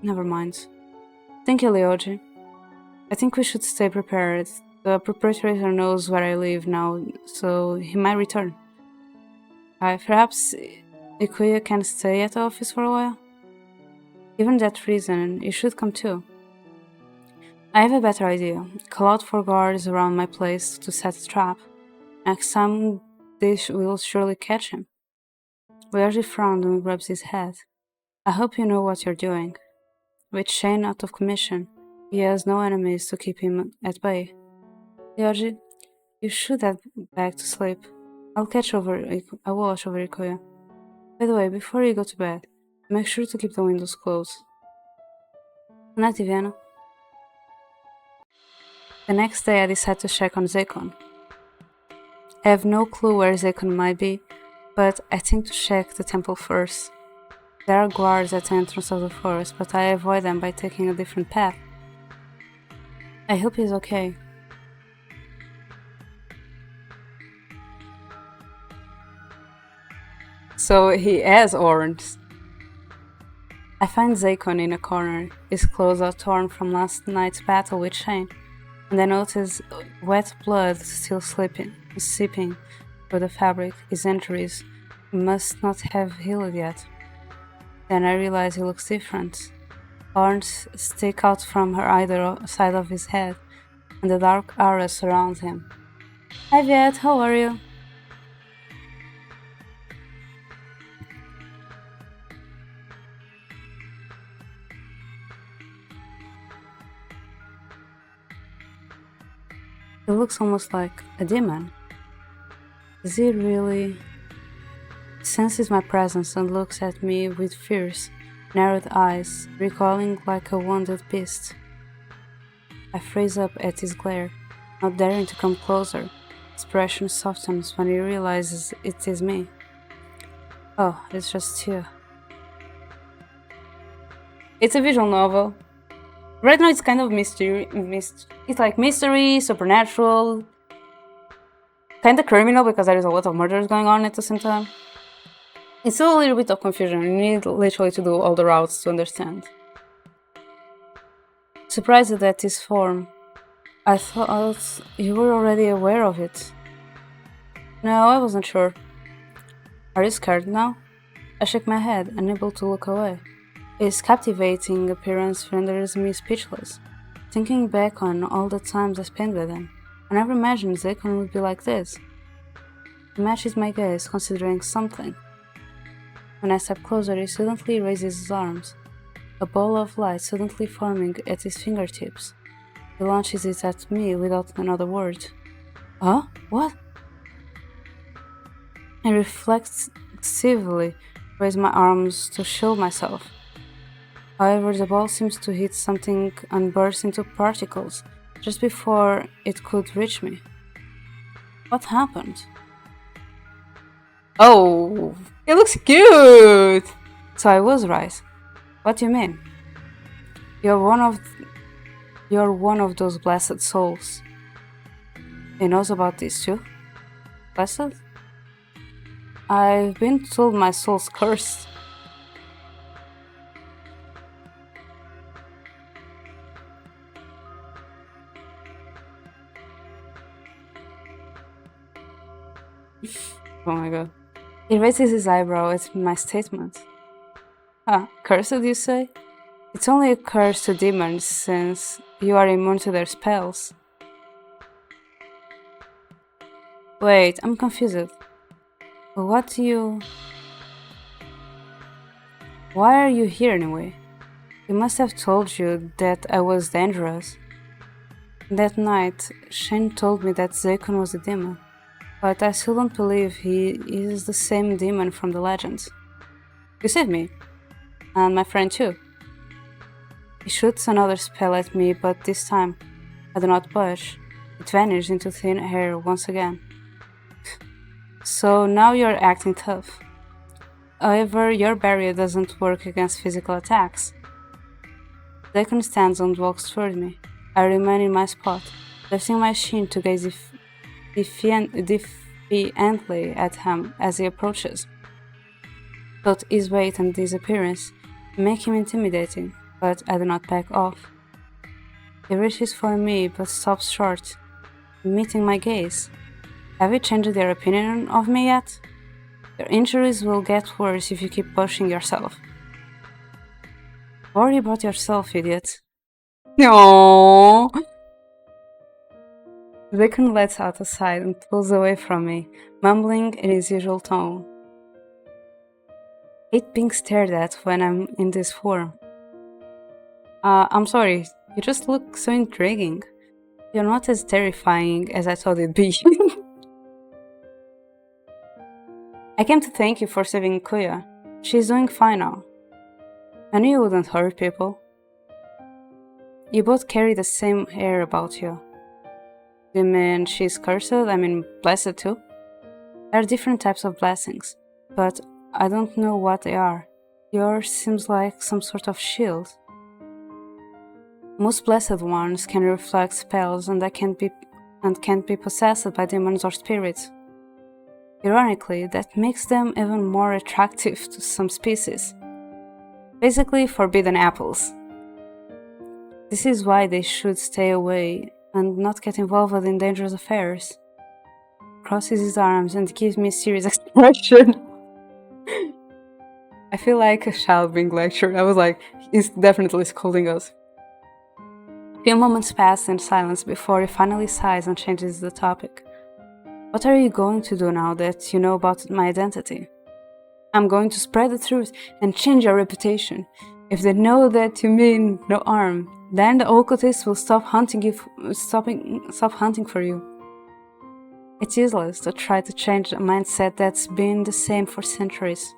Never mind. Thank you, Ryoji. I think we should stay prepared. The perpetrator knows where I live now, so he might return. Perhaps Ikuya can stay at the office for a while? Given that reason, you should come too. I have a better idea. Call out for guards around my place to set a trap. Next time, they will surely catch him. Ryoji frowned and rubs his head. I hope you know what you're doing. With Shane out of commission, he has no enemies to keep him at bay. Ryoji, you should head back to sleep. I will watch over Ikuya. By the way, before you go to bed, make sure to keep the windows closed. Good night, Iviana. The next day, I decide to check on Zekon. I have no clue where Zekon might be, but I think to check the temple first. There are guards at the entrance of the forest, but I avoid them by taking a different path. I hope he's okay. So he has horns. I find Zakon in a corner, his clothes are torn from last night's battle with Shane, and I notice wet blood still seeping through the fabric. His injuries must not have healed yet. Then I realize he looks different. Horns stick out from either side of his head, and the dark aura surrounds him. Hi Viet, how are you? He looks almost like a demon. Is he really? He senses my presence and looks at me with fierce, narrowed eyes, recoiling like a wounded beast. I freeze up at his glare, not daring to come closer. Expression softens when he realizes it is me. Oh, it's just you. It's a visual novel. Right now it's kind of mystery. It's like mystery, supernatural, kind of criminal because there is a lot of murders going on at the same time. It's still a little bit of confusion. You need literally to do all the routes to understand. Surprised at this form, I thought you were already aware of it. No, I wasn't sure. Are you scared now? I shake my head, unable to look away. His captivating appearance renders me speechless. Thinking back on all the times I spent with him, I never imagined Zakon would be like this. He matches my gaze, considering something. When I step closer, he suddenly raises his arms, a ball of light suddenly forming at his fingertips. He launches it at me without another word. Huh? What? I reflexively raise my arms to shield myself. However, the ball seems to hit something and burst into particles just before it could reach me. What happened? Oh, it looks cute! So I was right. What do you mean? You're one of those blessed souls. He knows about this too? Blessed? I've been told my soul's cursed. Oh my god. He raises his eyebrow at my statement. Cursed, you say? It's only a curse to demons since you are immune to their spells. Wait, I'm confused. Why are you here anyway? He must have told you that I was dangerous. That night, Shane told me that Zakon was a demon, but I still don't believe he is the same demon from the legends. You saved me, and my friend too. He shoots another spell at me, but this time, I do not budge. It vanished into thin air once again. So now you're acting tough. However, your barrier doesn't work against physical attacks. Zakon stands and walks toward me. I remain in my spot, lifting my chin to gaze defiantly at him as he approaches. Both his weight and his appearance make him intimidating, but I do not back off. He reaches for me but stops short, meeting my gaze. Have you changed your opinion of me yet? Your injuries will get worse if you keep pushing yourself. Worry about yourself, idiot. No. Zakon lets out a sigh and pulls away from me, mumbling in his usual tone. I hate being stared at when I'm in this form. I'm sorry, you just look so intriguing. You're not as terrifying as I thought you'd be. I came to thank you for saving Kuya. She's doing fine now. I knew you wouldn't hurt people. You both carry the same air about you. You mean she's cursed? I mean blessed too? There are different types of blessings, but I don't know what they are. Yours seems like some sort of shield. Most blessed ones can reflect spells and can't be possessed by demons or spirits. Ironically, that makes them even more attractive to some species. Basically, forbidden apples. This is why they should stay away and not get involved in dangerous affairs. Crosses his arms and gives me a serious expression. I feel like a child being lectured. I was like, he's definitely scolding us. A few moments pass in silence before he finally sighs and changes the topic. What are you going to do now that you know about my identity? I'm going to spread the truth and change your reputation. If they know that you mean no harm, then the occultists will stop hunting for you. It's useless to try to change a mindset that's been the same for centuries.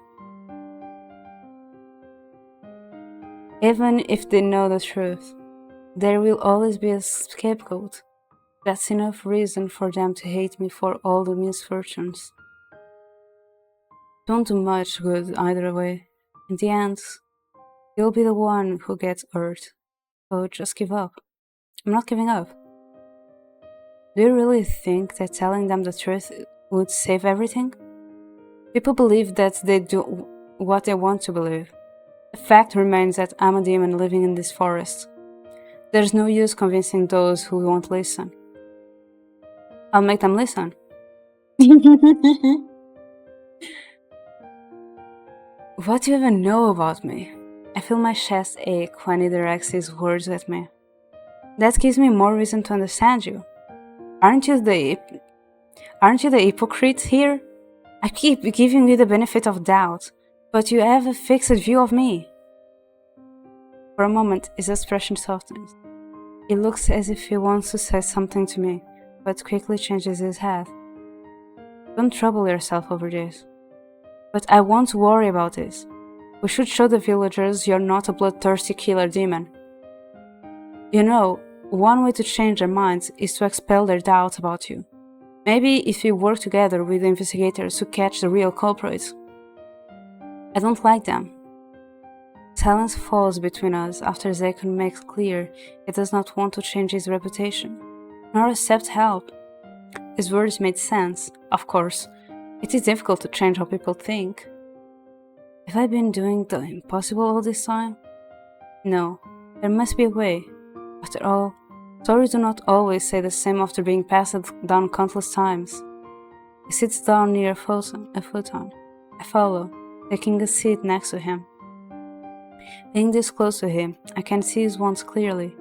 Even if they know the truth, there will always be a scapegoat. That's enough reason for them to hate me for all the misfortunes. Don't do much good either way. In the end, you'll be the one who gets hurt. So just give up. I'm not giving up. Do you really think that telling them the truth would save everything? People believe that they do what they want to believe. The fact remains that I'm a demon living in this forest. There's no use convincing those who won't listen. I'll make them listen. What do you even know about me? I feel my chest ache when he directs his words at me. That gives me more reason to understand you. Aren't you the hypocrite here? I keep giving you the benefit of doubt, but you have a fixed view of me. For a moment, his expression softens. He looks as if he wants to say something to me, but quickly changes his head. Don't trouble yourself over this. But I won't worry about this. We should show the villagers you're not a bloodthirsty killer demon. You know, one way to change their minds is to expel their doubts about you. Maybe if we work together with the investigators to catch the real culprits. I don't like them. Silence falls between us after Zakon makes clear he does not want to change his reputation, nor accept help. His words made sense, of course. It is difficult to change how people think. Have I been doing the impossible all this time? No, there must be a way. After all, stories do not always say the same after being passed down countless times. He sits down near a futon. I follow, taking a seat next to him. Being this close to him, I can see his wounds clearly.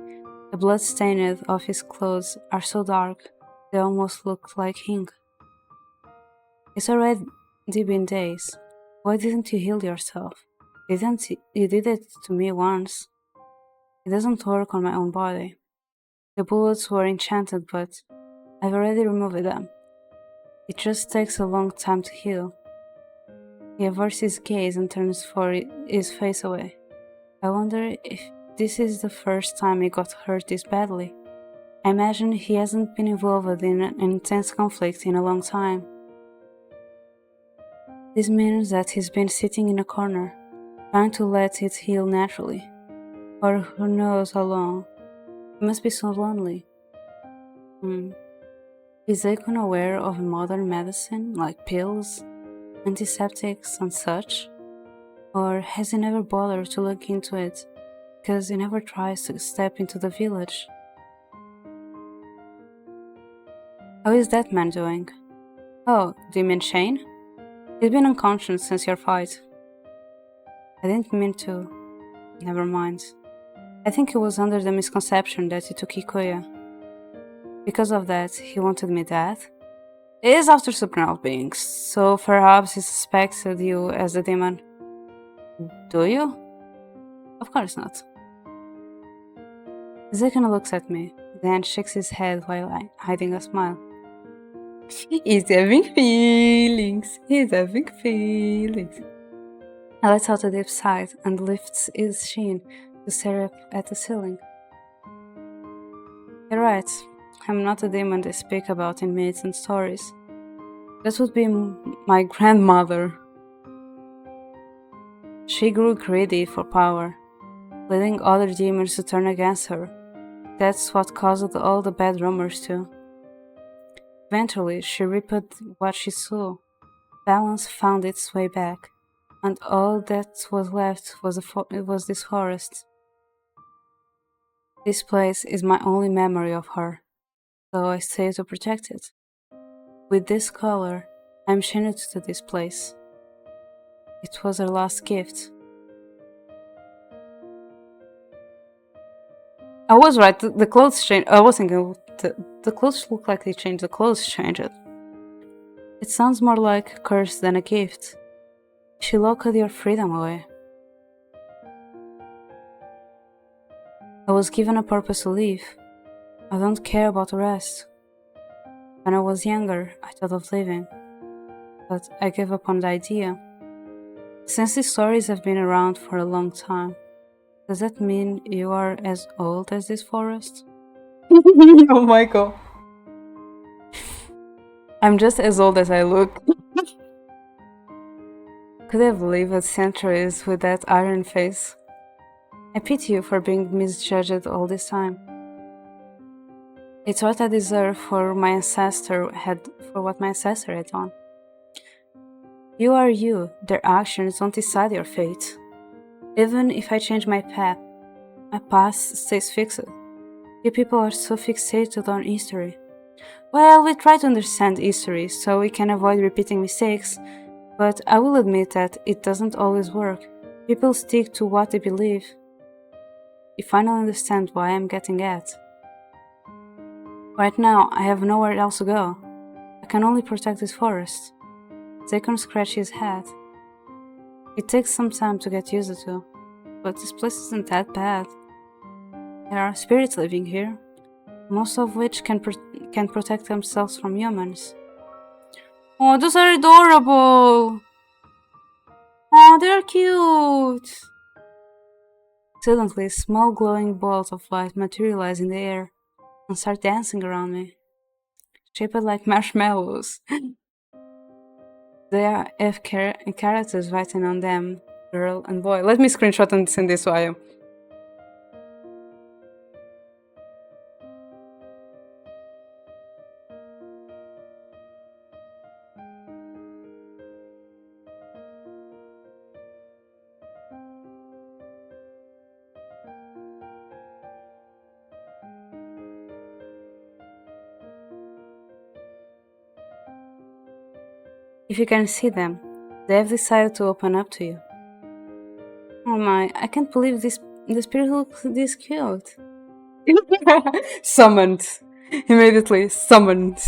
The blood stained of his clothes are so dark, they almost look like ink. It's already been days. Why didn't you heal yourself? You did it to me once. It doesn't work on my own body. The bullets were enchanted, but I've already removed them. It just takes a long time to heal. He averts his gaze and turns his face away. I wonder if this is the first time he got hurt this badly. I imagine he hasn't been involved in an intense conflict in a long time. This means that he's been sitting in a corner, trying to let it heal naturally. For who knows how long. He must be so lonely. Is Zakon aware of modern medicine, like pills, antiseptics and such? Or has he never bothered to look into it, because he never tries to step into the village? How is that man doing? Oh, do you mean Shane? He's been unconscious since your fight. I didn't mean to. Never mind. I think he was under the misconception that you took Ikoya. Because of that, he wanted me dead. He is after supernatural beings, so perhaps he suspected you as the demon. Do you? Of course not. Zakon looks at me, then shakes his head while hiding a smile. He's having feelings. I let out a deep sigh and lifts his chin to stare up at the ceiling. You're right. I'm not a demon they speak about in myths and stories. That would be my grandmother. She grew greedy for power, leading other demons to turn against her. That's what caused all the bad rumors too. Eventually, she reaped what she sowed. balance found its way back, and all that was left was this forest. This place is my only memory of her, so I stay to protect it. With this color, I'm chained to this place. It was her last gift. I was right, the clothes changed. I was thinking, the clothes look like they changed, the clothes changed. It sounds more like a curse than a gift. She locked your freedom away. I was given a purpose to live. I don't care about the rest. When I was younger, I thought of living, but I gave up on the idea. Since these stories have been around for a long time, does that mean you are as old as this forest? Oh my god. I'm just as old as I look. Could have lived centuries with that iron face. I pity you for being misjudged all this time. It's what I deserve for what my ancestor had done. You are you, their actions don't decide your fate. Even if I change my path, my past stays fixed. You people are so fixated on history. Well, we try to understand history so we can avoid repeating mistakes, but I will admit that it doesn't always work. People stick to what they believe. You finally understand why I'm getting at. Right now, I have nowhere else to go. I can only protect this forest. Zakon scratched his head. It takes some time to get used to, but this place isn't that bad. There are spirits living here, most of which can protect themselves from humans. Oh, those are adorable! Oh, they're cute! Suddenly, small glowing balls of light materialize in the air and start dancing around me, shaped like marshmallows. They have characters written on them, girl and boy. Let me screenshot and send this to you. If you can see them, they have decided to open up to you. Oh my, I can't believe the spirit looks this cute. Summoned. Immediately summoned.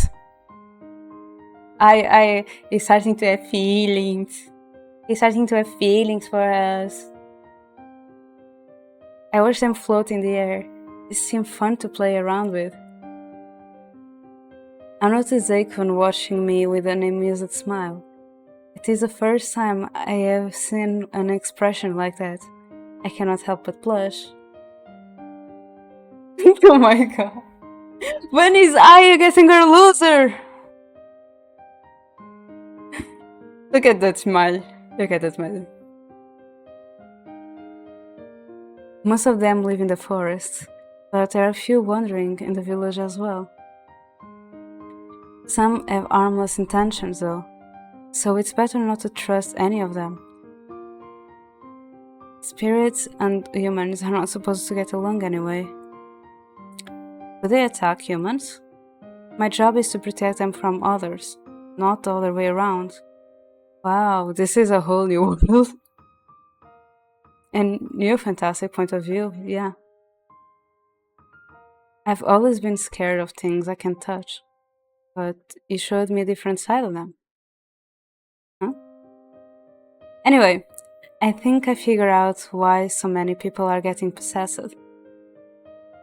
He's starting to have feelings. He's starting to have feelings for us. I watch them float in the air. They seem fun to play around with. I notice Zakon watching me with an amused smile. It is the first time I have seen an expression like that. I cannot help but blush. Oh my god. When is Aya getting her loser? Look at that smile. Look at that smile. Most of them live in the forest, but there are a few wandering in the village as well. Some have harmless intentions though, so it's better not to trust any of them. Spirits and humans are not supposed to get along anyway. Do they attack humans? My job is to protect them from others, not the other way around. Wow, this is a whole new world. And new fantastic point of view, yeah. I've always been scared of things I can't touch, but you showed me a different side of them. Huh? Anyway, I think I figured out why so many people are getting possessed.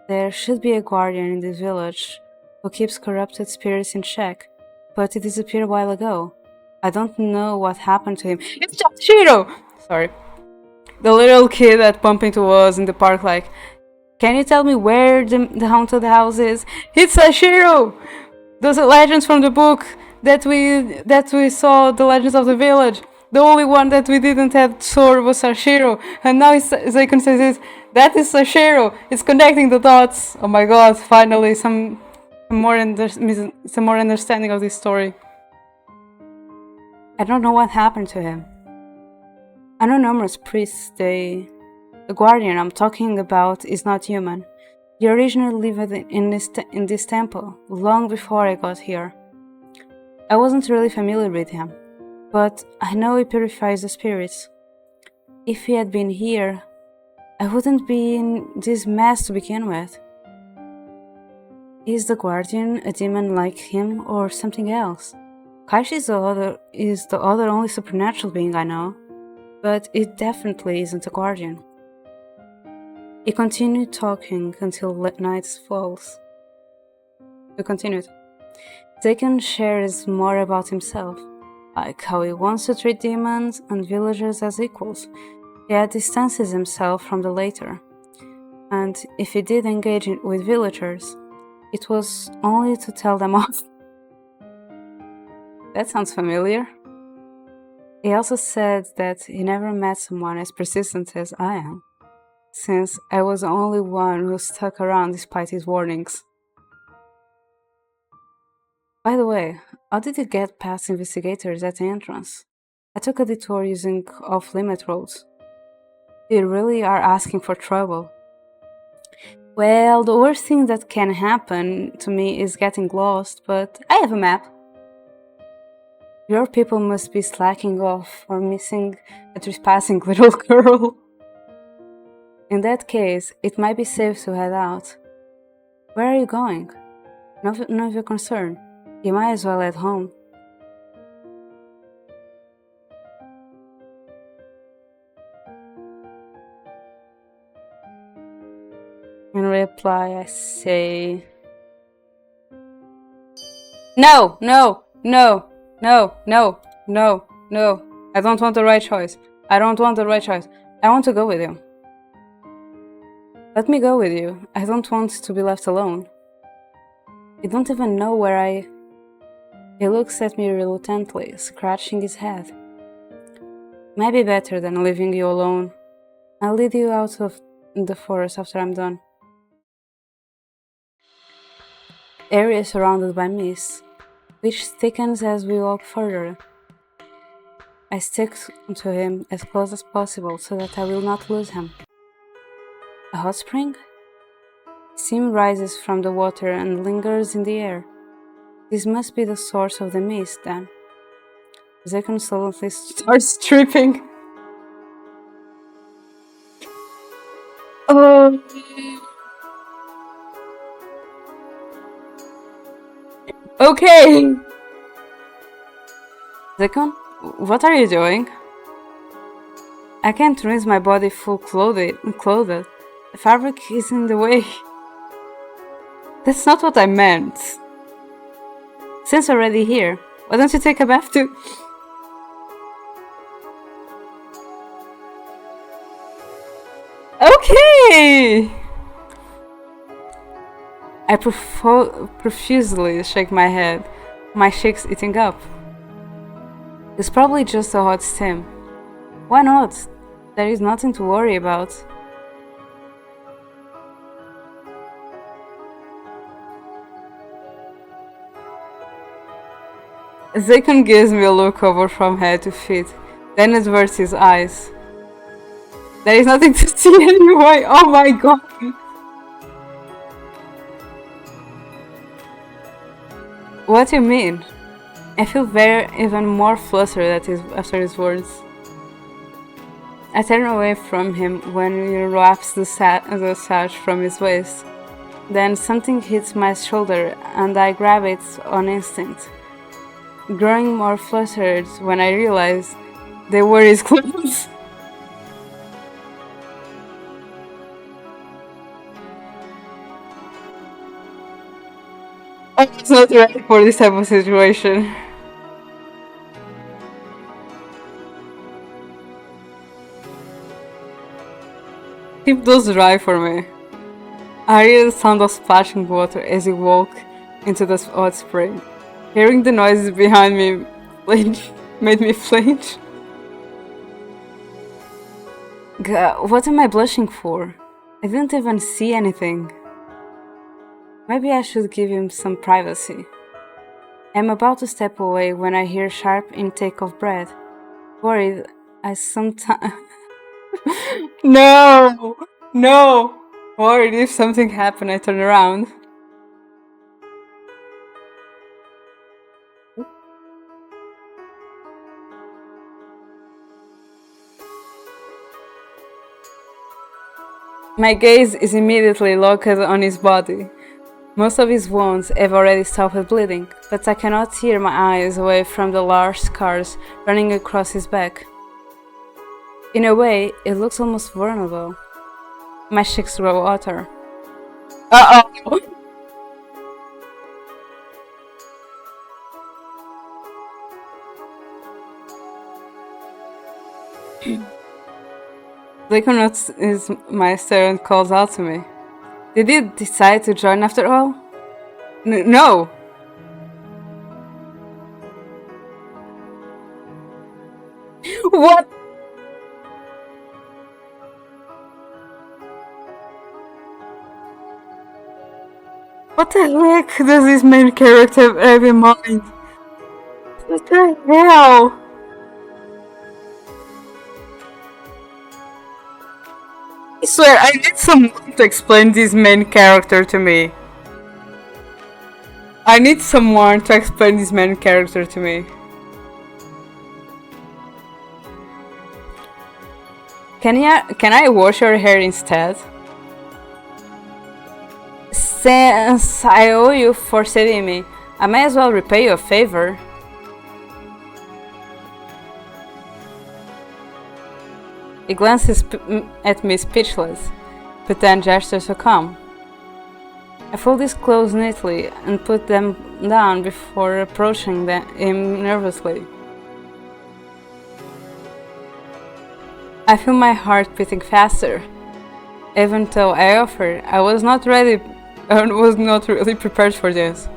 There should be a guardian in this village who keeps corrupted spirits in check, but he disappeared a while ago. I don't know what happened to him. It's Shiro! Sorry. The little kid that bumped into us in the park like, can you tell me where the haunted house is? It's Sashiro! Those are legends from the book that we saw, the legends of the village. The only one that we didn't have sword was Sashiro. And now Zakon says this, that is Sashiro. It's connecting the dots. Oh my god, finally some more understanding of this story. I don't know what happened to him. I know numerous priests, The guardian I'm talking about is not human. He originally lived in this temple, long before I got here. I wasn't really familiar with him, but I know he purifies the spirits. If he had been here, I wouldn't be in this mess to begin with. Is the guardian a demon like him or something else? Kaishi is the other only supernatural being I know, but it definitely isn't a guardian. He continued talking until night falls. He continued. Daikon shares more about himself, like how he wants to treat demons and villagers as equals, yet distances himself from the latter. And if he did engage with villagers, it was only to tell them off. That sounds familiar. He also said that he never met someone as persistent as I am, since I was the only one who stuck around despite his warnings. By the way, how did you get past investigators at the entrance? I took a detour using off-limit roads. You really are asking for trouble. Well, the worst thing that can happen to me is getting lost, but I have a map. Your people must be slacking off or missing a trespassing little girl. In that case, it might be safe to head out. Where are you going? None of your concern. You might as well head home. In reply, I say... No! I don't want the right choice. I want to go with you. Let me go with you. I don't want to be left alone. You don't even know where I... He looks at me reluctantly, scratching his head. Might be better than leaving you alone. I'll lead you out of the forest after I'm done. The area is surrounded by mist, which thickens as we walk further. I stick to him as close as possible so that I will not lose him. A hot spring? Steam rises from the water and lingers in the air. This must be the source of the mist, then. Zekon suddenly starts tripping. Oh. Okay! Zekon, what are you doing? I can't rinse my body full clothed. The fabric is in the way. That's not what I meant. Since we're already here, why don't you take a bath too? Okay! I profusely shake my head, my cheeks eating up. It's probably just a hot steam. Why not? There is nothing to worry about. Zekon gives me a look over from head to feet, then averts his eyes. There is nothing to see anyway, oh my god! What do you mean? I feel even more flustered after his words. I turn away from him when he wraps the sash from his waist. Then something hits my shoulder and I grab it on instinct, growing more flustered when I realize they were his clothes. I was not ready for this type of situation. Keep those dry for me. I hear the sound of splashing water as we walk into the hot spring. Hearing the noises behind me made me flinch. What am I blushing for? I didn't even see anything. Maybe I should give him some privacy. I'm about to step away when I hear sharp intake of breath. Worried, I sometimes. No! No! Worried if something happened, I turn around. My gaze is immediately locked on his body. Most of his wounds have already stopped bleeding, but I cannot tear my eyes away from the large scars running across his back. In a way, it looks almost vulnerable. My cheeks grow hotter. Uh-oh! Lyconots is Maester and calls out to me. Did you decide to join after all? No! What? What the heck does this main character have in mind? What the hell? I swear, I need someone to explain this main character to me. I need someone to explain this main character to me. Can I wash your hair instead? Since I owe you for saving me, I may as well repay you a favor. He glances at me speechless, but then gestures to come. I fold his clothes neatly and put them down before approaching him nervously. I feel my heart beating faster. Even though I offered, I was not really prepared for this.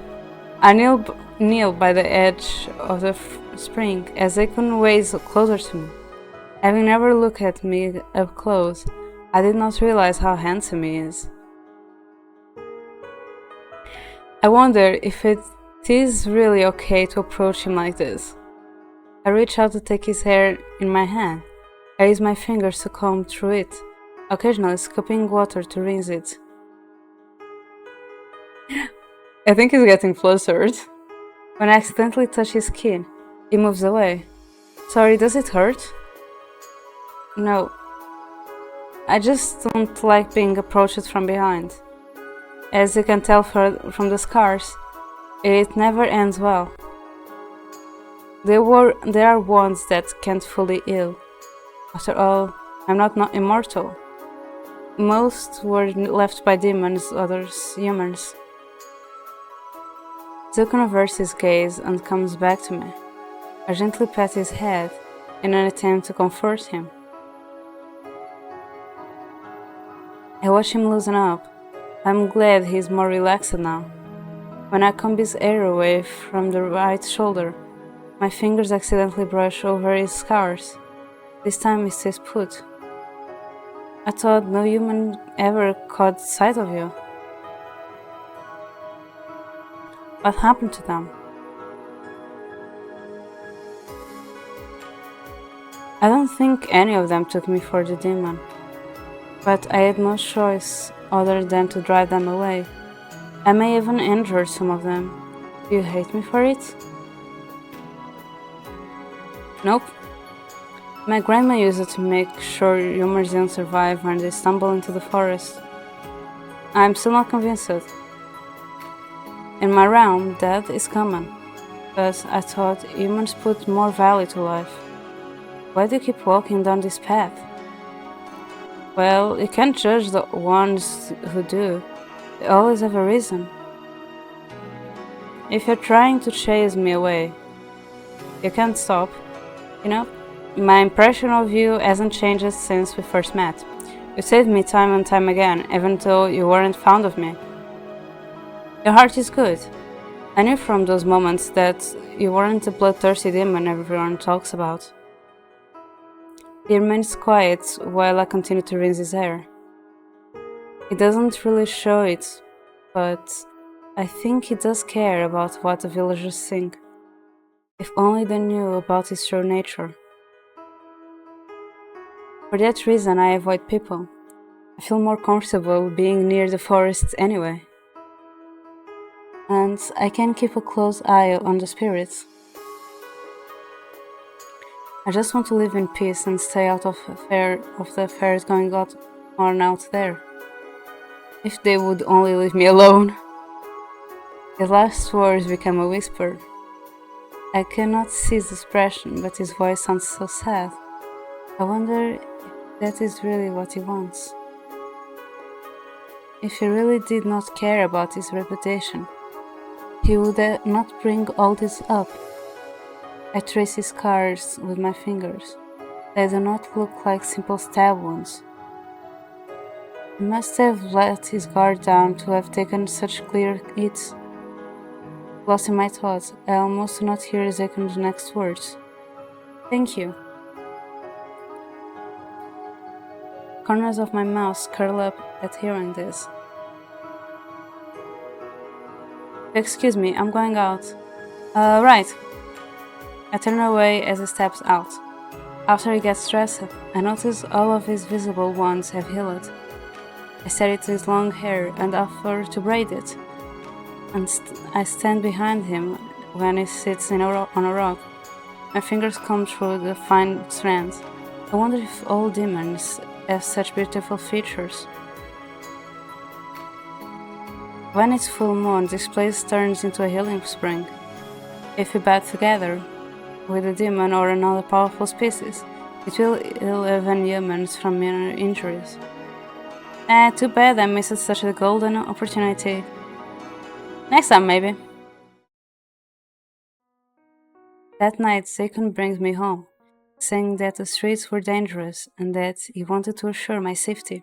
I kneel by the edge of the spring as Akon waves closer to me. Having never looked at me up close, I did not realize how handsome he is. I wonder if it is really okay to approach him like this. I reach out to take his hair in my hand. I use my fingers to comb through it, occasionally scooping water to rinse it. I think he's getting flustered. When I accidentally touch his skin, he moves away. Sorry, does it hurt? No. I just don't like being approached from behind. As you can tell from the scars, it never ends well. There are wounds that can't fully heal. After all, I'm not immortal. Most were left by demons, others humans. Zuko averts his gaze and comes back to me. I gently pat his head in an attempt to comfort him. I watch him loosen up. I'm glad he's more relaxed now. When I comb his hair away from the right shoulder, my fingers accidentally brush over his scars. This time he stays put. I thought no human ever caught sight of you. What happened to them? I don't think any of them took me for the demon, but I had no choice other than to drive them away. I may even injure some of them. Do you hate me for it? Nope. My grandma used it to make sure humans didn't survive when they stumble into the forest. I'm still not convinced. In my realm, death is common, but I thought humans put more value to life. Why do you keep walking down this path? Well, you can't judge the ones who do. They always have a reason. If you're trying to chase me away, you can't stop. You know, my impression of you hasn't changed since we first met. You saved me time and time again, even though you weren't fond of me. Your heart is good. I knew from those moments that you weren't the bloodthirsty demon everyone talks about. He remains quiet while I continue to rinse his hair. He doesn't really show it, but I think he does care about what the villagers think. If only they knew about his true nature. For that reason, I avoid people. I feel more comfortable being near the forests anyway. And I can keep a close eye on the spirits. I just want to live in peace and stay out of the affairs going on out there. If they would only leave me alone. The last words became a whisper. I cannot see his expression, but his voice sounds so sad. I wonder if that is really what he wants. If he really did not care about his reputation, he would not bring all this up. I trace his scars with my fingers. They do not look like simple stab wounds. He must have let his guard down to have taken such clear hits. Lost in my thoughts, I almost do not hear Zekon's next words. Thank you. Corners of my mouth curl up at hearing this. Excuse me, I'm going out. Right. I turn away as he steps out. After he gets dressed, I notice all of his visible wounds have healed. I stare at his long hair and offer to braid it. And I stand behind him when he sits on a rock. My fingers comb through the fine strands. I wonder if all demons have such beautiful features. When it's full moon, this place turns into a healing spring. If we bat together with a demon or another powerful species, it will heal even humans from minor injuries. Too bad I missed such a golden opportunity. Next time, maybe. That night, Zakon brings me home, saying that the streets were dangerous and that he wanted to assure my safety.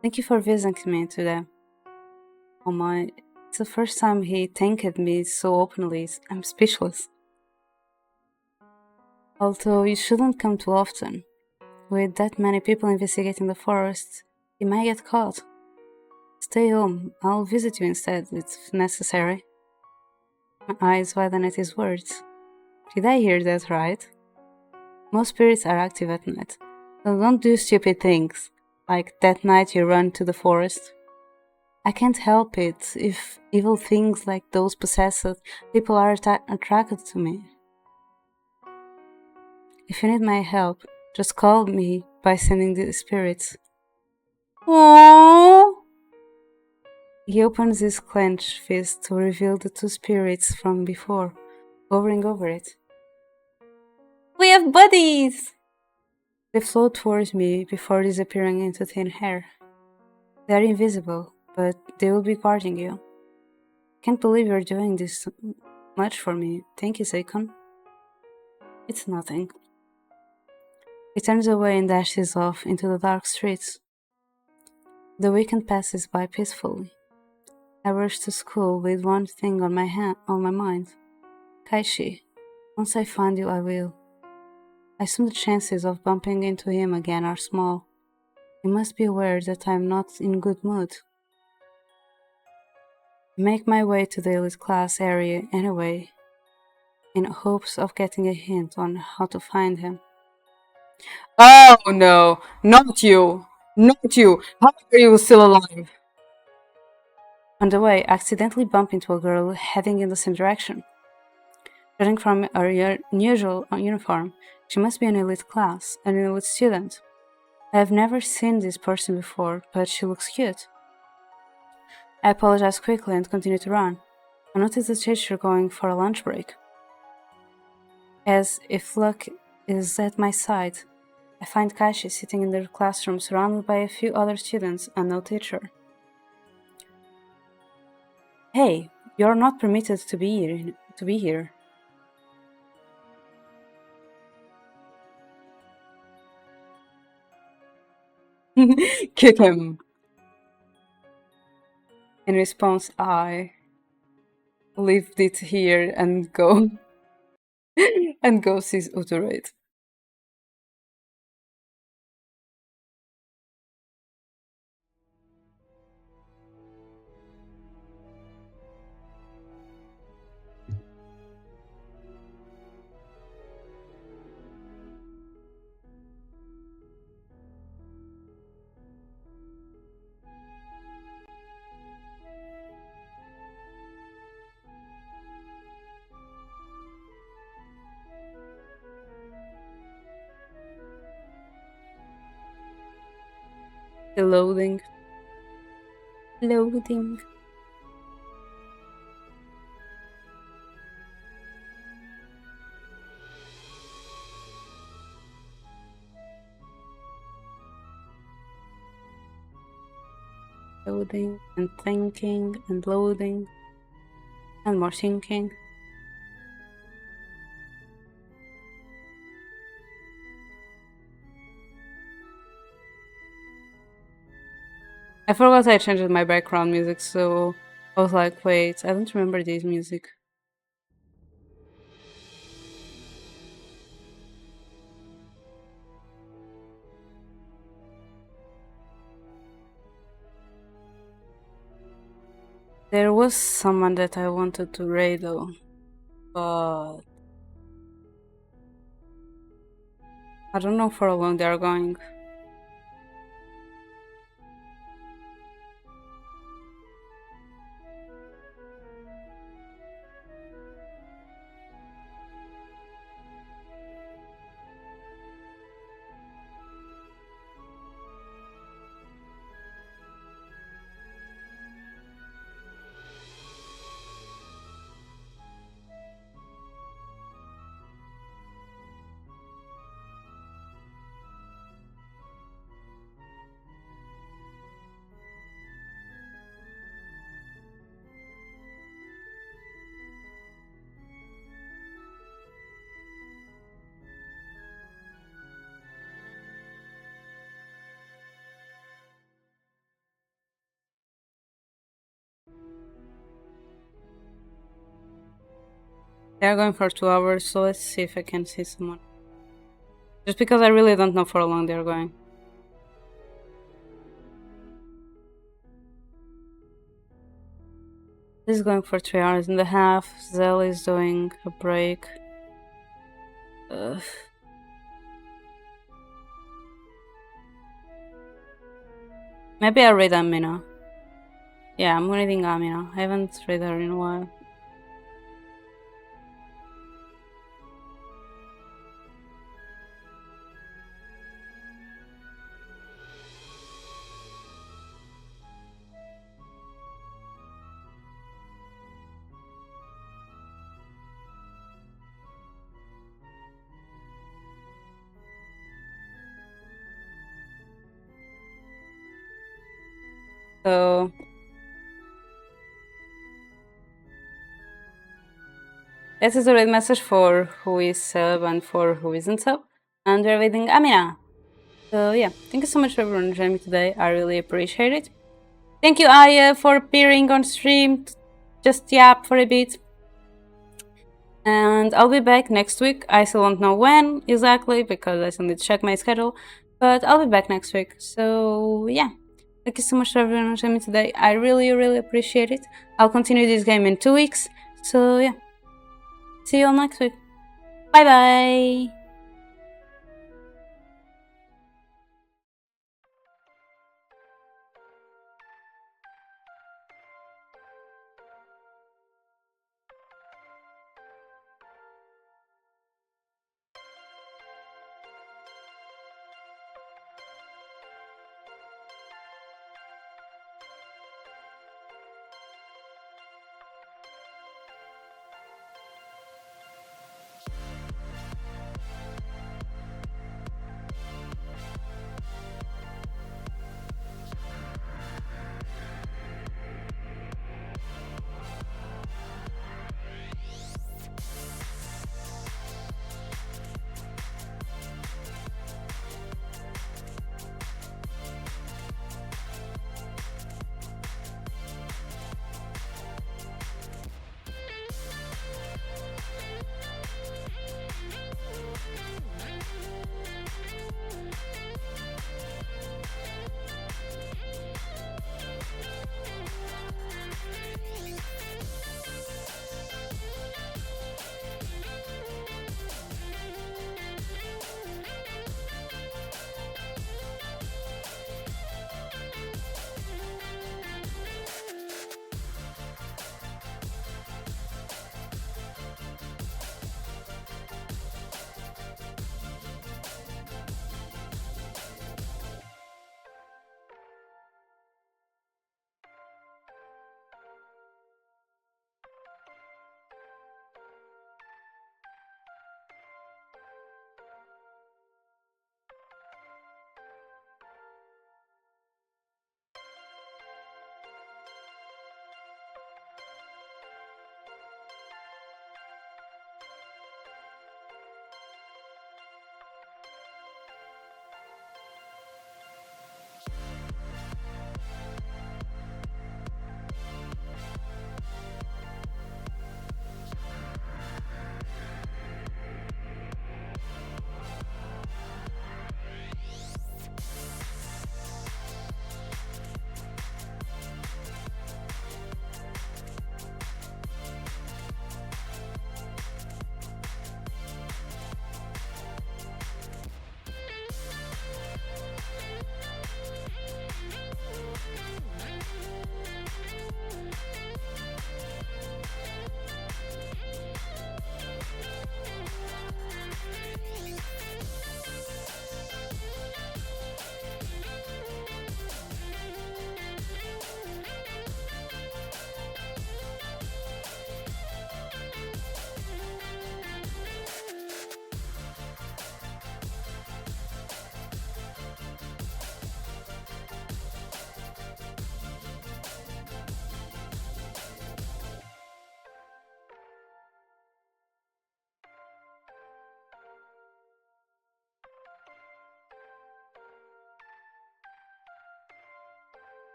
Thank you for visiting me today. Oh my, it's the first time he thanked me so openly. I'm speechless. Although you shouldn't come too often. With that many people investigating the forest, you might get caught. Stay home, I'll visit you instead, if necessary. My eyes widen at his words. Did I hear that right? Most spirits are active at night, so don't do stupid things, like that night you run to the forest. I can't help it if evil things like those possessed people are attracted to me. If you need my help, just call me by sending the spirits. Aww! He opens his clenched fist to reveal the two spirits from before, hovering over it. We have buddies! They float towards me before disappearing into thin air. They are invisible, but they will be guarding you. Can't believe you're doing this much for me. Thank you, Zakon. It's nothing. He turns away and dashes off into the dark streets. The weekend passes by peacefully. I rush to school with one thing on my mind. Kaishi. Once I find you, I will. I assume the chances of bumping into him again are small. You must be aware that I am not in good mood. I make my way to the elite class area anyway, in hopes of getting a hint on how to find him. Oh no, not you! Not you! How are you still alive? On the way, I accidentally bump into a girl heading in the same direction. Judging from her unusual uniform, she must be an elite class, an elite student. I have never seen this person before, but she looks cute. I apologize quickly and continue to run. I notice the teacher going for a lunch break. As if luck is at my side, I find Kaishi sitting in the classroom surrounded by a few other students and no teacher. Hey, you're not permitted to be here. Kick him. In response, I leave it here and go and go see Uterate. Still loading. Loading. Loading and thinking and loading and more thinking. I forgot I changed my background music, so I was like, wait, I don't remember this music. There was someone that I wanted to raid though, but I don't know for how long they are going. They are going for 2 hours, so let's see if I can see someone. Just because I really don't know for how long they are going. This is going for 3.5 hours. Zell is doing a break. Maybe I'll raid Amina. Yeah, I'm raiding Amina. I haven't raided her in a while. So this is a raid message for who is sub and for who isn't sub. And we're raiding Amina. So yeah, thank you so much for everyone joining me today. I really appreciate it. Thank you, Aya, for appearing on stream. Just yap for a bit. And I'll be back next week. I still don't know when exactly because I still need to check my schedule. But I'll be back next week. So yeah. Thank you so much for everyone joining me today. I really, really appreciate it. I'll continue this game in 2 weeks. So yeah. See you all next week. Bye bye.